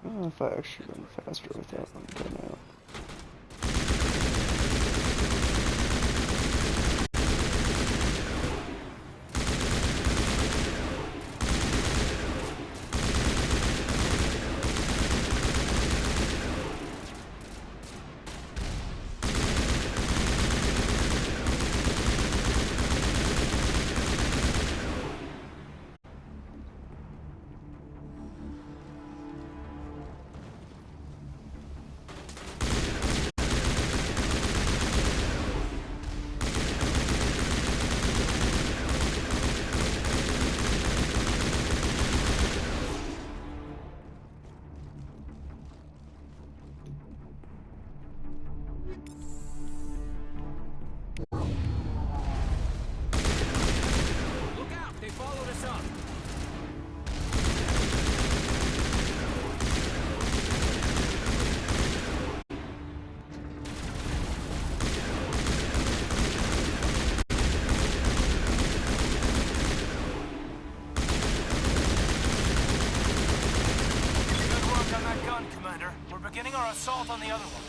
I don't know if I actually run faster without them going out. Beginning our assault on the other one.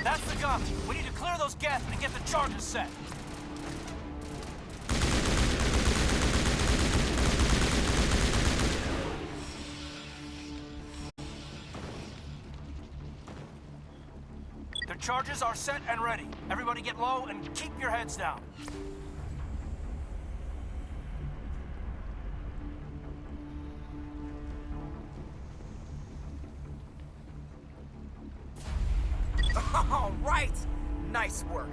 That's the gun. We need to clear those Geth and get the charges set. The charges are set and ready. Everybody get low and keep your heads down. All right! Nice work.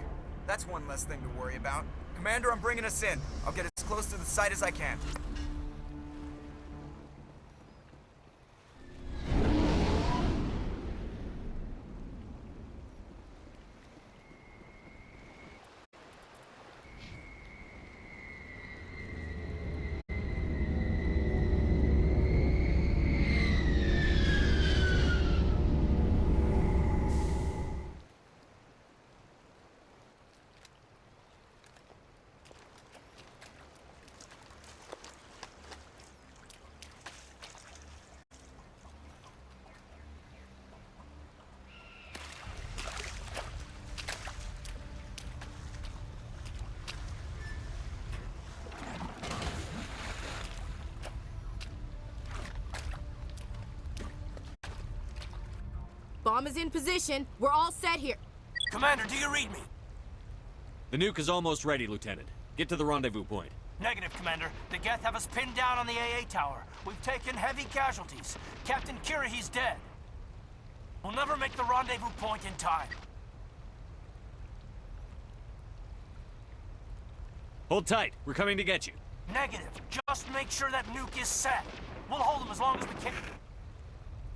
That's one less thing to worry about. Commander, I'm bringing us in. I'll get as close to the site as I can. Bomb is in position. We're all set here. Commander, do you read me? The nuke is almost ready, Lieutenant. Get to the rendezvous point. Negative, Commander. The Geth have us pinned down on the AA tower. We've taken heavy casualties. Captain Kirahi's dead. We'll never make the rendezvous point in time. Hold tight. We're coming to get you. Negative. Just make sure that nuke is set. We'll hold them as long as we can.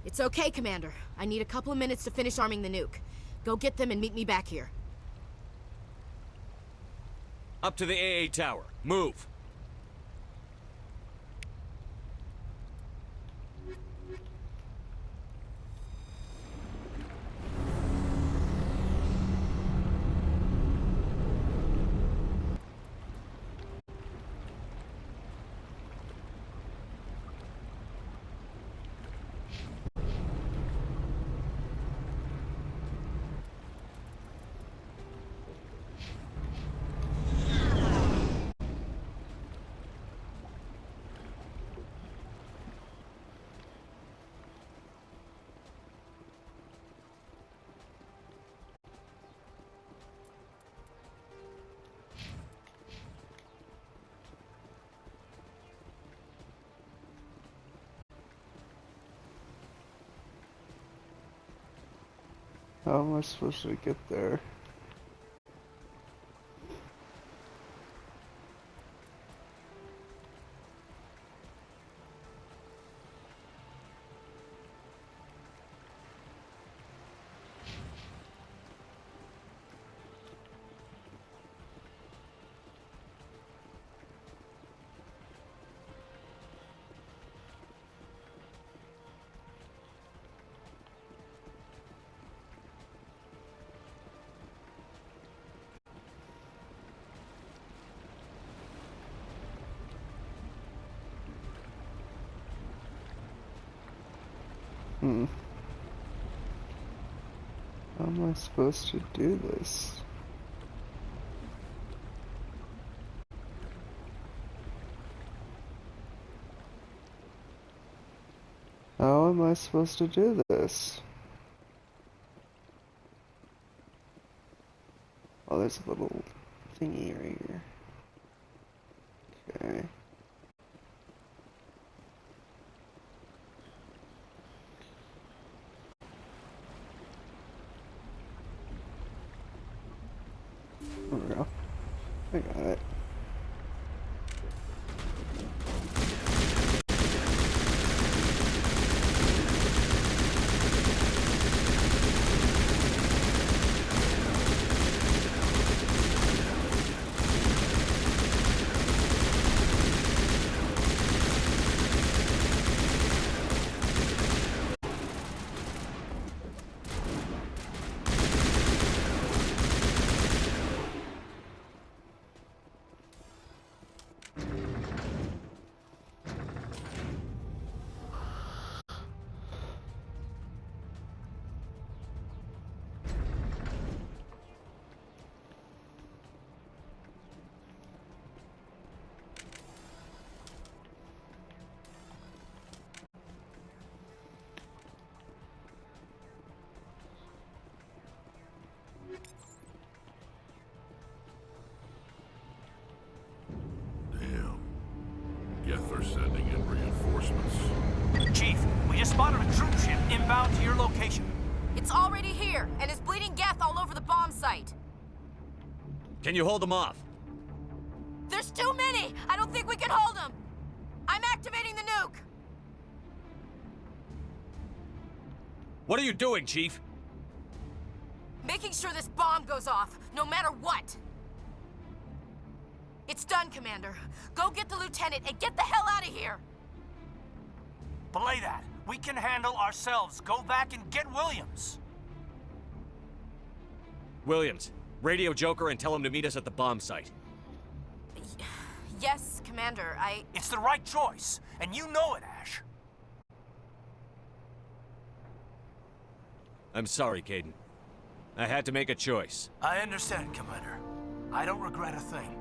It's okay, Commander. I need a couple of minutes to finish arming the nuke. Go get them and meet me back here. Up to the AA tower. Move. How am I supposed to get there? How am I supposed to do this? How am I supposed to do this? Oh, there's a little thingy right here. Okay. There we go. I got it. Geth are sending in reinforcements. Chief, we just spotted a troop ship inbound to your location. It's already here, and is bleeding Geth all over the bomb site. Can you hold them off? There's too many! I don't think we can hold them! I'm activating the nuke! What are you doing, Chief? Making sure this bomb goes off, no matter what! It's done, Commander. Go get the lieutenant and get the hell out of here! Belay that. We can handle ourselves. Go back and get Williams. Williams, radio Joker and tell him to meet us at the bomb site. Yes, Commander, It's the right choice, and you know it, Ash. I'm sorry, Kaidan. I had to make a choice. I understand, Commander. I don't regret a thing.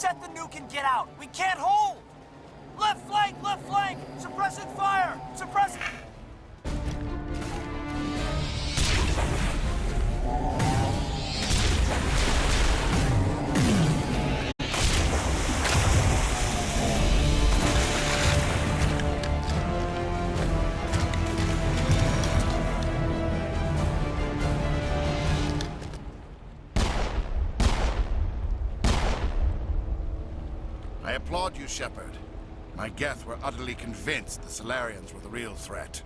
Set the nuke and get out. We can't hold! Left flank! Left flank! Suppressing fire! Suppressing... I applaud you, Shepard. My Geth were utterly convinced the Solarians were the real threat.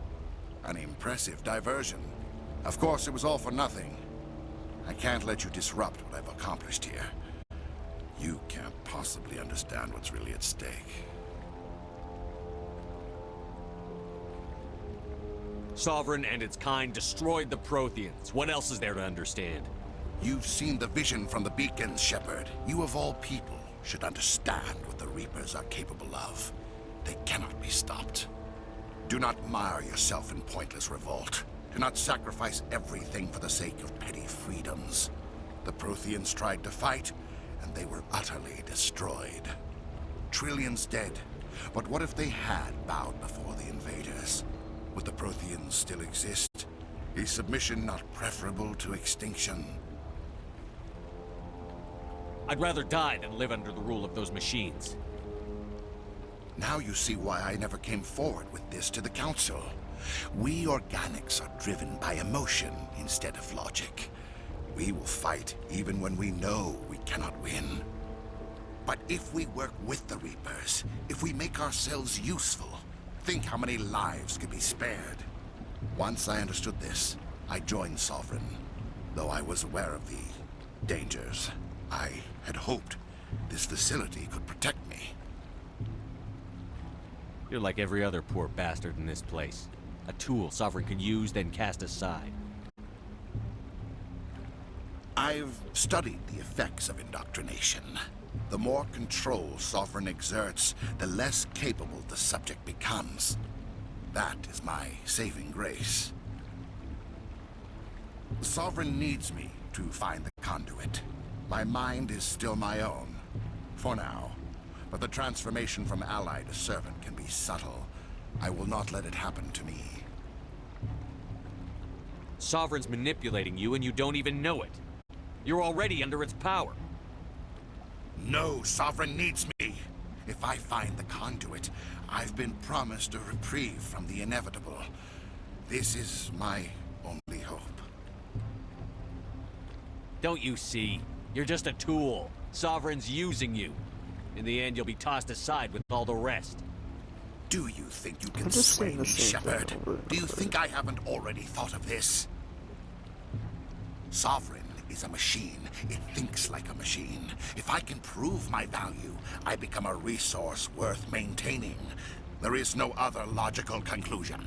An impressive diversion. Of course, it was all for nothing. I can't let you disrupt what I've accomplished here. You can't possibly understand what's really at stake. Sovereign and its kind destroyed the Protheans. What else is there to understand? You've seen the vision from the beacons, Shepard. You of all people should understand what the Reapers are capable of. They cannot be stopped. Do not mire yourself in pointless revolt. Do not sacrifice everything for the sake of petty freedoms. The Protheans tried to fight, and they were utterly destroyed. Trillions dead, but what if they had bowed before the invaders? Would the Protheans still exist? Is submission not preferable to extinction? I'd rather die than live under the rule of those machines. Now you see why I never came forward with this to the Council. We organics are driven by emotion instead of logic. We will fight even when we know we cannot win. But if we work with the Reapers, if we make ourselves useful, think how many lives could be spared. Once I understood this, I joined Sovereign, though I was aware of the dangers. I had hoped this facility could protect me. You're like every other poor bastard in this place. A tool Sovereign can use, then cast aside. I've studied the effects of indoctrination. The more control Sovereign exerts, the less capable the subject becomes. That is my saving grace. Sovereign needs me to find the conduit. My mind is still my own, for now. But the transformation from ally to servant can be subtle. I will not let it happen to me. Sovereign's manipulating you and you don't even know it. You're already under its power. No, Sovereign needs me. If I find the conduit, I've been promised a reprieve from the inevitable. This is my only hope. Don't you see? You're just a tool. Sovereign's using you. In the end, you'll be tossed aside with all the rest. Do you think you can sway me, Shepard? Do you think I haven't already thought of this? Sovereign is a machine. It thinks like a machine. If I can prove my value, I become a resource worth maintaining. There is no other logical conclusion.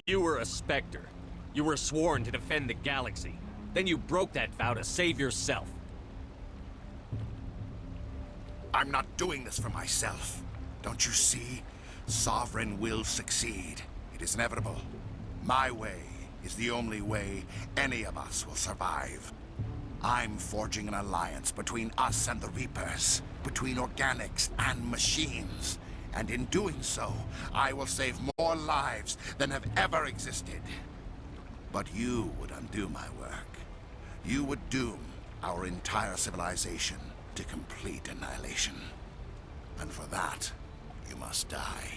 You were a Spectre. You were sworn to defend the galaxy. Then you broke that vow to save yourself. I'm not doing this for myself. Don't you see? Sovereign will succeed. It is inevitable. My way is the only way any of us will survive. I'm forging an alliance between us and the Reapers, between organics and machines. And in doing so, I will save more lives than have ever existed. But you would undo my work. You would doom our entire civilization to complete annihilation. And for that, you must die.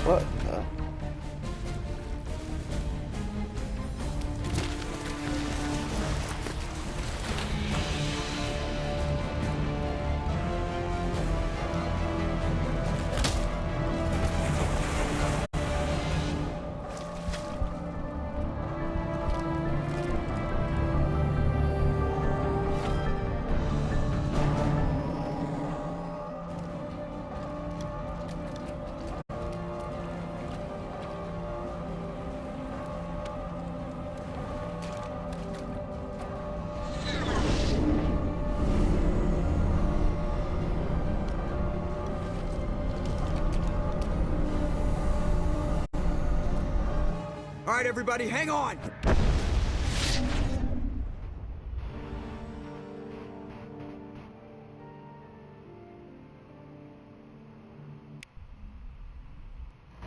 What the? All right, everybody, hang on!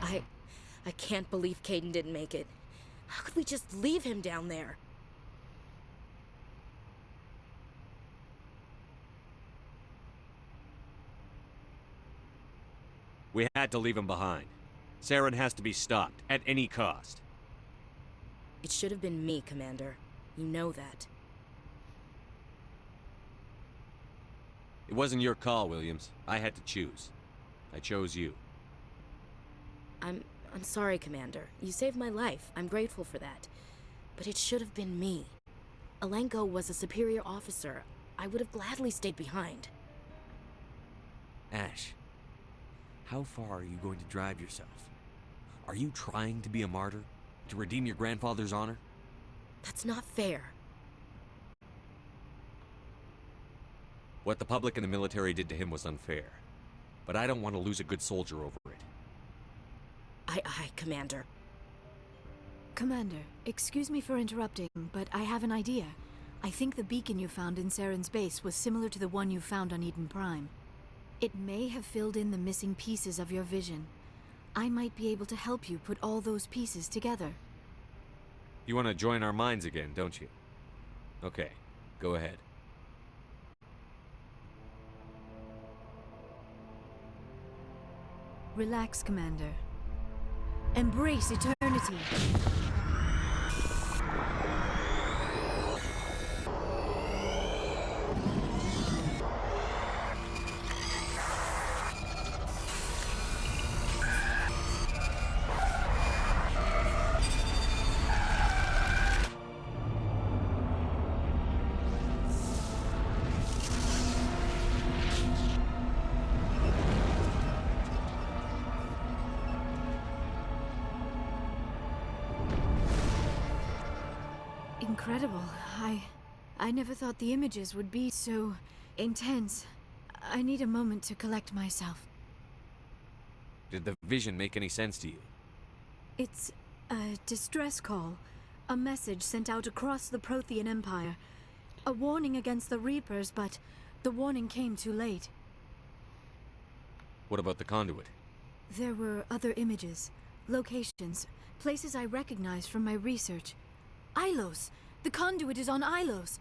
I can't believe Caden didn't make it. How could we just leave him down there? We had to leave him behind. Saren has to be stopped, at any cost. It should have been me, Commander. You know that. It wasn't your call, Williams. I had to choose. I chose you. I'm sorry, Commander. You saved my life. I'm grateful for that. But it should have been me. Alenko was a superior officer. I would have gladly stayed behind. Ash, how far are you going to drive yourself? Are you trying to be a martyr? To redeem your grandfather's honor? That's not fair. What the public and the military did to him was unfair. But I don't want to lose a good soldier over it. Aye, Commander. Commander, excuse me for interrupting, but I have an idea. I think the beacon you found in Saren's base was similar to the one you found on Eden Prime. It may have filled in the missing pieces of your vision. I might be able to help you put all those pieces together. You want to join our minds again, don't you? Okay, go ahead. Relax, Commander. Embrace eternity. Incredible. I never thought the images would be so intense. I need a moment to collect myself. Did the vision make any sense to you? It's a distress call. A message sent out across the Prothean Empire. A warning against the Reapers, but the warning came too late. What about the conduit? There were other images, locations, places I recognized from my research. Ilos! The conduit is on Ilos!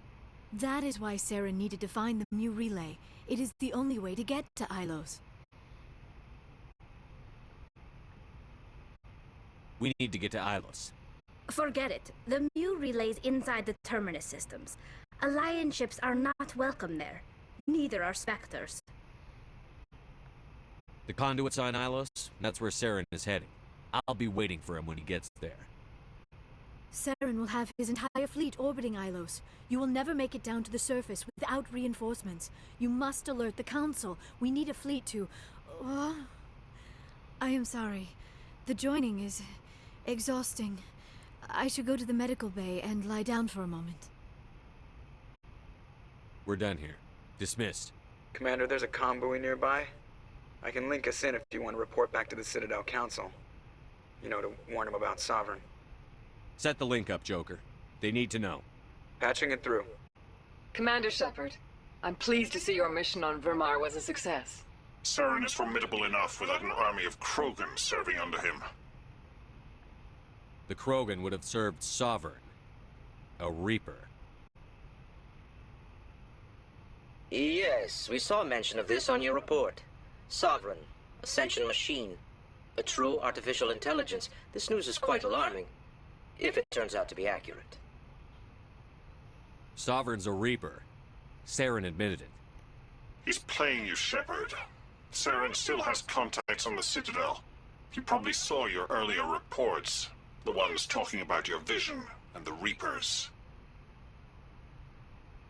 That is why Saren needed to find the new relay. It is the only way to get to Ilos. We need to get to Ilos. Forget it. The Mu relay's inside the Terminus systems. Alliance ships are not welcome there. Neither are Spectres. The conduit's on Ilos. That's where Saren is heading. I'll be waiting for him when he gets there. Saren will have his entire fleet orbiting Ilos. You will never make it down to the surface without reinforcements. You must alert the Council. We need a fleet to... I am sorry. The joining is exhausting. I should go to the medical bay and lie down for a moment. We're done here. Dismissed. Commander, there's a comm buoy nearby. I can link us in if you want to report back to the Citadel Council. You know, to warn them about Sovereign. Set the link up, Joker. They need to know. Patching it through. Commander Shepard, I'm pleased to see your mission on Vermar was a success. Saren is formidable enough without an army of Krogan serving under him. The Krogan would have served Sovereign. A Reaper. Yes, we saw mention of this on your report. Sovereign, Ascension machine, a true artificial intelligence. This news is quite alarming, if it turns out to be accurate. Sovereign's a Reaper. Saren admitted it. He's playing you, Shepard. Saren still has contacts on the Citadel. He probably saw your earlier reports. The ones talking about your vision and the Reapers.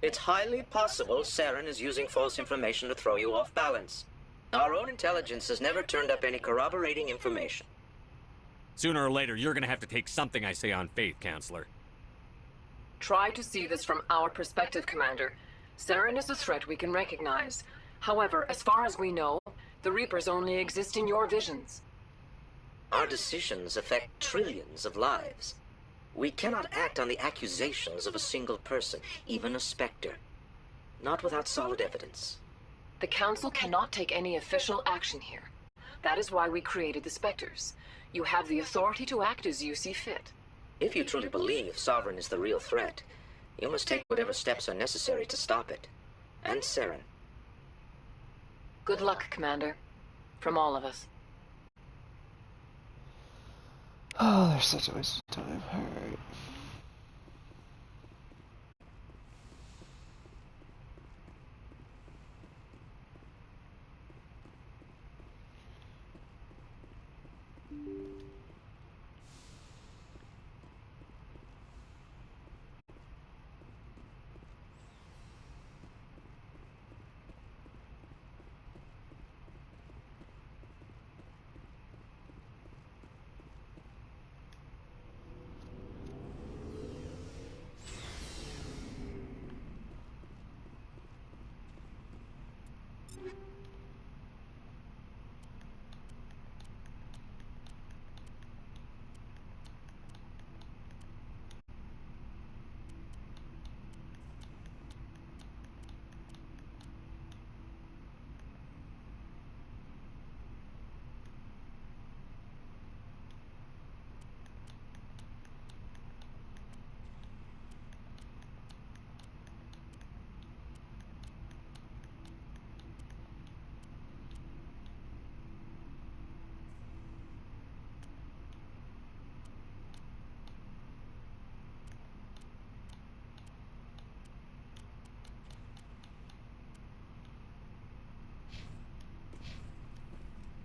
It's highly possible Saren is using false information to throw you off balance. Our own intelligence has never turned up any corroborating information. Sooner or later, you're gonna have to take something I say on faith, Counselor. Try to see this from our perspective, Commander. Saren is a threat we can recognize. However, as far as we know, the Reapers only exist in your visions. Our decisions affect trillions of lives. We cannot act on the accusations of a single person, even a Spectre. Not without solid evidence. The Council cannot take any official action here. That is why we created the Spectres. You have the authority to act as you see fit. If you truly believe Sovereign is the real threat, you must take whatever steps are necessary to stop it. And Saren. Good luck, Commander. From all of us. Oh, there's such a waste of time. Alright.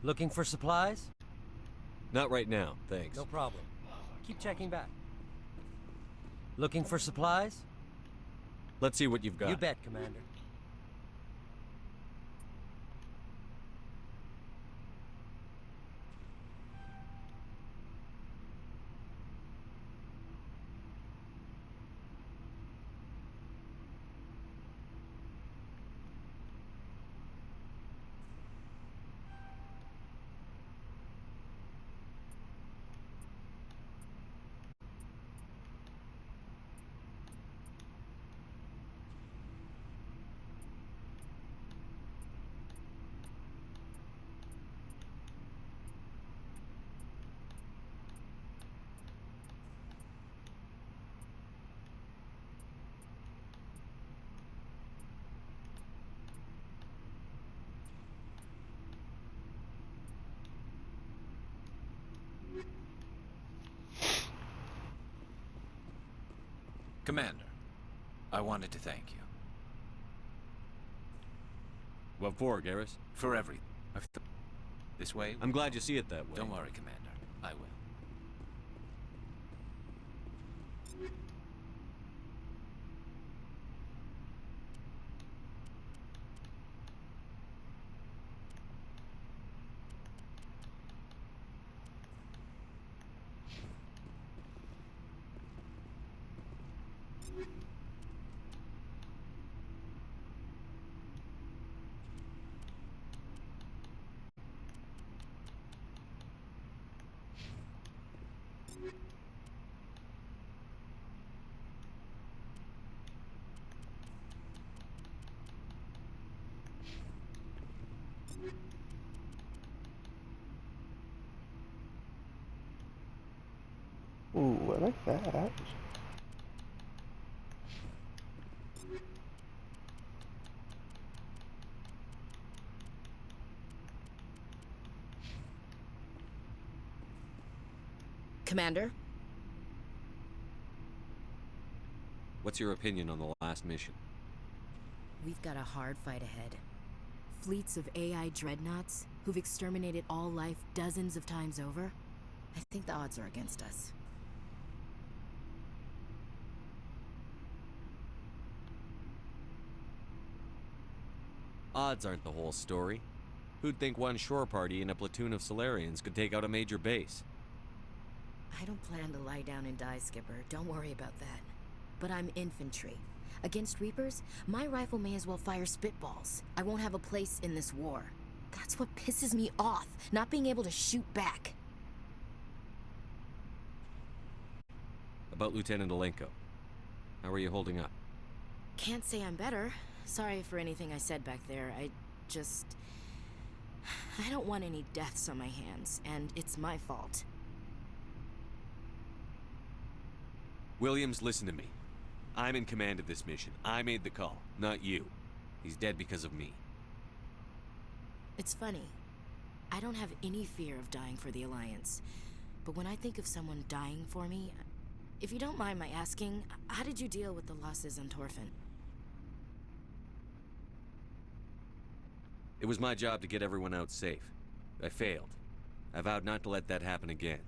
Looking for supplies? Not right now, thanks. No problem. Keep checking back. Looking for supplies? Let's see what you've got. You bet, Commander. Commander, I wanted to thank you. What for, Garrus? For everything. This way? I'm glad you see it that way. Don't worry, Commander. I will. Ooh, I like that. Commander? What's your opinion on the last mission? We've got a hard fight ahead. Fleets of AI dreadnoughts who've exterminated all life dozens of times over. I think the odds are against us. Odds aren't the whole story. Who'd think one shore party and a platoon of Solarians could take out a major base? I don't plan to lie down and die, Skipper. Don't worry about that. But I'm infantry. Against Reapers, my rifle may as well fire spitballs. I won't have a place in this war. That's what pisses me off, not being able to shoot back. About Lieutenant Alenko. How are you holding up? Can't say I'm better. Sorry for anything I said back there. I don't want any deaths on my hands, and it's my fault. Williams, listen to me. I'm in command of this mission. I made the call, not you. He's dead because of me. It's funny. I don't have any fear of dying for the Alliance. But when I think of someone dying for me, if you don't mind my asking, how did you deal with the losses on Torfin? It was my job to get everyone out safe. I failed. I vowed not to let that happen again.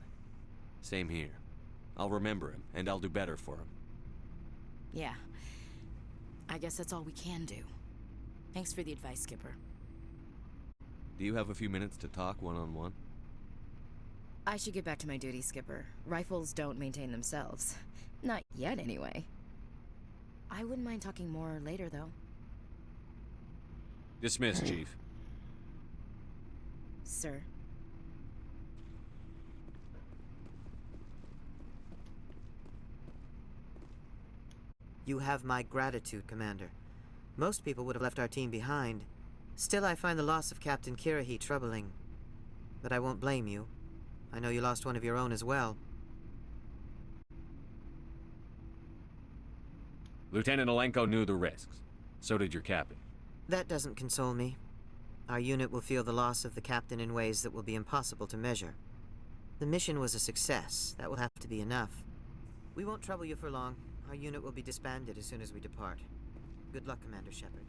Same here. I'll remember him, and I'll do better for him. Yeah. I guess that's all we can do. Thanks for the advice, Skipper. Do you have a few minutes to talk one-on-one? I should get back to my duty, Skipper. Rifles don't maintain themselves. Not yet, anyway. I wouldn't mind talking more later, though. Dismissed, Chief. Sir. You have my gratitude, Commander. Most people would have left our team behind. Still, I find the loss of Captain Kirrahe troubling. But I won't blame you. I know you lost one of your own as well. Lieutenant Alenko knew the risks. So did your captain. That doesn't console me. Our unit will feel the loss of the captain in ways that will be impossible to measure. The mission was a success. That will have to be enough. We won't trouble you for long. Our unit will be disbanded as soon as we depart. Good luck, Commander Shepard.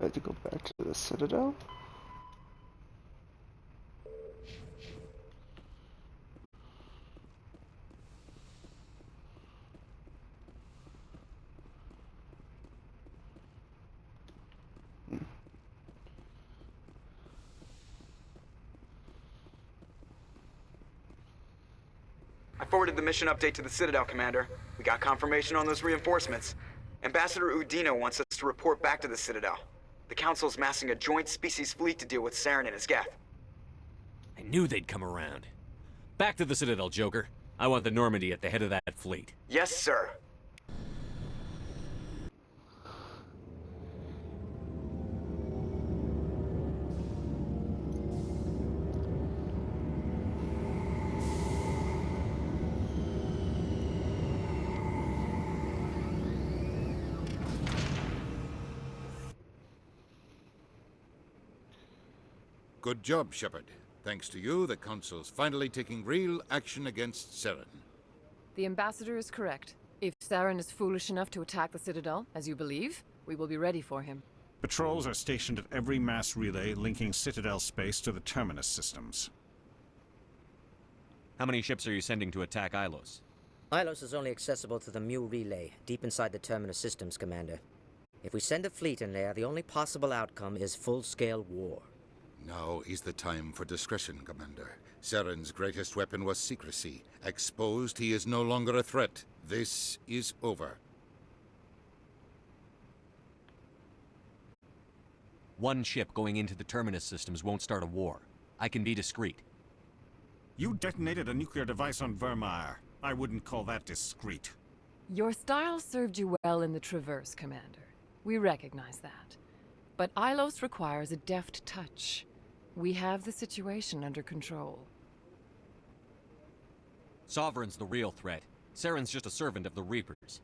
I had to go back to the Citadel? I forwarded the mission update to the Citadel, Commander. We got confirmation on those reinforcements. Ambassador Udina wants us to report back to the Citadel. The Council's massing a joint species fleet to deal with Saren and his Geth. I knew they'd come around. Back to the Citadel, Joker. I want the Normandy at the head of that fleet. Yes, sir. Good job, Shepard. Thanks to you, the Council's finally taking real action against Saren. The Ambassador is correct. If Saren is foolish enough to attack the Citadel, as you believe, we will be ready for him. Patrols are stationed at every mass relay linking Citadel space to the Terminus systems. How many ships are you sending to attack Ilos? Ilos is only accessible to the Mu relay, deep inside the Terminus systems, Commander. If we send a fleet in there, the only possible outcome is full-scale war. Now is the time for discretion, Commander. Saren's greatest weapon was secrecy. Exposed, he is no longer a threat. This is over. One ship going into the Terminus systems won't start a war. I can be discreet. You detonated a nuclear device on Vermeer. I wouldn't call that discreet. Your style served you well in the Traverse, Commander. We recognize that. But Ilos requires a deft touch. We have the situation under control. Sovereign's the real threat. Saren's just a servant of the Reapers.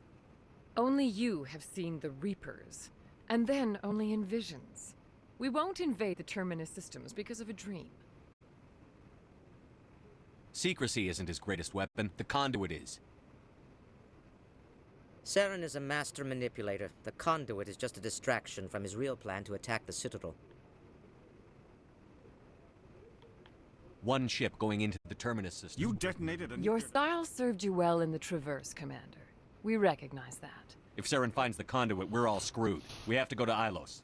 Only you have seen the Reapers, and then only in visions. We won't invade the Terminus systems because of a dream. Secrecy isn't his greatest weapon. The conduit is. Saren is a master manipulator. The conduit is just a distraction from his real plan to attack the Citadel. One ship going into the Terminus system. You detonated a Your style served you well in the Traverse, Commander. We recognize that. If Saren finds the conduit, we're all screwed. We have to go to Ilos.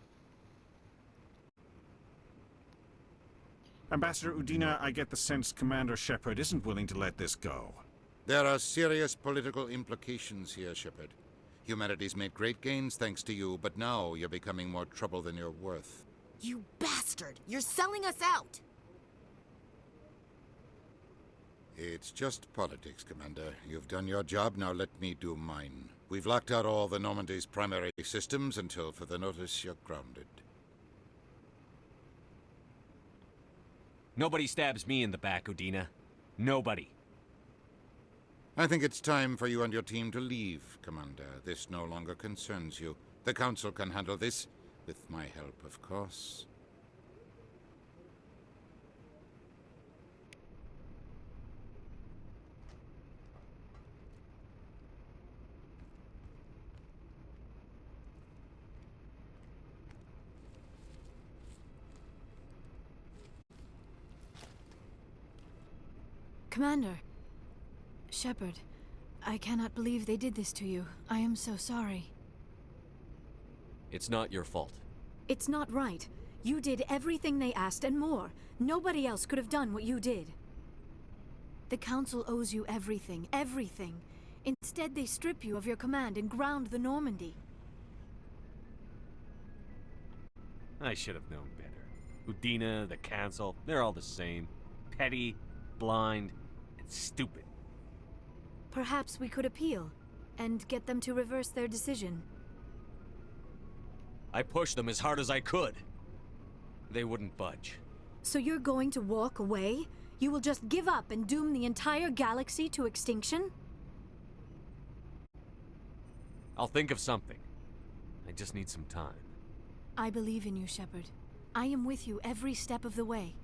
Ambassador Udina, I get the sense Commander Shepard isn't willing to let this go. There are serious political implications here, Shepard. Humanity's made great gains thanks to you, but now you're becoming more trouble than you're worth. You bastard! You're selling us out! It's just politics, Commander. You've done your job, now let me do mine. We've locked out all the Normandy's primary systems until further notice you're grounded. Nobody stabs me in the back, Udina. Nobody. I think it's time for you and your team to leave, Commander. This no longer concerns you. The Council can handle this, with my help, of course. Commander. Shepard, I cannot believe they did this to you. I am so sorry. It's not your fault. It's not right. You did everything they asked and more. Nobody else could have done what you did. The Council owes you everything, everything. Instead, they strip you of your command and ground the Normandy. I should have known better. Udina, the Council, they're all the same. Petty, blind, and stupid. Perhaps we could appeal, and get them to reverse their decision. I pushed them as hard as I could. They wouldn't budge. So you're going to walk away? You will just give up and doom the entire galaxy to extinction? I'll think of something. I just need some time. I believe in you, Shepard. I am with you every step of the way.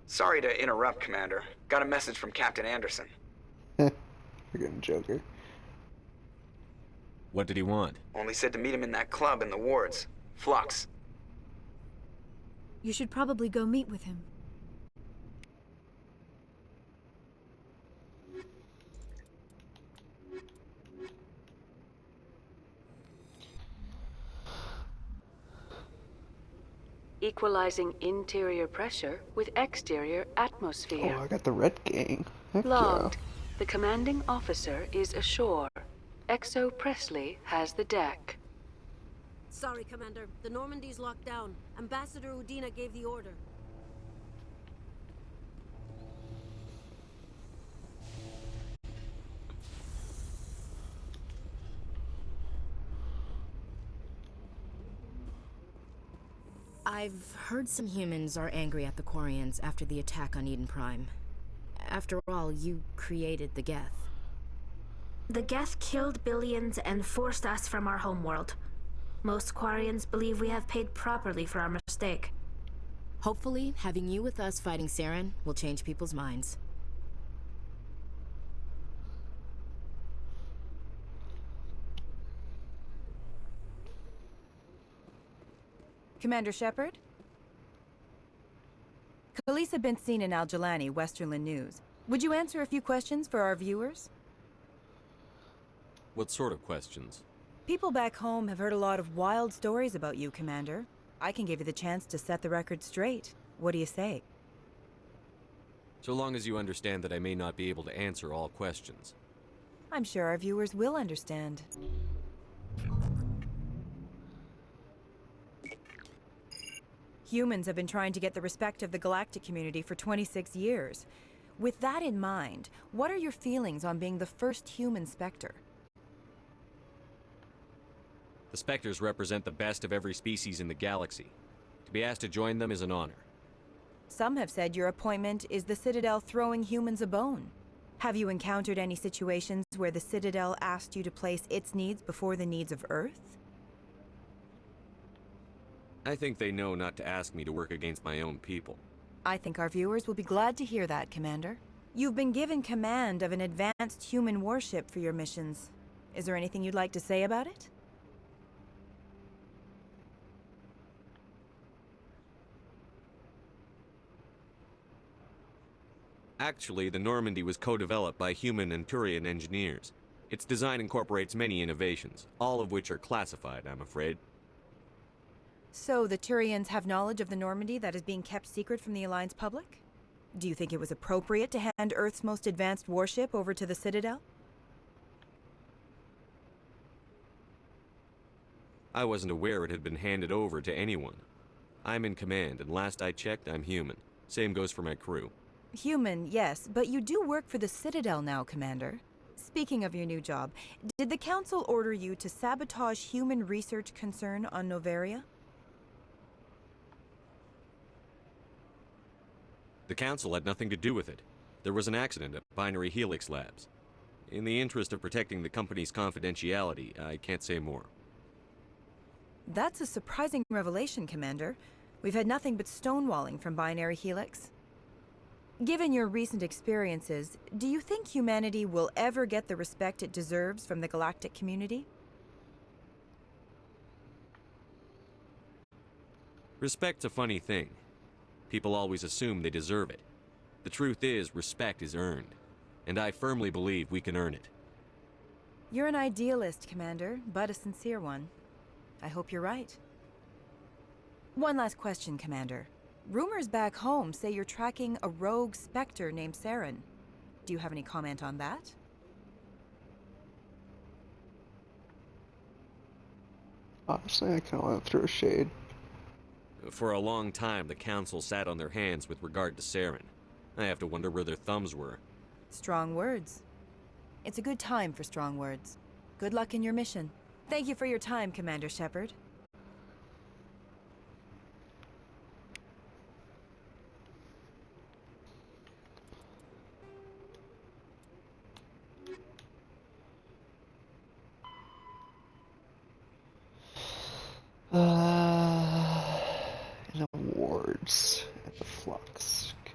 Sorry to interrupt, Commander. Got a message from Captain Anderson. Freaking Joker. What did he want? Only said to meet him in that club in the wards. Flux. You should probably go meet with him. Equalizing interior pressure with exterior atmosphere. Oh, I got the Red Gang. Heck Logged. The commanding officer is ashore. Exo Presley has the deck. Sorry, Commander. The Normandy's locked down. Ambassador Udina gave the order. I've heard some humans are angry at the Quarians after the attack on Eden Prime. After all, you created the Geth. The Geth killed billions and forced us from our homeworld. Most Quarians believe we have paid properly for our mistake. Hopefully, having you with us fighting Saren will change people's minds. Commander Shepard? Khaleesa been seen in Al-Jalani, Westerland News. Would you answer a few questions for our viewers? What sort of questions? People back home have heard a lot of wild stories about you, Commander. I can give you the chance to set the record straight. What do you say? So long as you understand that I may not be able to answer all questions. I'm sure our viewers will understand. Humans have been trying to get the respect of the galactic community for 26 years. With that in mind, what are your feelings on being the first human Spectre? The Spectres represent the best of every species in the galaxy. To be asked to join them is an honor. Some have said your appointment is the Citadel throwing humans a bone. Have you encountered any situations where the Citadel asked you to place its needs before the needs of Earth? I think they know not to ask me to work against my own people. I think our viewers will be glad to hear that, Commander. You've been given command of an advanced human warship for your missions. Is there anything you'd like to say about it? Actually, the Normandy was co-developed by human and Turian engineers. Its design incorporates many innovations, all of which are classified, I'm afraid. So the Turians have knowledge of the Normandy that is being kept secret from the Alliance public? Do you think it was appropriate to hand Earth's most advanced warship over to the Citadel? I wasn't aware it had been handed over to anyone. I'm in command, and last I checked, I'm human. Same goes for my crew. Human, yes, but you do work for the Citadel now, Commander. Speaking of your new job, did the Council order you to sabotage human research concern on Noveria? The Council had nothing to do with it. There was an accident at Binary Helix Labs. In the interest of protecting the company's confidentiality, I can't say more. That's a surprising revelation, Commander. We've had nothing but stonewalling from Binary Helix. Given your recent experiences, do you think humanity will ever get the respect it deserves from the galactic community? Respect's a funny thing. People always assume they deserve it. The truth is, respect is earned, and I firmly believe we can earn it. You're an idealist, Commander, but a sincere one. I hope you're right. One last question, Commander. Rumors back home say you're tracking a rogue Spectre named Saren. Do you have any comment on that? Honestly, I kind of want to throw shade. For a long time, the Council sat on their hands with regard to Saren. I have to wonder where their thumbs were. Strong words. It's a good time for strong words. Good luck in your mission. Thank you for your time, Commander Shepard. In awards at the Flux. Okay.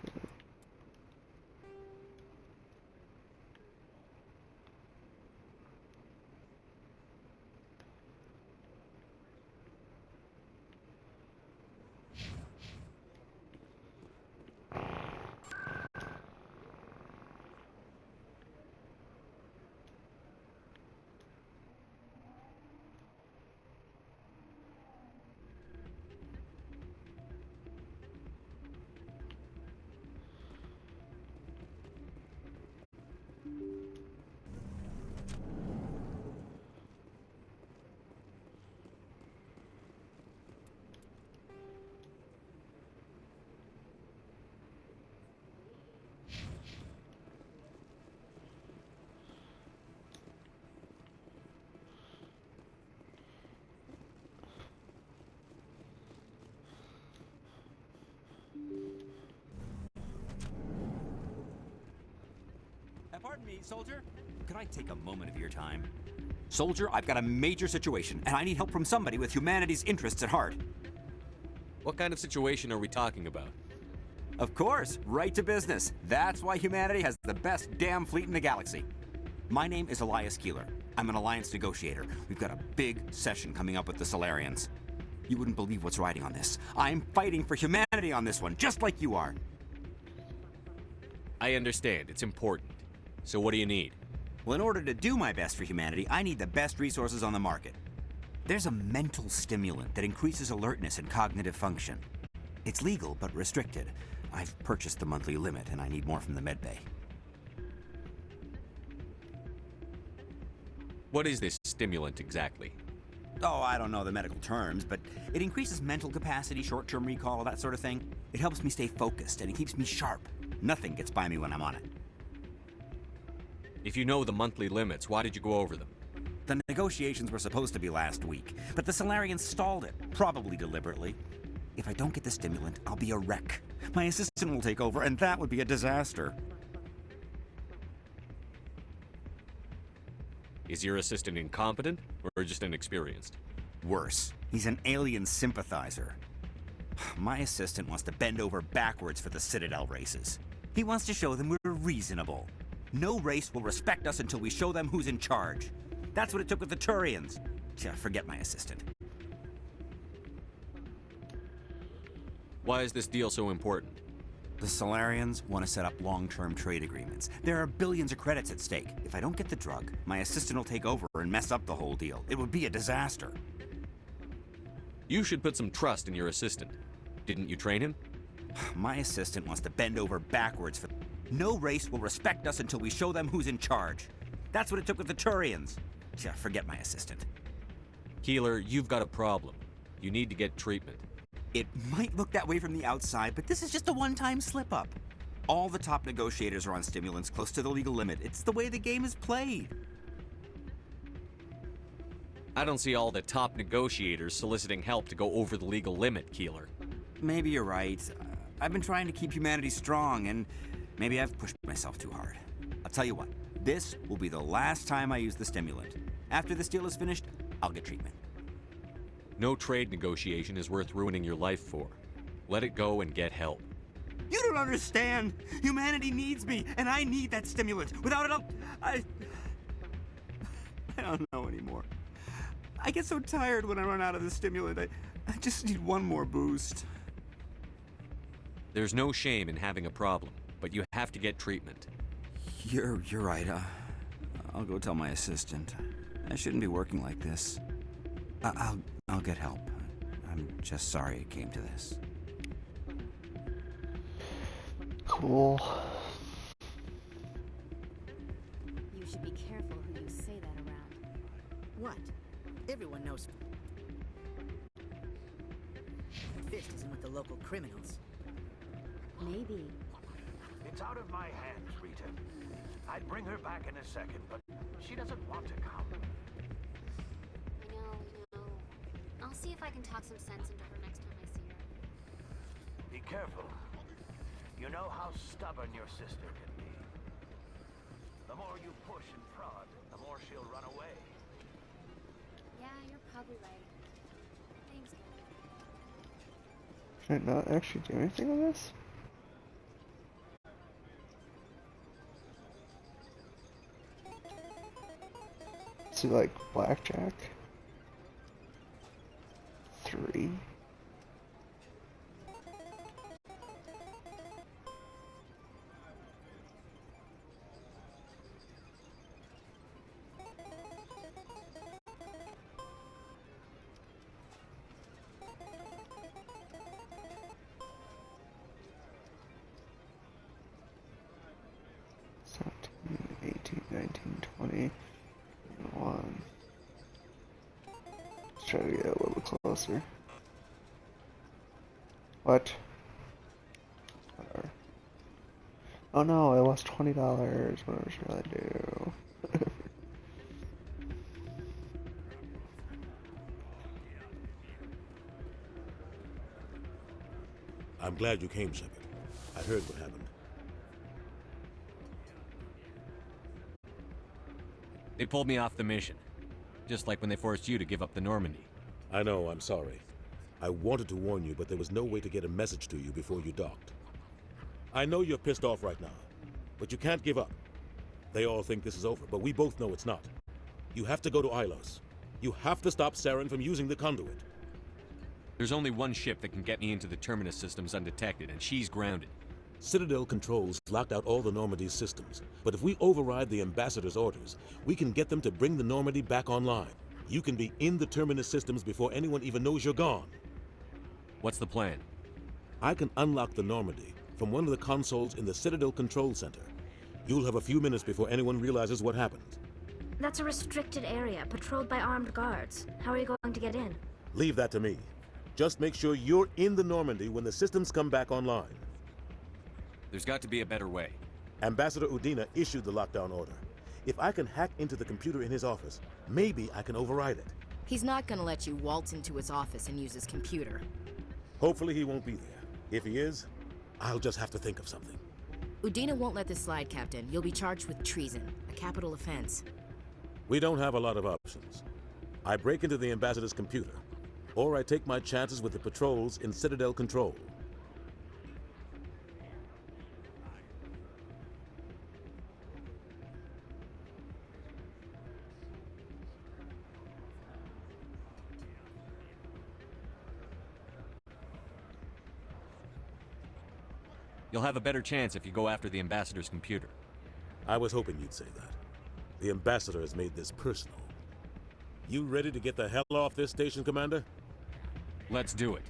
Pardon me, soldier. Could I take a moment of your time? Soldier, I've got a major situation, and I need help from somebody with humanity's interests at heart. What kind of situation are we talking about? Of course, right to business. That's why humanity has the best damn fleet in the galaxy. My name is Elias Keeler. I'm an alliance negotiator. We've got a big session coming up with the Solarians. You wouldn't believe what's riding on this. I'm fighting for humanity on this one, just like you are. I understand. It's important. So what do you need? Well, in order to do my best for humanity, I need the best resources on the market. There's a mental stimulant that increases alertness and cognitive function. It's legal, but restricted. I've purchased the monthly limit, and I need more from the medbay. What is this stimulant exactly? Oh, I don't know the medical terms, but it increases mental capacity, short-term recall, that sort of thing. It helps me stay focused, and it keeps me sharp. Nothing gets by me when I'm on it. If you know the monthly limits, why did you go over them? The negotiations were supposed to be last week, but the Solarians stalled it, probably deliberately. If I don't get the stimulant, I'll be a wreck. My assistant will take over, and that would be a disaster. Is your assistant incompetent, or just inexperienced? Worse, he's an alien sympathizer. My assistant wants to bend over backwards for the Citadel races. He wants to show them we're reasonable. No race will respect us until we show them who's in charge. That's what it took with the Turians. Forget my assistant. Why is this deal so important? The Solarians want to set up long-term trade agreements. There are billions of credits at stake. If I don't get the drug, my assistant will take over and mess up the whole deal. It would be a disaster. You should put some trust in your assistant. Didn't you train him? My assistant wants to bend over backwards for... No race will respect us until we show them who's in charge. That's what it took with the Turians. Forget my assistant. Keeler, you've got a problem. You need to get treatment. It might look that way from the outside, but this is just a one-time slip-up. All the top negotiators are on stimulants close to the legal limit. It's the way the game is played. I don't see all the top negotiators soliciting help to go over the legal limit, Keeler. Maybe you're right. I've been trying to keep humanity strong, and maybe I've pushed myself too hard. I'll tell you what, this will be the last time I use the stimulant. After this deal is finished, I'll get treatment. No trade negotiation is worth ruining your life for. Let it go and get help. You don't understand! Humanity needs me, and I need that stimulant. Without it, I don't know anymore. I get so tired when I run out of the stimulant. I just need one more boost. There's no shame in having a problem, but you have to get treatment. You're right. I'll go tell my assistant. I shouldn't be working like this. I'll get help. I'm just sorry it came to this. Cool. You should be careful who you say that around. What? Everyone knows. Fist isn't with the local criminals. Maybe. It's out of my hands, Rita. I'd bring her back in a second, but she doesn't want to come. I know. I'll see if I can talk some sense into her next time I see her. Be careful. You know how stubborn your sister can be. The more you push and prod, the more she'll run away. Yeah, you're probably right. Thanks, Gilly. Can I not actually do anything on this? See, like blackjack? 3. Seventeen, 18, 19, 20. One. Let's try to get a little closer. What? Whatever. Oh no, I lost $20. What should I do? I'm glad you came, Shepard. I heard what happened. They pulled me off the mission. Just like when they forced you to give up the Normandy. I know, I'm sorry. I wanted to warn you, but there was no way to get a message to you before you docked. I know you're pissed off right now, but you can't give up. They all think this is over, but we both know it's not. You have to go to Ilos. You have to stop Saren from using the conduit. There's only one ship that can get me into the Terminus systems undetected, and she's grounded. Citadel controls locked out all the Normandy's systems, but if we override the Ambassador's orders, we can get them to bring the Normandy back online. You can be in the Terminus systems before anyone even knows you're gone. What's the plan? I can unlock the Normandy from one of the consoles in the Citadel Control Center. You'll have a few minutes before anyone realizes what happened. That's a restricted area, patrolled by armed guards. How are you going to get in? Leave that to me. Just make sure you're in the Normandy when the systems come back online. There's got to be a better way. Ambassador Udina issued the lockdown order. If I can hack into the computer in his office, maybe I can override it. He's not gonna let you waltz into his office and use his computer. Hopefully he won't be there. If he is, I'll just have to think of something. Udina won't let this slide, Captain. You'll be charged with treason, a capital offense. We don't have a lot of options. I break into the Ambassador's computer, or I take my chances with the patrols in Citadel Control. You'll have a better chance if you go after the Ambassador's computer. I was hoping you'd say that. The Ambassador has made this personal. You ready to get the hell off this station, Commander? Let's do it.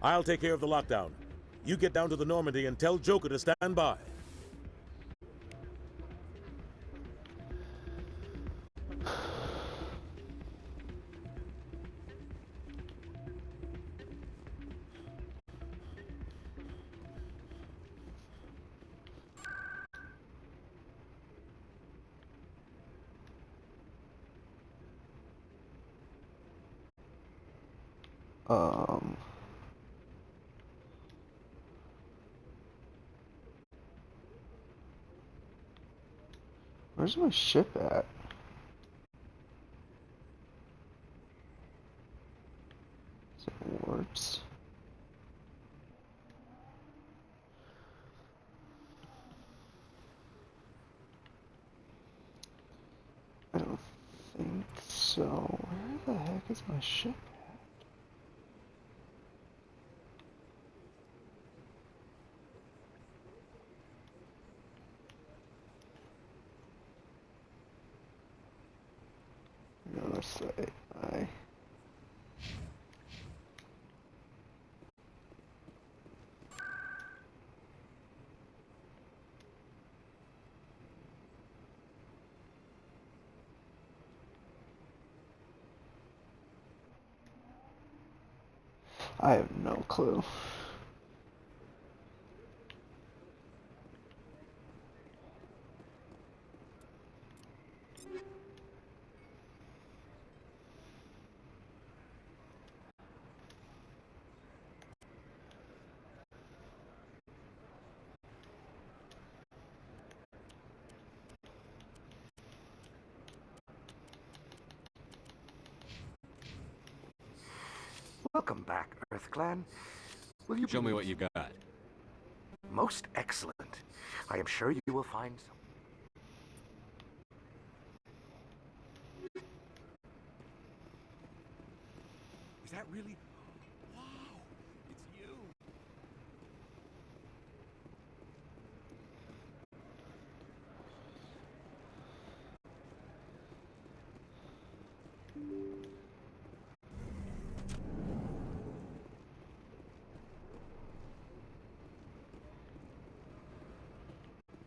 I'll take care of the lockdown. You get down to the Normandy and tell Joker to stand by. Where's my ship at? Is it warps? I don't think so. Where the heck is my ship at? Another site. I have no clue. Welcome back, EarthClan. Will you show me what you got? Most excellent. I am sure you will find some. Is that really? Wow, it's you.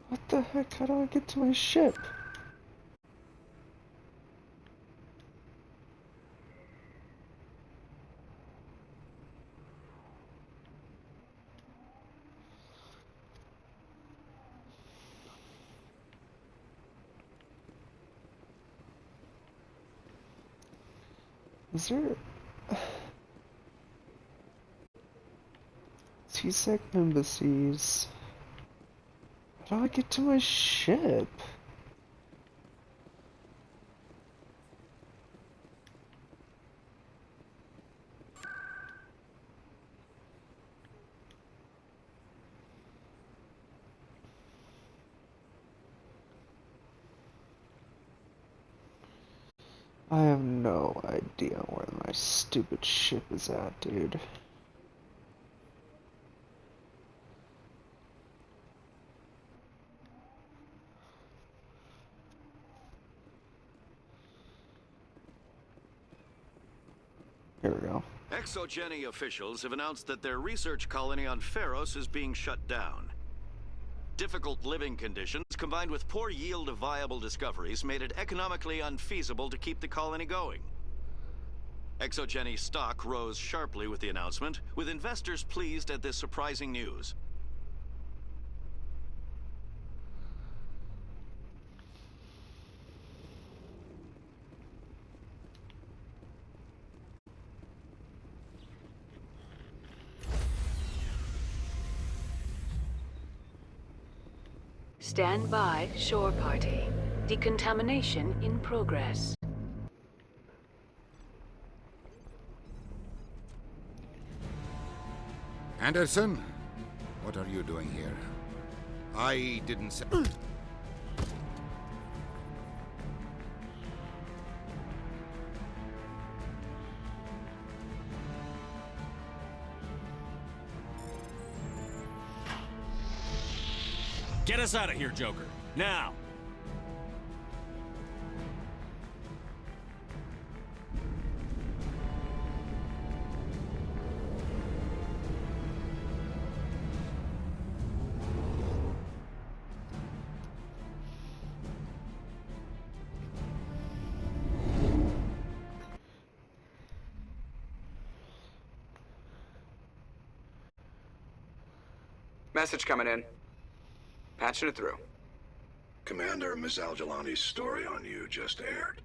What the heck? How do I get to my ship? Is there... CSEC embassies... How do I get to my ship? I have no idea where my stupid ship is at, dude. Here we go. Exogeny officials have announced that their research colony on Pharos is being shut down. Difficult living conditions, combined with poor yield of viable discoveries, made it economically unfeasible to keep the colony going. Exogeny stock rose sharply with the announcement, with investors pleased at this surprising news. Stand by, shore party. Decontamination in progress. Anderson, what are you doing here? I didn't say... Get us out of here, Joker. Now! Message coming in. Patching it through. Commander, Miss Al-Jalani's story on you just aired.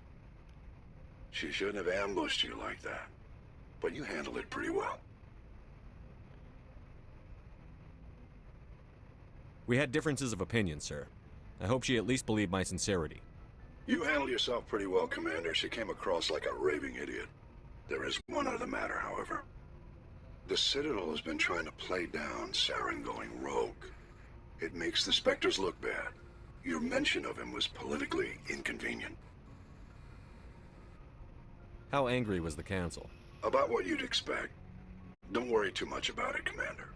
She shouldn't have ambushed you like that, but you handled it pretty well. We had differences of opinion, sir. I hope she at least believed my sincerity. You handled yourself pretty well, Commander. She came across like a raving idiot. There is one other matter, however. The Citadel has been trying to play down Saren going rogue. It makes the Spectres look bad. Your mention of him was politically inconvenient. How angry was the Council? About what you'd expect. Don't worry too much about it, Commander.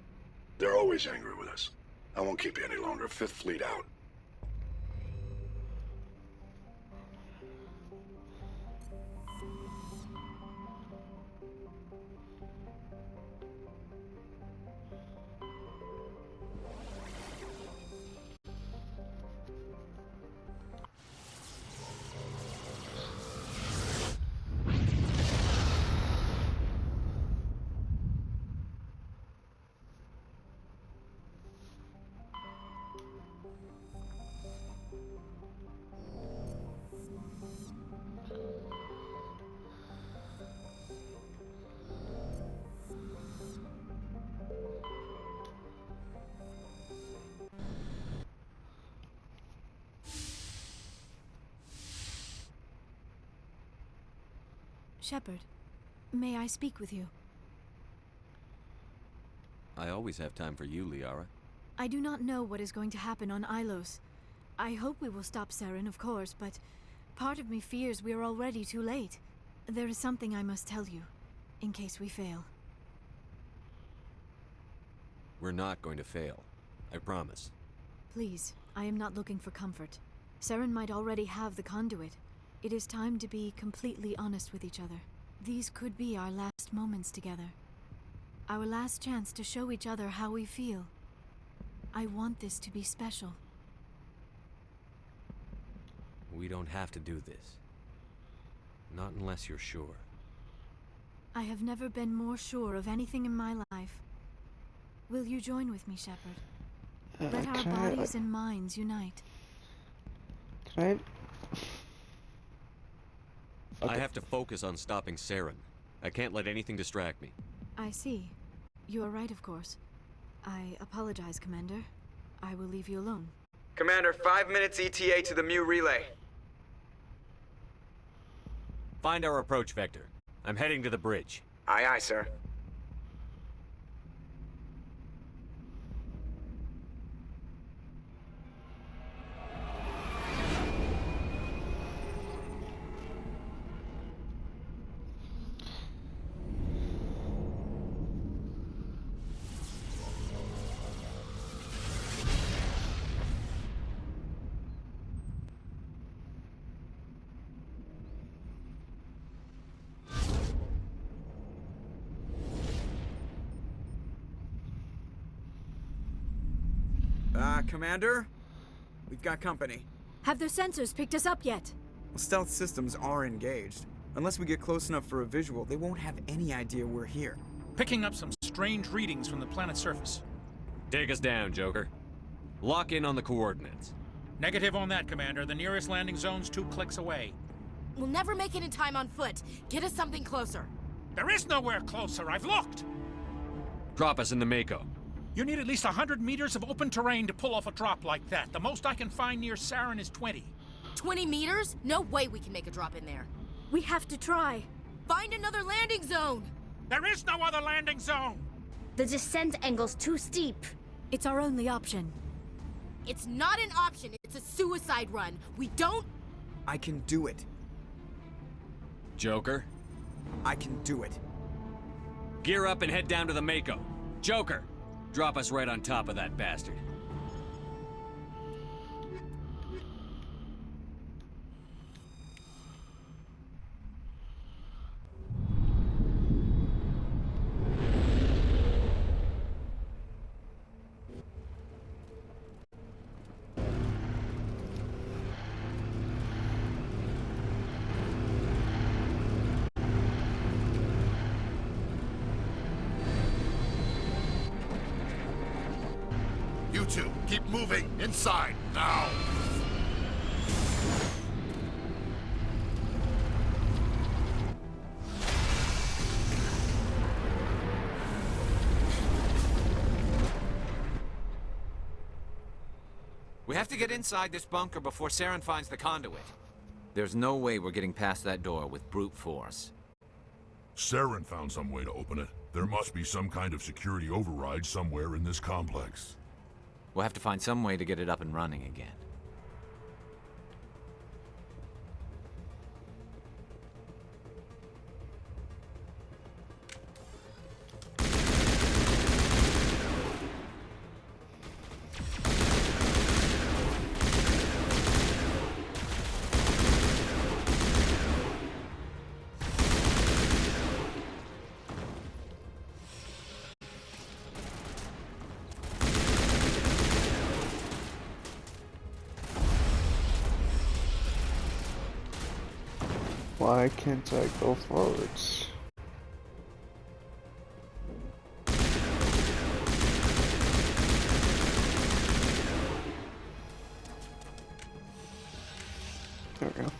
They're always angry with us. I won't keep you any longer. Fifth Fleet out. Shepard, may I speak with you? I always have time for you, Liara. I do not know what is going to happen on Ilos. I hope we will stop Saren, of course, but part of me fears we are already too late. There is something I must tell you, in case we fail. We're not going to fail. I promise. Please, I am not looking for comfort. Saren might already have the conduit. It is time to be completely honest with each other. These could be our last moments together. Our last chance to show each other how we feel. I want this to be special. We don't have to do this. Not unless you're sure. I have never been more sure of anything in my life. Will you join with me, Shepard? Let our bodies and minds unite. Can I have to focus on stopping Saren. I can't let anything distract me. I see. You are right, of course. I apologize, Commander. I will leave you alone. Commander, 5 minutes ETA to the Mu relay. Find our approach vector. I'm heading to the bridge. Aye, aye, sir. Commander? We've got company. Have their sensors picked us up yet? Well, stealth systems are engaged. Unless we get close enough for a visual, they won't have any idea we're here. Picking up some strange readings from the planet's surface. Take us down, Joker. Lock in on the coordinates. Negative on that, Commander. The nearest landing zone's 2 clicks away. We'll never make it in time on foot. Get us something closer. There is nowhere closer. I've looked. Drop us in the Mako. You need at least 100 meters of open terrain to pull off a drop like that. The most I can find near Saren is 20. 20 meters? No way we can make a drop in there. We have to try. Find another landing zone! There is no other landing zone! The descent angle's too steep. It's our only option. It's not an option, it's a suicide run. We don't... I can do it. Joker? I can do it. Gear up and head down to the Mako. Joker, drop us right on top of that bastard. You two, keep moving inside now. We have to get inside this bunker before Saren finds the conduit. There's no way we're getting past that door with brute force. Saren found some way to open it. There must be some kind of security override somewhere in this complex. We'll have to find some way to get it up and running again. Why can't I go forwards? There we go.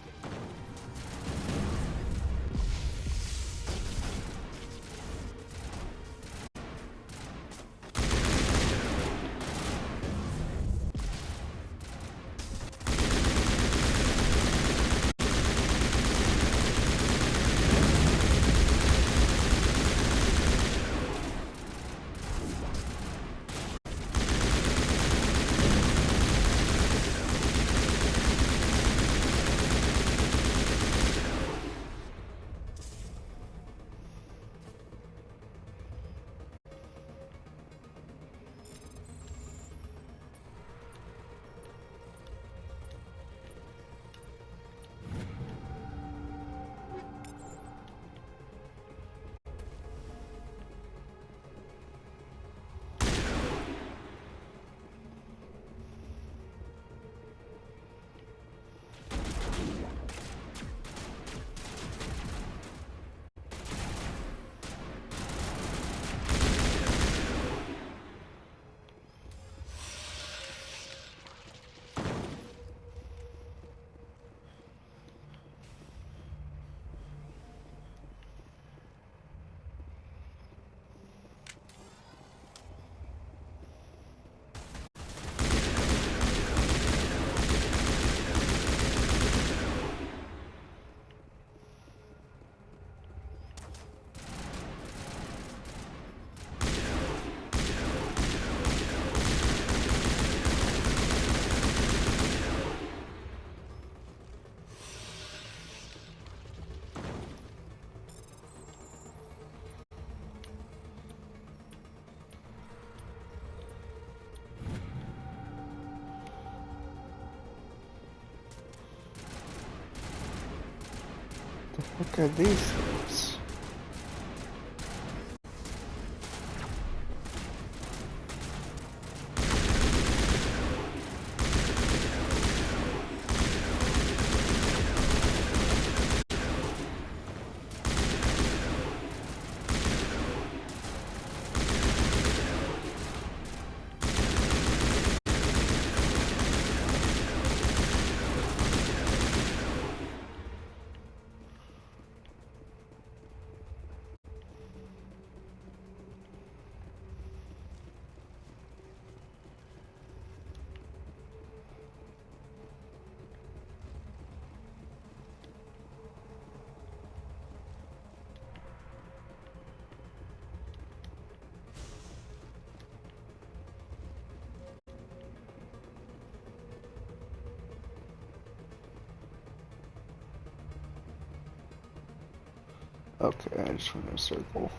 Look at these things. Okay, I just went in a circle.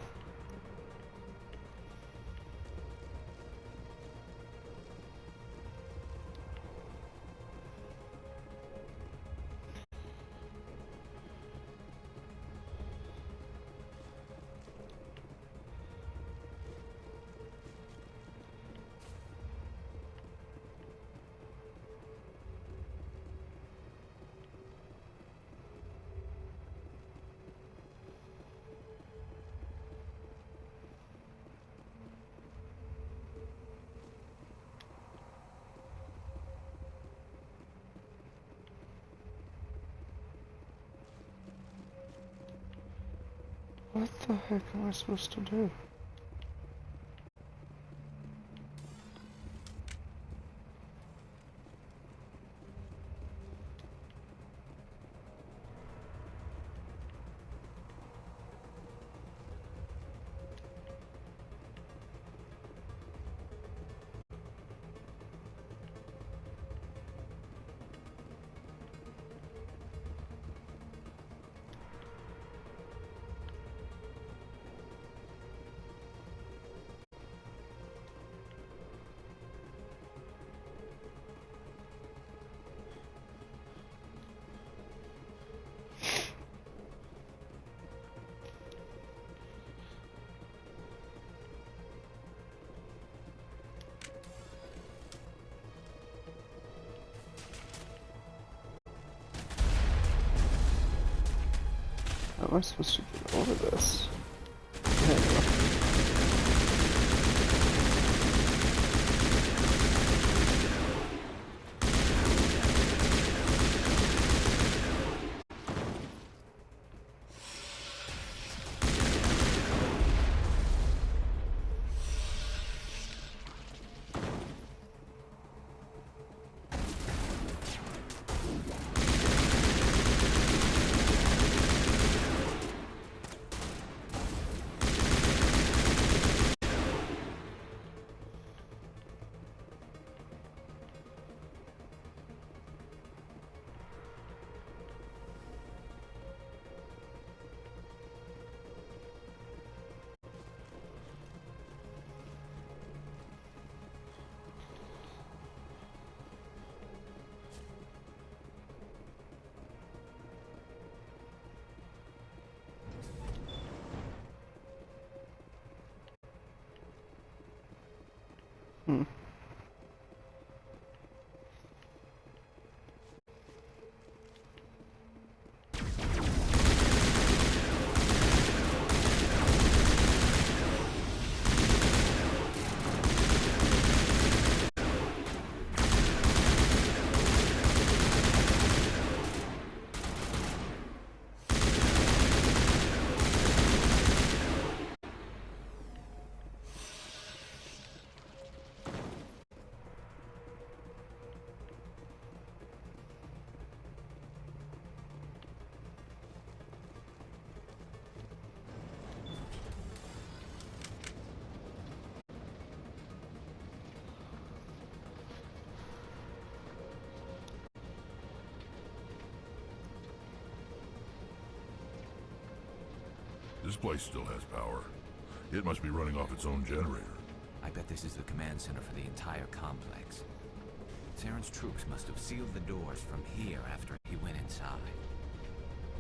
What the heck am I supposed to do? How am I supposed to get over this? There we go. Hmm. This place still has power. It must be running off its own generator. I bet this is the command center for the entire complex. Saren's troops must have sealed the doors from here after he went inside.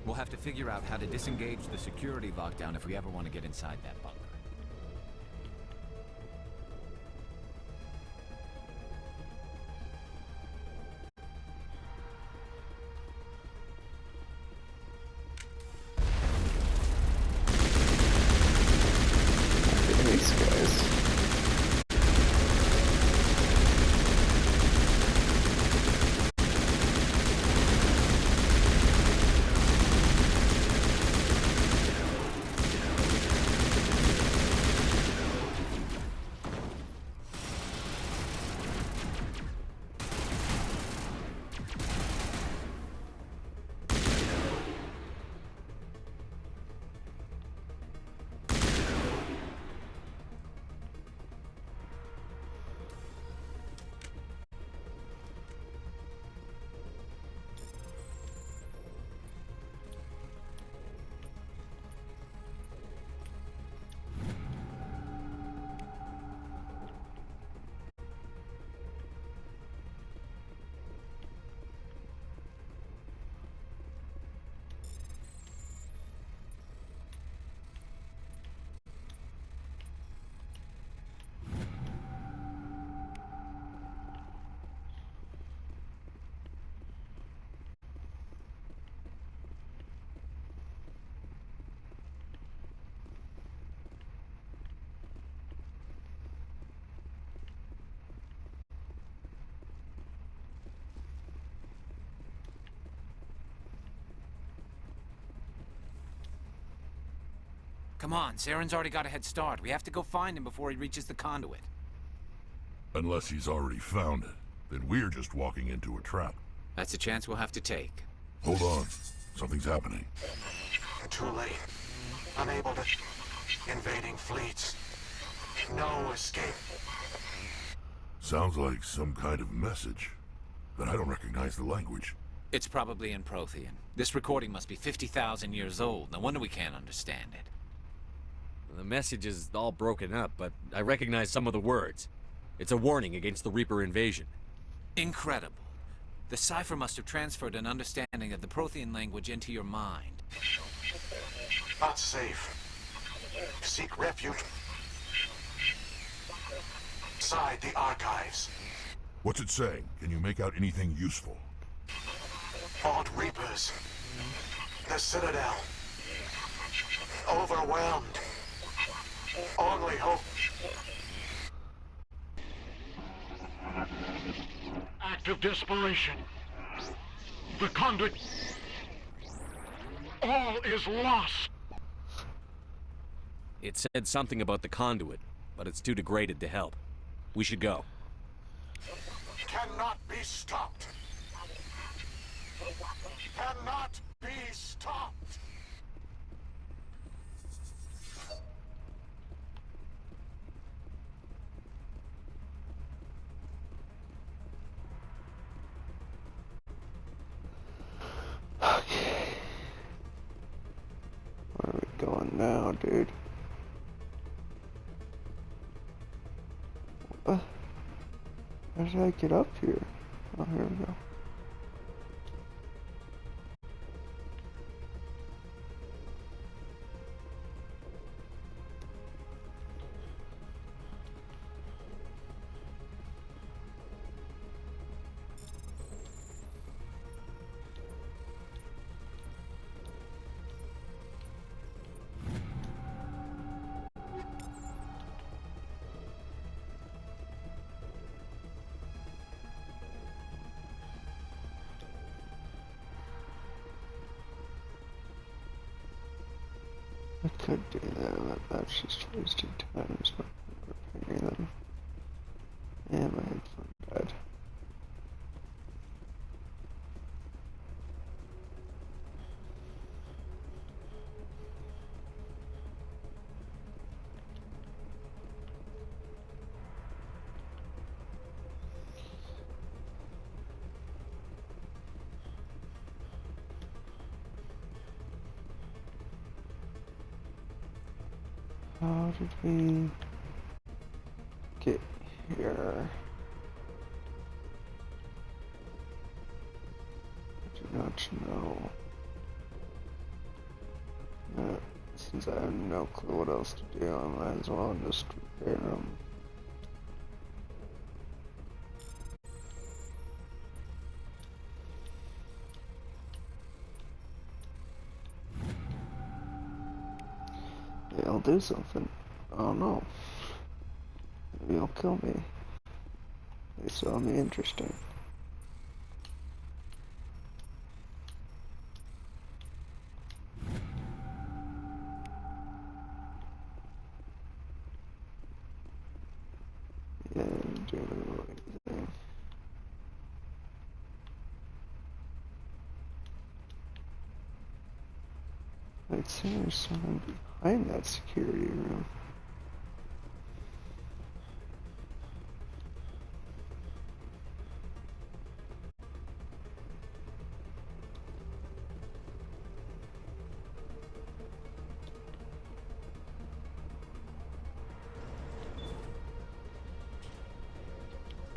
We'll have to figure out how to disengage the security lockdown if we ever want to get inside that bunker. These guys. Come on, Saren's already got a head start. We have to go find him before he reaches the conduit. Unless he's already found it, then we're just walking into a trap. That's a chance we'll have to take. Hold on. Something's happening. Too late. Unable to... Invading fleets. No escape. Sounds like some kind of message, but I don't recognize the language. It's probably in Prothean. This recording must be 50,000 years old. No wonder we can't understand it. The message is all broken up, but I recognize some of the words. It's a warning against the Reaper invasion. Incredible. The cipher must have transferred an understanding of the Prothean language into your mind. Not safe. Seek refuge inside the archives. What's it saying? Can you make out anything useful? Fought Reapers. The Citadel. Overwhelmed. Only hope. Act of desperation. The conduit. All is lost. It said something about the conduit, but it's too degraded to help. We should go. Cannot be stopped. Cannot be stopped. Okay. Where are we going now, dude? What? How did I get up here? Oh, here we go. I could do that, but that's just wasting time repairing them. And my headphone died. How did we get here? I do not know. Since I have no clue what else to do, I might as well just repair them. They'll do something. I don't know. Maybe he'll kill me. They saw me interesting. Yeah, do anything. I'd say there's someone behind that security room.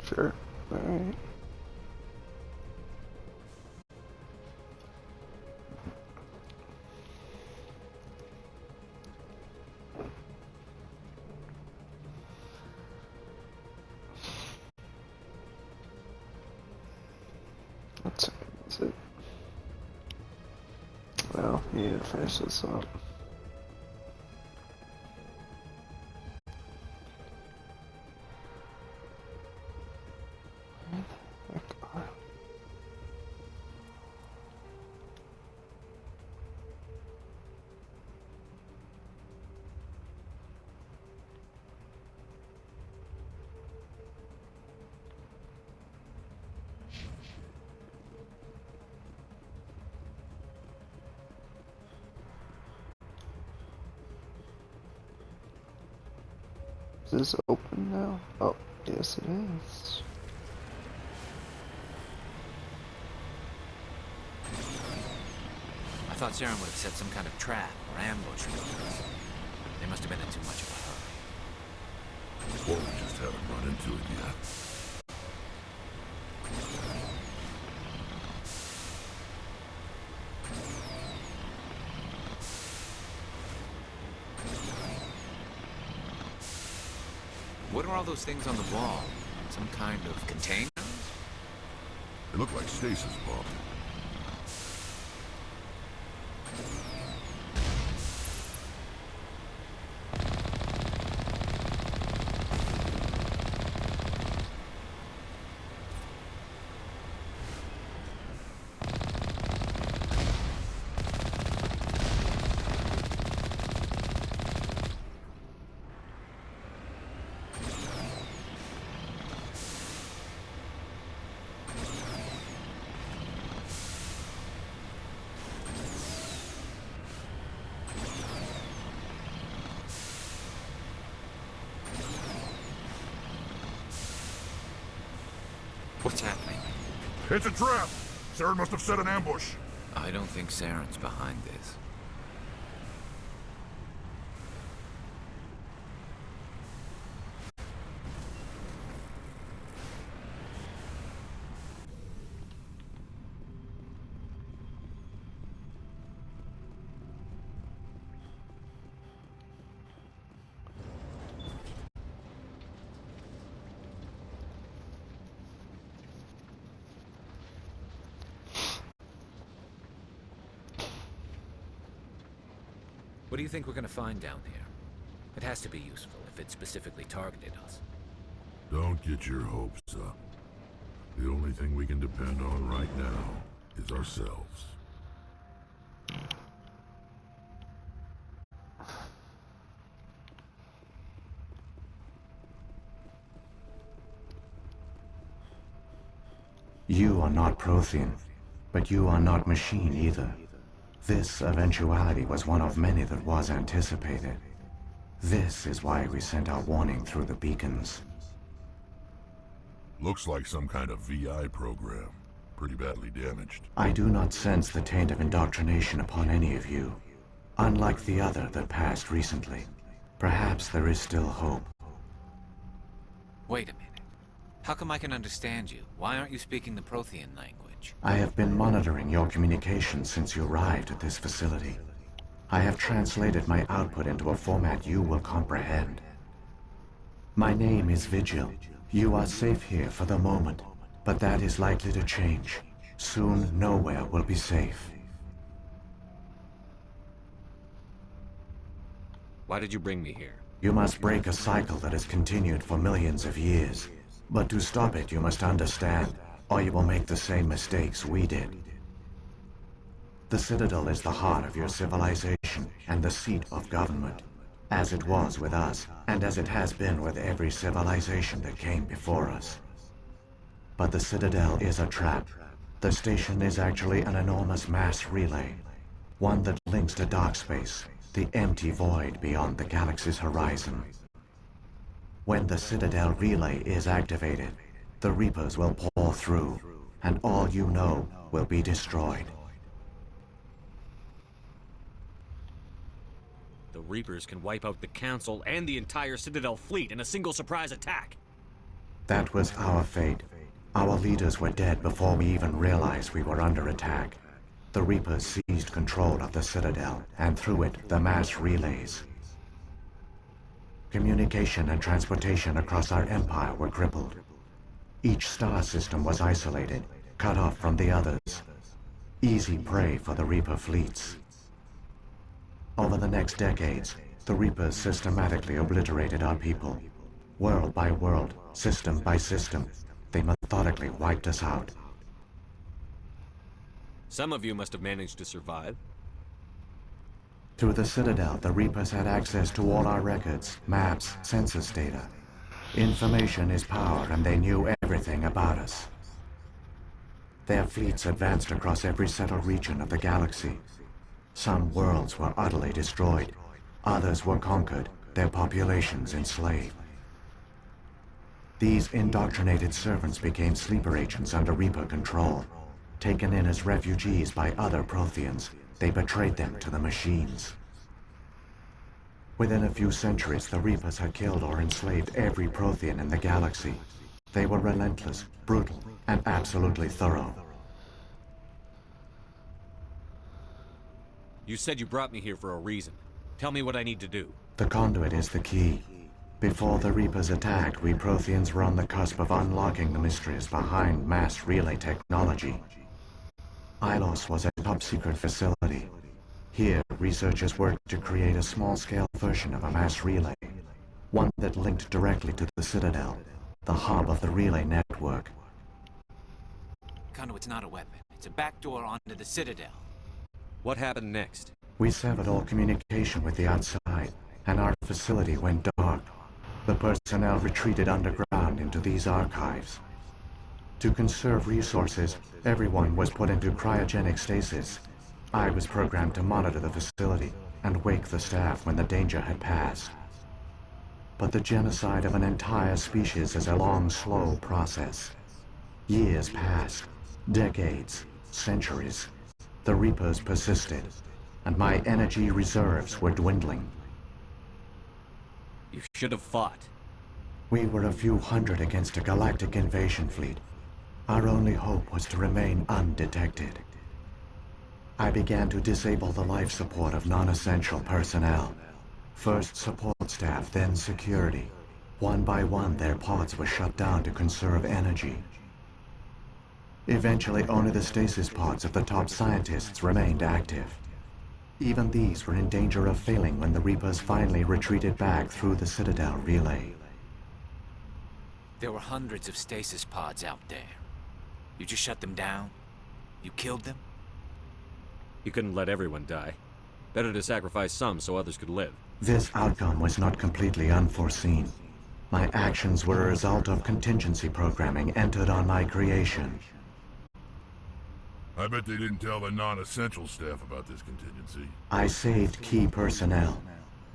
Sure. Alright. That's it. Well, we need to finish this up. Where the heck are Is this open now? Oh, yes it is. I thought Saren would have set some kind of trap or ambush for us. They must have been in too much of a hurry. Or we just haven't run into it yet. What are all those things on the wall? Some kind of containers? They look like stasis bombs. What's happening? It's a trap! Saren must have set an ambush. I don't think Saren's behind this. What do you think we're gonna find down here? It has to be useful if it specifically targeted us. Don't get your hopes up. The only thing we can depend on right now is ourselves. You are not Prothean, but you are not machine either. This eventuality was one of many that was anticipated. This is why we sent our warning through the beacons. Looks like some kind of VI program. Pretty badly damaged. I do not sense the taint of indoctrination upon any of you. Unlike the other that passed recently. Perhaps there is still hope. Wait a minute. How come I can understand you? Why aren't you speaking the Prothean language? I have been monitoring your communications since you arrived at this facility. I have translated my output into a format you will comprehend. My name is Vigil. You are safe here for the moment, but that is likely to change. Soon, nowhere will be safe. Why did you bring me here? You must break a cycle that has continued for millions of years. But to stop it, you must understand, or you will make the same mistakes we did. The Citadel is the heart of your civilization and the seat of government, as it was with us, and as it has been with every civilization that came before us. But the Citadel is a trap. The station is actually an enormous mass relay, one that links to dark space, the empty void beyond the galaxy's horizon. When the Citadel relay is activated, the Reapers will pour through, and all you know will be destroyed. The Reapers can wipe out the Council and the entire Citadel fleet in a single surprise attack. That was our fate. Our leaders were dead before we even realized we were under attack. The Reapers seized control of the Citadel, and through it, the mass relays. Communication and transportation across our empire were crippled. Each star system was isolated, cut off from the others. Easy prey for the Reaper fleets. Over the next decades, the Reapers systematically obliterated our people. World by world, system by system, they methodically wiped us out. Some of you must have managed to survive. Through the Citadel, the Reapers had access to all our records, maps, census data. Information is power, and they knew everything about us. Their fleets advanced across every settled region of the galaxy. Some worlds were utterly destroyed. Others were conquered, their populations enslaved. These indoctrinated servants became sleeper agents under Reaper control. Taken in as refugees by other Protheans, they betrayed them to the machines. Within a few centuries, the Reapers had killed or enslaved every Prothean in the galaxy. They were relentless, brutal, and absolutely thorough. You said you brought me here for a reason. Tell me what I need to do. The conduit is the key. Before the Reapers attacked, we Protheans were on the cusp of unlocking the mysteries behind mass relay technology. Ilos was a top-secret facility. Here, researchers worked to create a small-scale version of a mass relay, one that linked directly to the Citadel, the hub of the relay network. Conduit's not a weapon. It's a backdoor onto the Citadel. What happened next? We severed all communication with the outside, and our facility went dark. The personnel retreated underground into these archives. To conserve resources, everyone was put into cryogenic stasis. I was programmed to monitor the facility and wake the staff when the danger had passed. But the genocide of an entire species is a long, slow process. Years passed, decades, centuries. The Reapers persisted, and my energy reserves were dwindling. You should have fought. We were a few hundred against a galactic invasion fleet. Our only hope was to remain undetected. I began to disable the life support of non-essential personnel. First support staff, then security. One by one, their pods were shut down to conserve energy. Eventually, only the stasis pods of the top scientists remained active. Even these were in danger of failing when the Reapers finally retreated back through the Citadel relay. There were hundreds of stasis pods out there. You just shut them down? You killed them? You couldn't let everyone die. Better to sacrifice some so others could live. This outcome was not completely unforeseen. My actions were a result of contingency programming entered on my creation. I bet they didn't tell the non-essential staff about this contingency. I saved key personnel.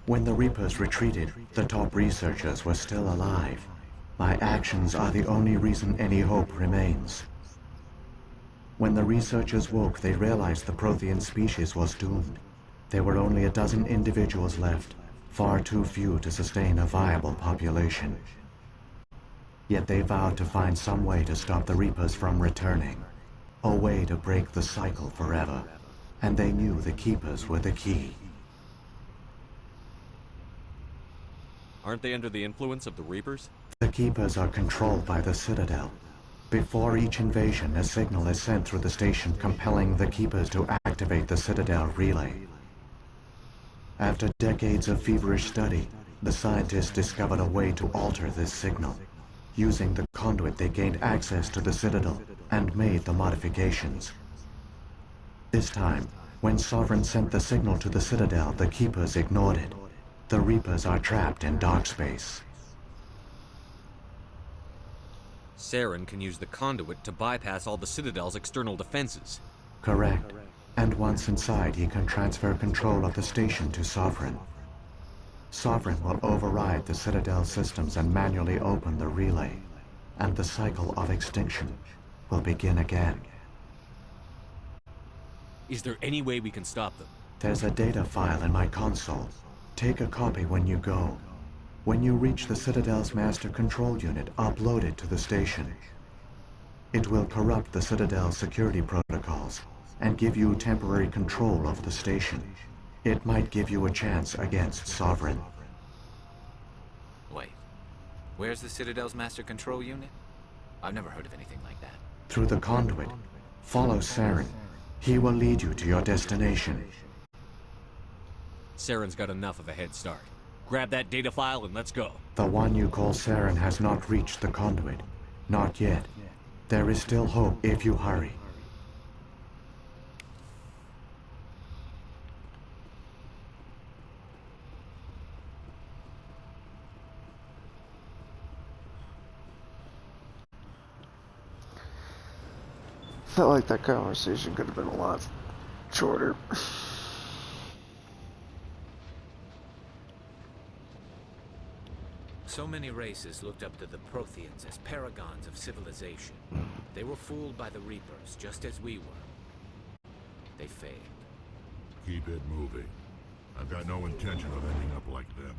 When the Reapers retreated, the top researchers were still alive. My actions are the only reason any hope remains. When the researchers woke, they realized the Prothean species was doomed. There were only a dozen individuals left, far too few to sustain a viable population. Yet they vowed to find some way to stop the Reapers from returning. A way to break the cycle forever. And they knew the Keepers were the key. Aren't they under the influence of the Reapers? The Keepers are controlled by the Citadel. Before each invasion, a signal is sent through the station compelling the Keepers to activate the Citadel relay. After decades of feverish study, the scientists discovered a way to alter this signal. Using the conduit, they gained access to the Citadel and made the modifications. This time, when Sovereign sent the signal to the Citadel, the Keepers ignored it. The Reapers are trapped in dark space. Saren can use the conduit to bypass all the Citadel's external defenses. Correct. And once inside, he can transfer control of the station to Sovereign. Sovereign will override the Citadel systems and manually open the relay. And the cycle of extinction will begin again. Is there any way we can stop them? There's a data file in my console. Take a copy when you go. When you reach the Citadel's master control unit, upload it to the station. It will corrupt the Citadel's security protocols and give you temporary control of the station. It might give you a chance against Sovereign. Wait. Where's the Citadel's master control unit? I've never heard of anything like that. Through the conduit. Follow Saren. He will lead you to your destination. Saren's got enough of a head start. Grab that data file and let's go. The one you call Saren has not reached the conduit. Not yet. There is still hope if you hurry. Felt like that conversation could have been a lot shorter. So many races looked up to the Protheans as paragons of civilization. They were fooled by the Reapers, just as we were. They failed. Keep it moving. I've got no intention of ending up like them.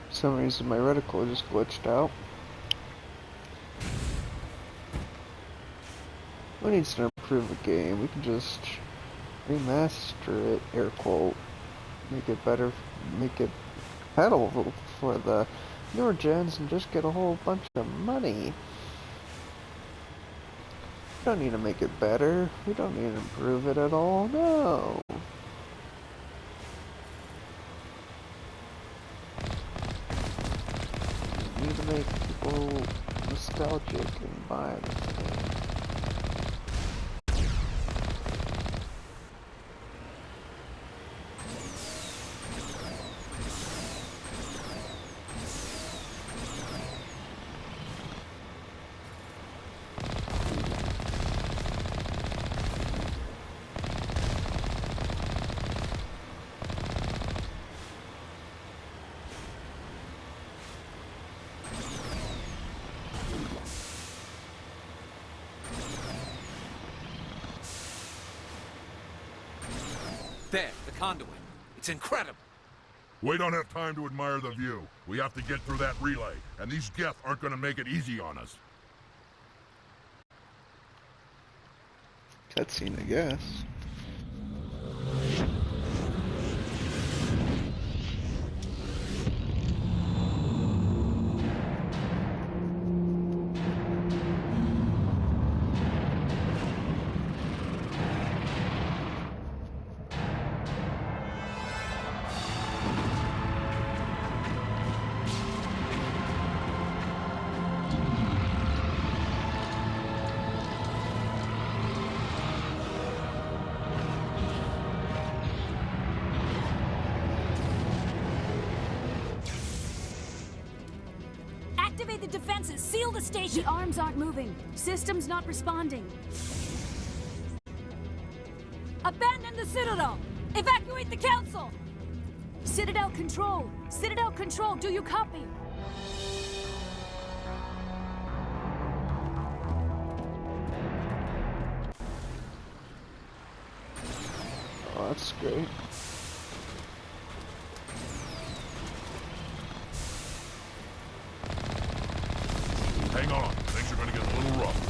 For some reason my reticle just glitched out. Who needs to improve the game? We can just remaster it, air quote, make it better, make it compatible for the newer gens, and just get a whole bunch of money. We don't need to make it better. We don't need to improve it at all. No. We need to make people nostalgic and buy the game. There, the conduit. It's incredible. We don't have time to admire the view. We have to get through that relay, and these Geth aren't gonna make it easy on us. Cutscene, I guess. Activate the defenses! Seal the station! The arms aren't moving. System's not responding. Abandon the Citadel! Evacuate the Council! Citadel Control! Citadel Control, do you copy? Oh, that's great. Hang on, things are gonna get a little rough.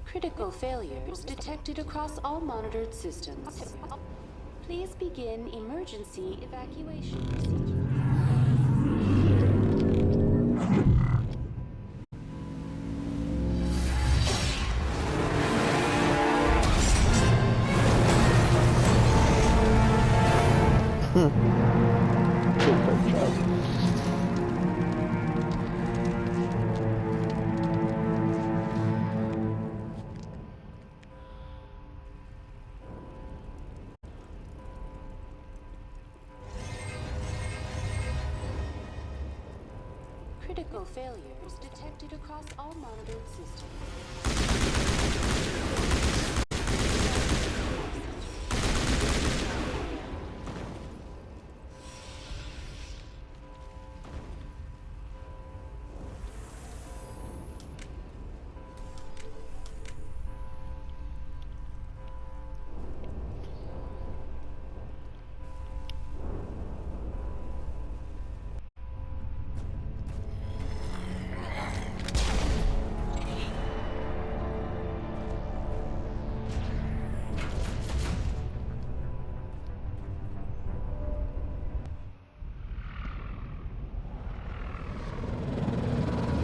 Critical failures detected across all monitored systems. Please begin emergency evacuation procedure. Good job. Critical failures detected across all monitored systems.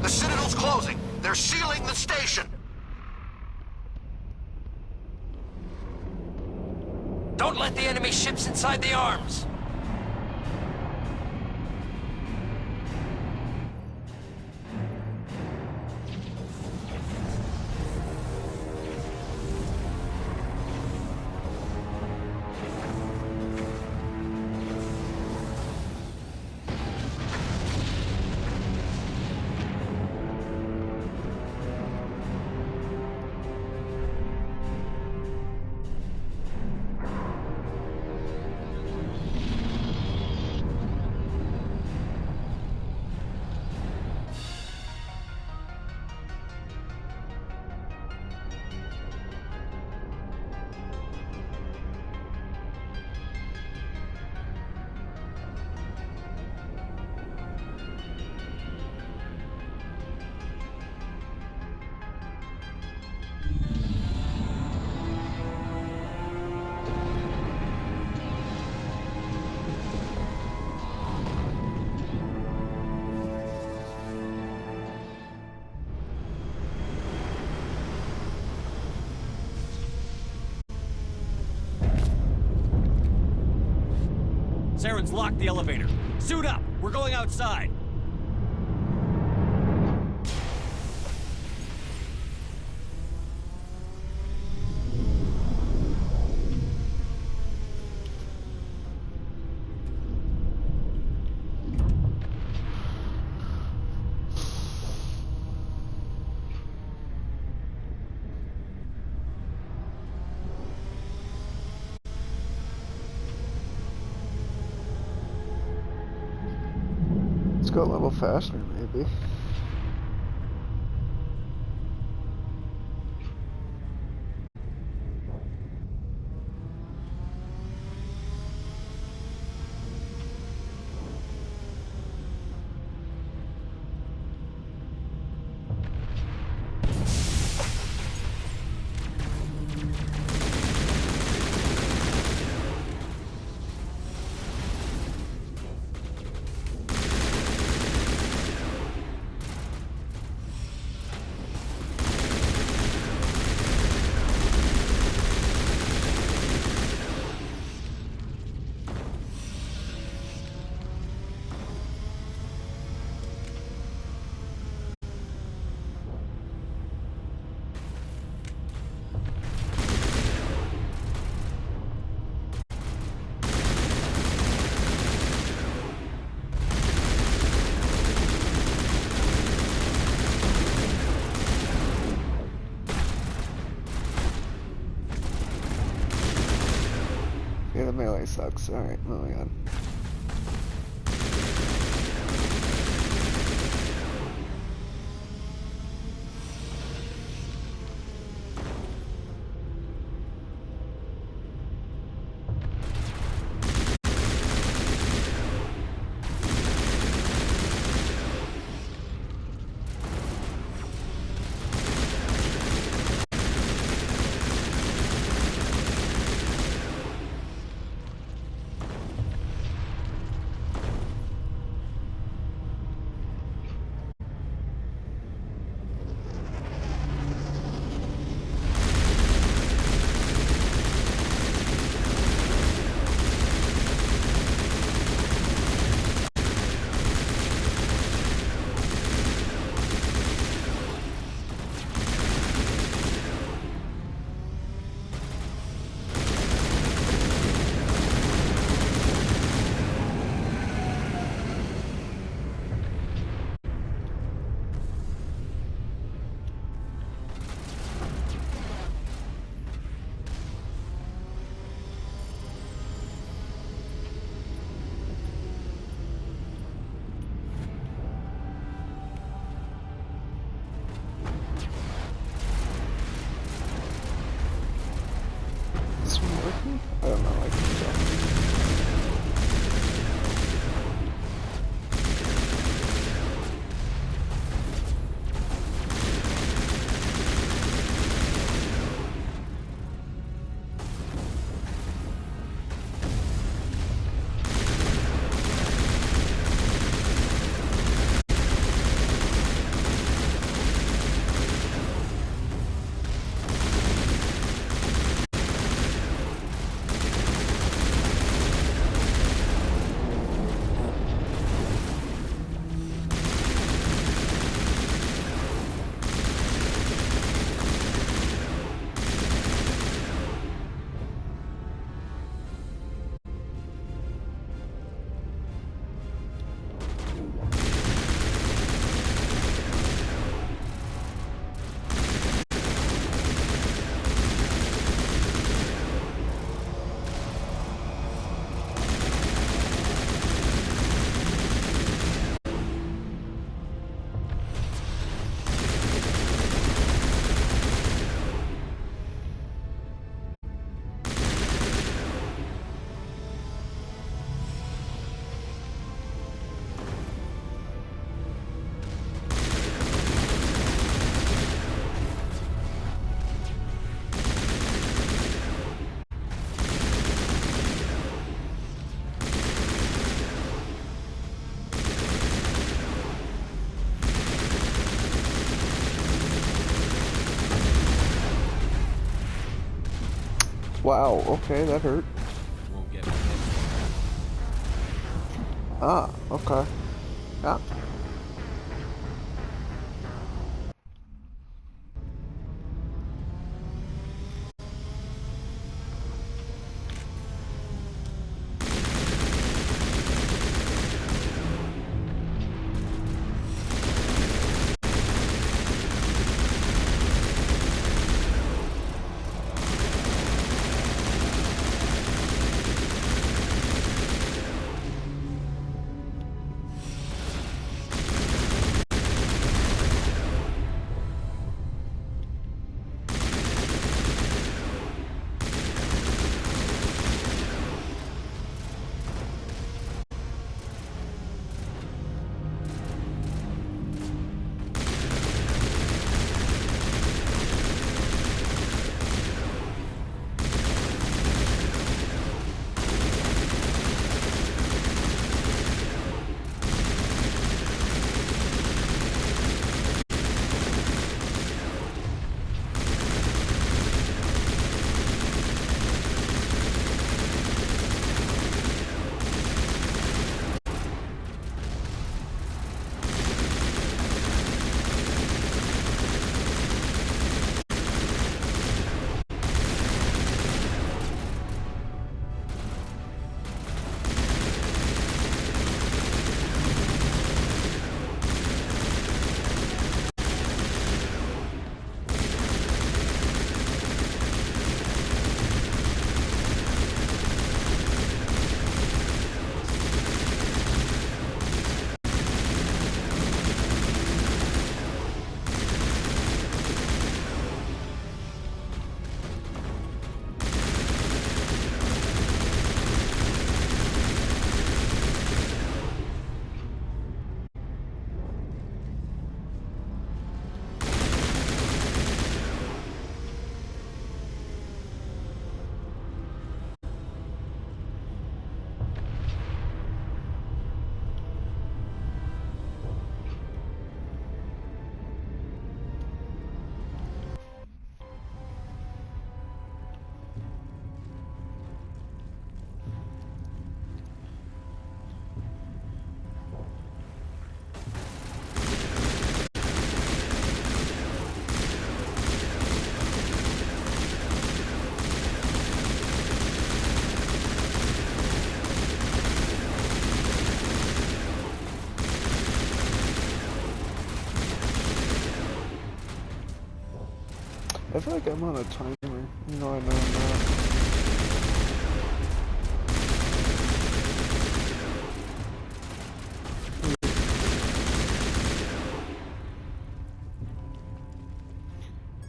The Citadel's closing. They're sealing the station. Don't let the enemy ships inside the arms. Saren's locked the elevator. Suit up! We're going outside! Let's go a little faster, maybe. Yeah, the melee sucks. Alright, moving on. I don't know, I can tell. Wow, okay, that hurt. Won't get Ah, okay. Yeah. I feel like I'm on a timer. You know, I know I'm not.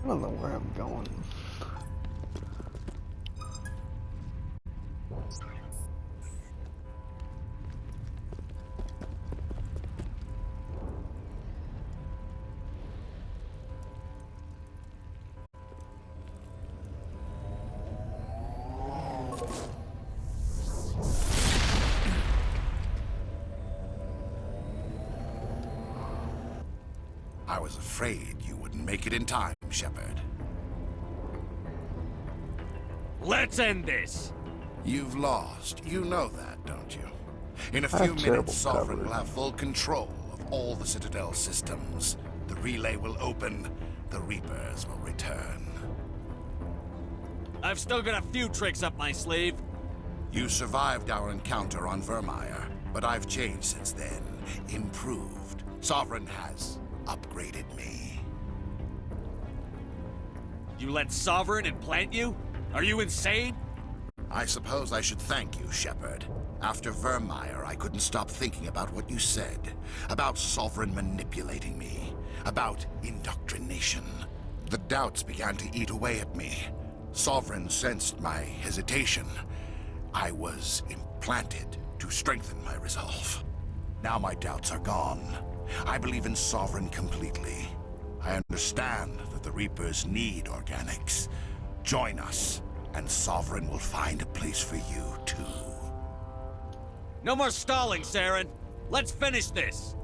I don't know where I'm going. I was afraid you wouldn't make it in time, Shepard. Let's end this! You've lost. You know that, don't you? In a I few have terrible minutes, Sovereign cover. will have full control of all the Citadel systems. The relay will open. The Reapers will return. I've still got a few tricks up my sleeve. You survived our encounter on Vermeer, but I've changed since then. Improved. Sovereign has upgraded me. You let Sovereign implant you? Are you insane? I suppose I should thank you, Shepard. After Vermeer, I couldn't stop thinking about what you said. About Sovereign manipulating me. About indoctrination. The doubts began to eat away at me. Sovereign sensed my hesitation. I was implanted to strengthen my resolve. Now my doubts are gone. I believe in Sovereign completely. I understand that the Reapers need organics. Join us, and Sovereign will find a place for you, too. No more stalling, Saren. Let's finish this.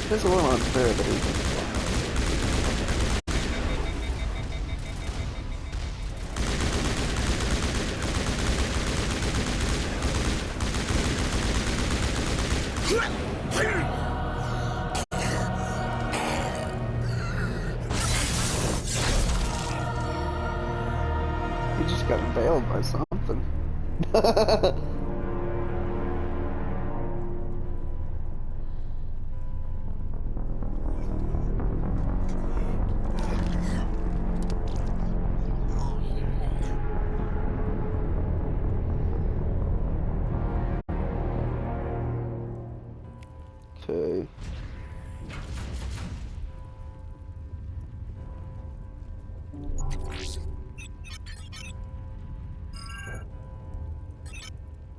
It's a little unfair that he can fly. He just got impaled by something. Okay.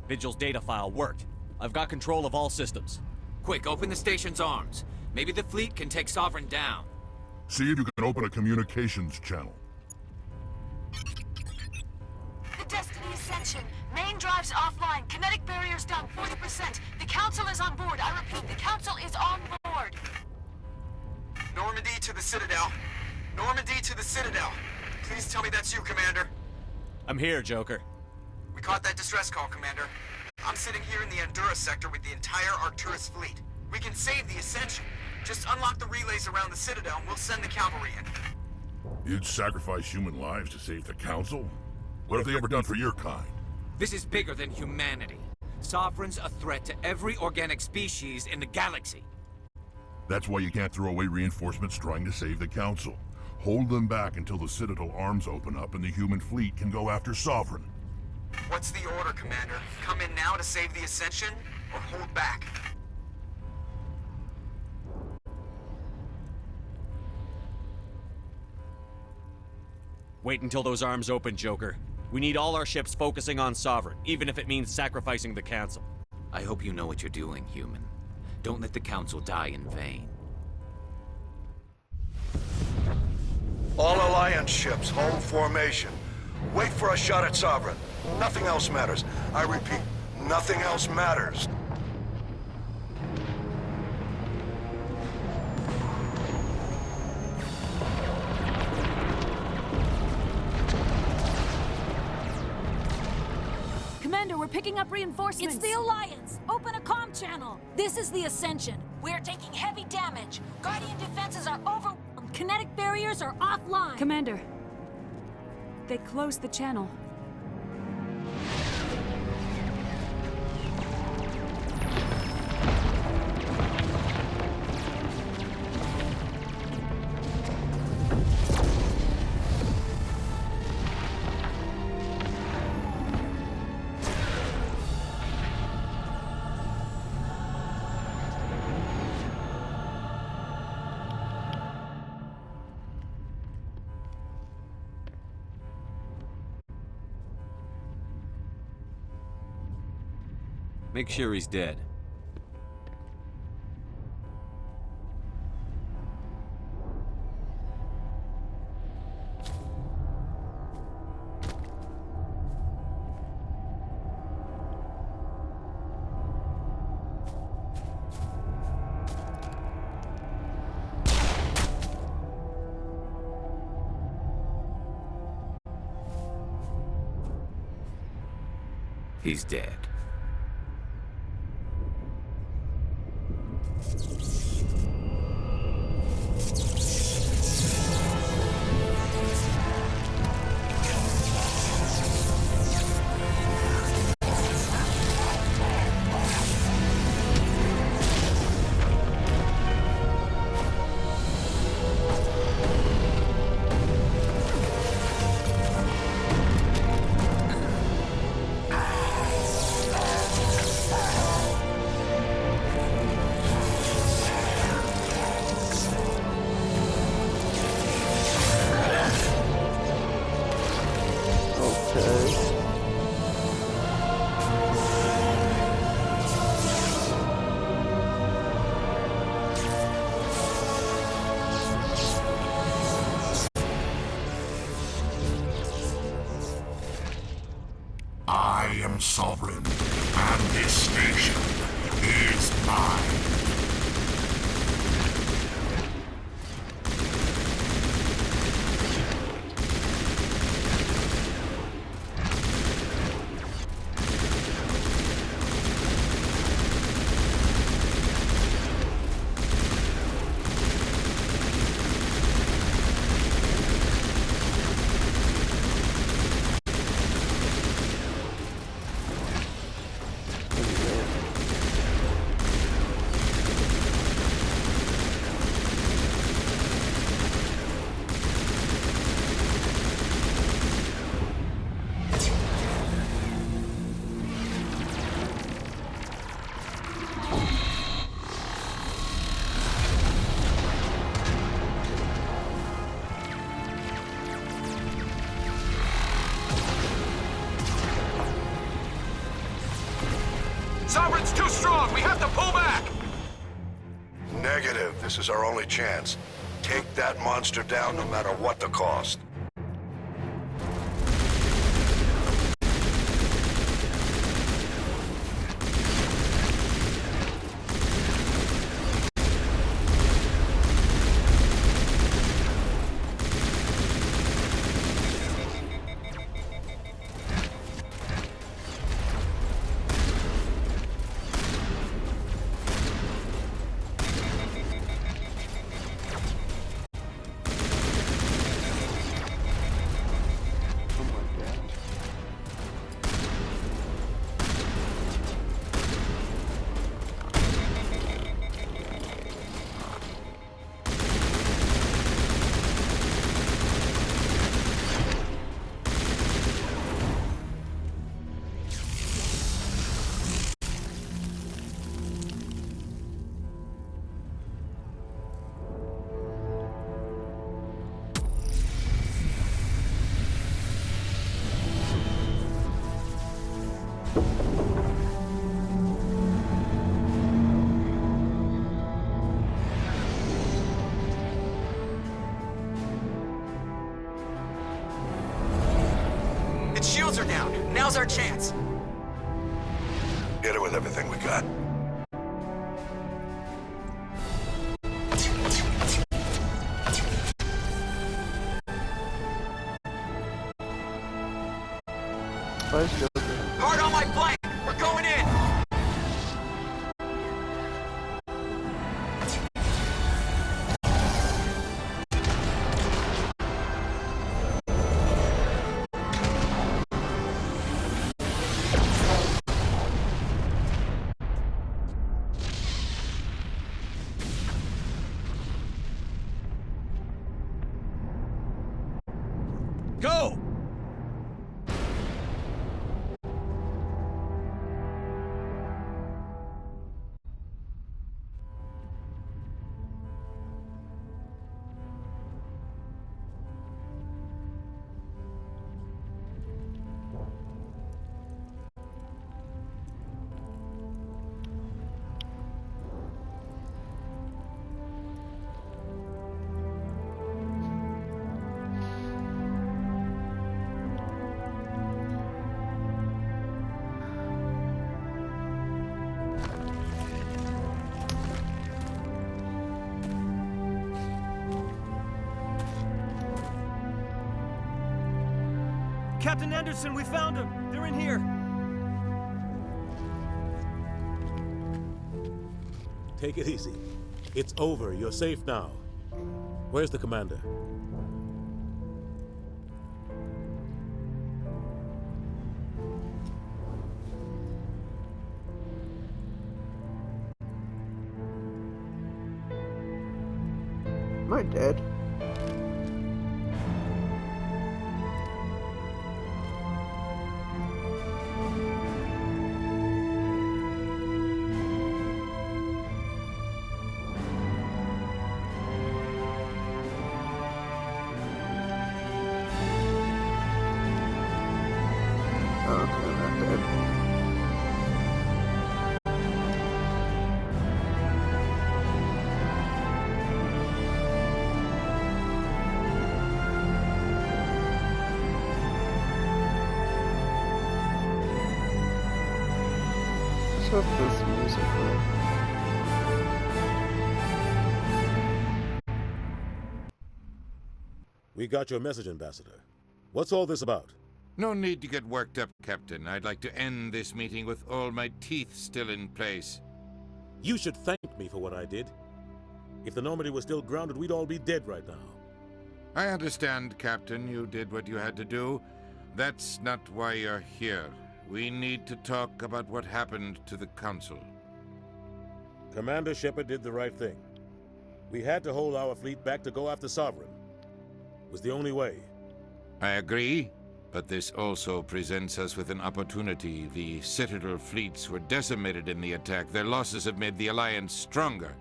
Vigil's data file worked. I've got control of all systems. Quick, open the station's arms. Maybe the fleet can take Sovereign down. See if you can open a communications channel. The Destiny Ascension. Main drives offline. Kinetic barriers down 40%. The Council is on board. I repeat, the Council is on board. Normandy to the Citadel. Normandy to the Citadel. Please tell me that's you, Commander. I'm here, Joker. We caught that distress call, Commander. I'm sitting here in the Honduras sector with the entire Arcturus fleet. We can save the Ascension. Just unlock the relays around the Citadel and we'll send the cavalry in. You'd sacrifice human lives to save the Council? What have they ever done for your kind? This is bigger than humanity. Sovereign's a threat to every organic species in the galaxy. That's why you can't throw away reinforcements trying to save the Council. Hold them back until the Citadel arms open up and the human fleet can go after Sovereign. What's the order, Commander? Come in now to save the Ascension, or hold back? Wait until those arms open, Joker. We need all our ships focusing on Sovereign, even if it means sacrificing the Council. I hope you know what you're doing, human. Don't let the Council die in vain. All Alliance ships, hold formation. Wait for a shot at Sovereign. Nothing else matters. I repeat, nothing else matters. Commander, we're picking up reinforcements. It's the Alliance. Open a comm channel. This is the Ascension. We're taking heavy damage. Guardian defenses are overwhelmed. Kinetic barriers are offline. Commander, they closed the channel. Make sure he's dead. He's dead. I am sovereign, and this station is mine. Sovereign's too strong! We have to pull back! Negative. This is our only chance. Take that monster down no matter what the cost. Its shields are down. Now's our chance. Hit it with everything we got. Hard on my flank! We're going in! Captain Anderson, we found them! They're in here! Take it easy. It's over. You're safe now. Where's the commander? Am I dead? What's up with this music, man? We got your message, Ambassador. What's all this about? No need to get worked up, Captain. I'd like to end this meeting with all my teeth still in place. You should thank me for what I did. If the Normandy was still grounded, we'd all be dead right now. I understand, Captain. You did what you had to do. That's not why you're here. We need to talk about what happened to the Council. Commander Shepard did the right thing. We had to hold our fleet back to go after Sovereign. It was the only way. I agree, but this also presents us with an opportunity. The Citadel fleets were decimated in the attack. Their losses have made the Alliance stronger.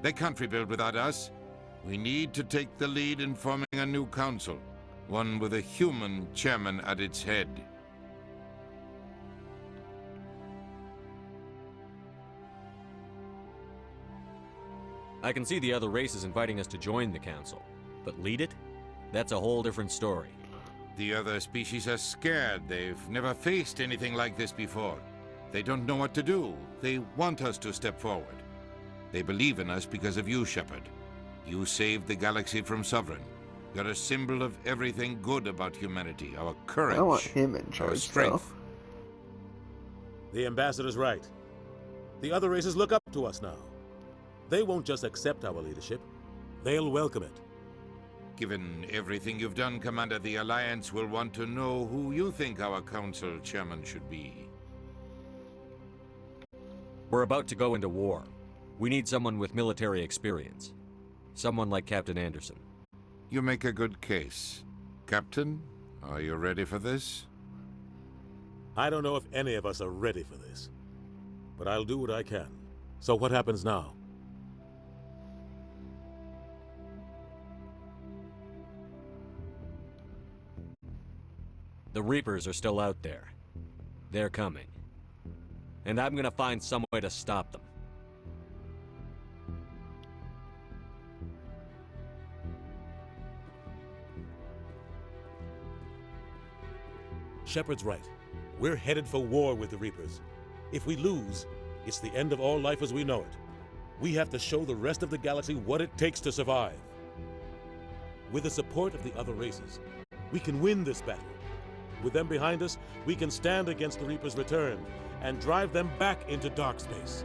They can't rebuild without us. We need to take the lead in forming a new council, one with a human chairman at its head. I can see the other races inviting us to join the council, but lead it? That's a whole different story. The other species are scared. They've never faced anything like this before. They don't know what to do. They want us to step forward. They believe in us because of you, Shepard. You saved the galaxy from Sovereign. You're a symbol of everything good about humanity. Our courage, I want him in our charge, strength. The Ambassador's right. The other races look up to us now. They won't just accept our leadership. They'll welcome it. Given everything you've done, Commander, the Alliance will want to know who you think our council chairman should be. We're about to go into war. We need someone with military experience. Someone like Captain Anderson. You make a good case. Captain, are you ready for this? I don't know if any of us are ready for this. But I'll do what I can. So what happens now? The Reapers are still out there. They're coming. And I'm gonna find some way to stop them. Shepard's right. We're headed for war with the Reapers. If we lose, it's the end of all life as we know it. We have to show the rest of the galaxy what it takes to survive. With the support of the other races, we can win this battle. With them behind us, we can stand against the Reaper's return and drive them back into dark space.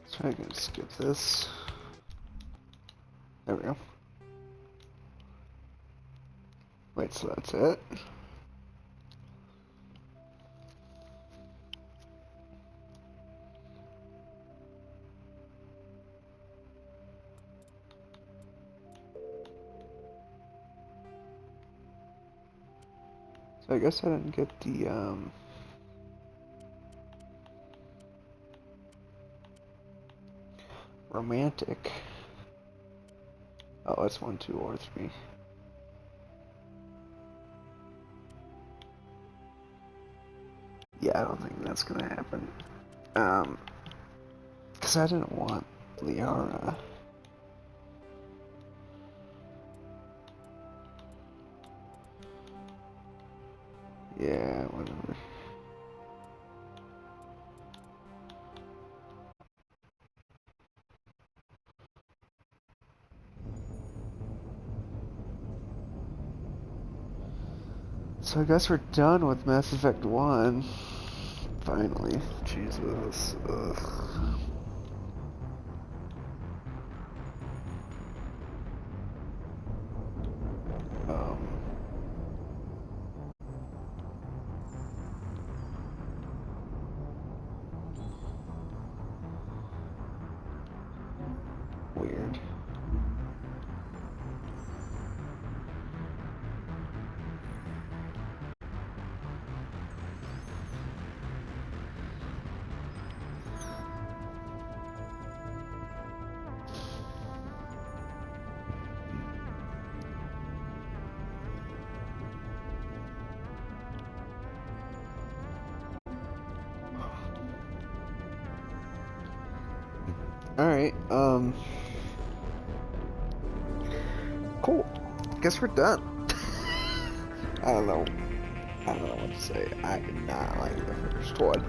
So I can skip this. There we go. Wait, so that's it? So I guess I didn't get the, romantic. Oh, it's 1, 2, or 3. Yeah, I don't think that's gonna happen. Cause I didn't want Liara. Yeah, whatever. So I guess we're done with Mass Effect 1. Finally. Jesus. Ugh. Weird. Alright, cool. Guess we're done. I don't know what to say. I did not like the first one.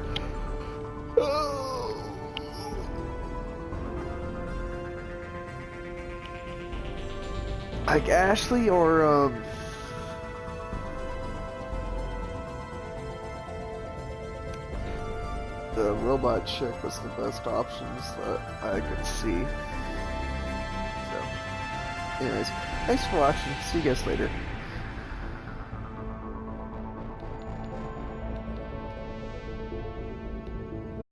Like Ashley or, the robot chick was the best options that I could see. So, anyways, thanks for watching. See you guys later.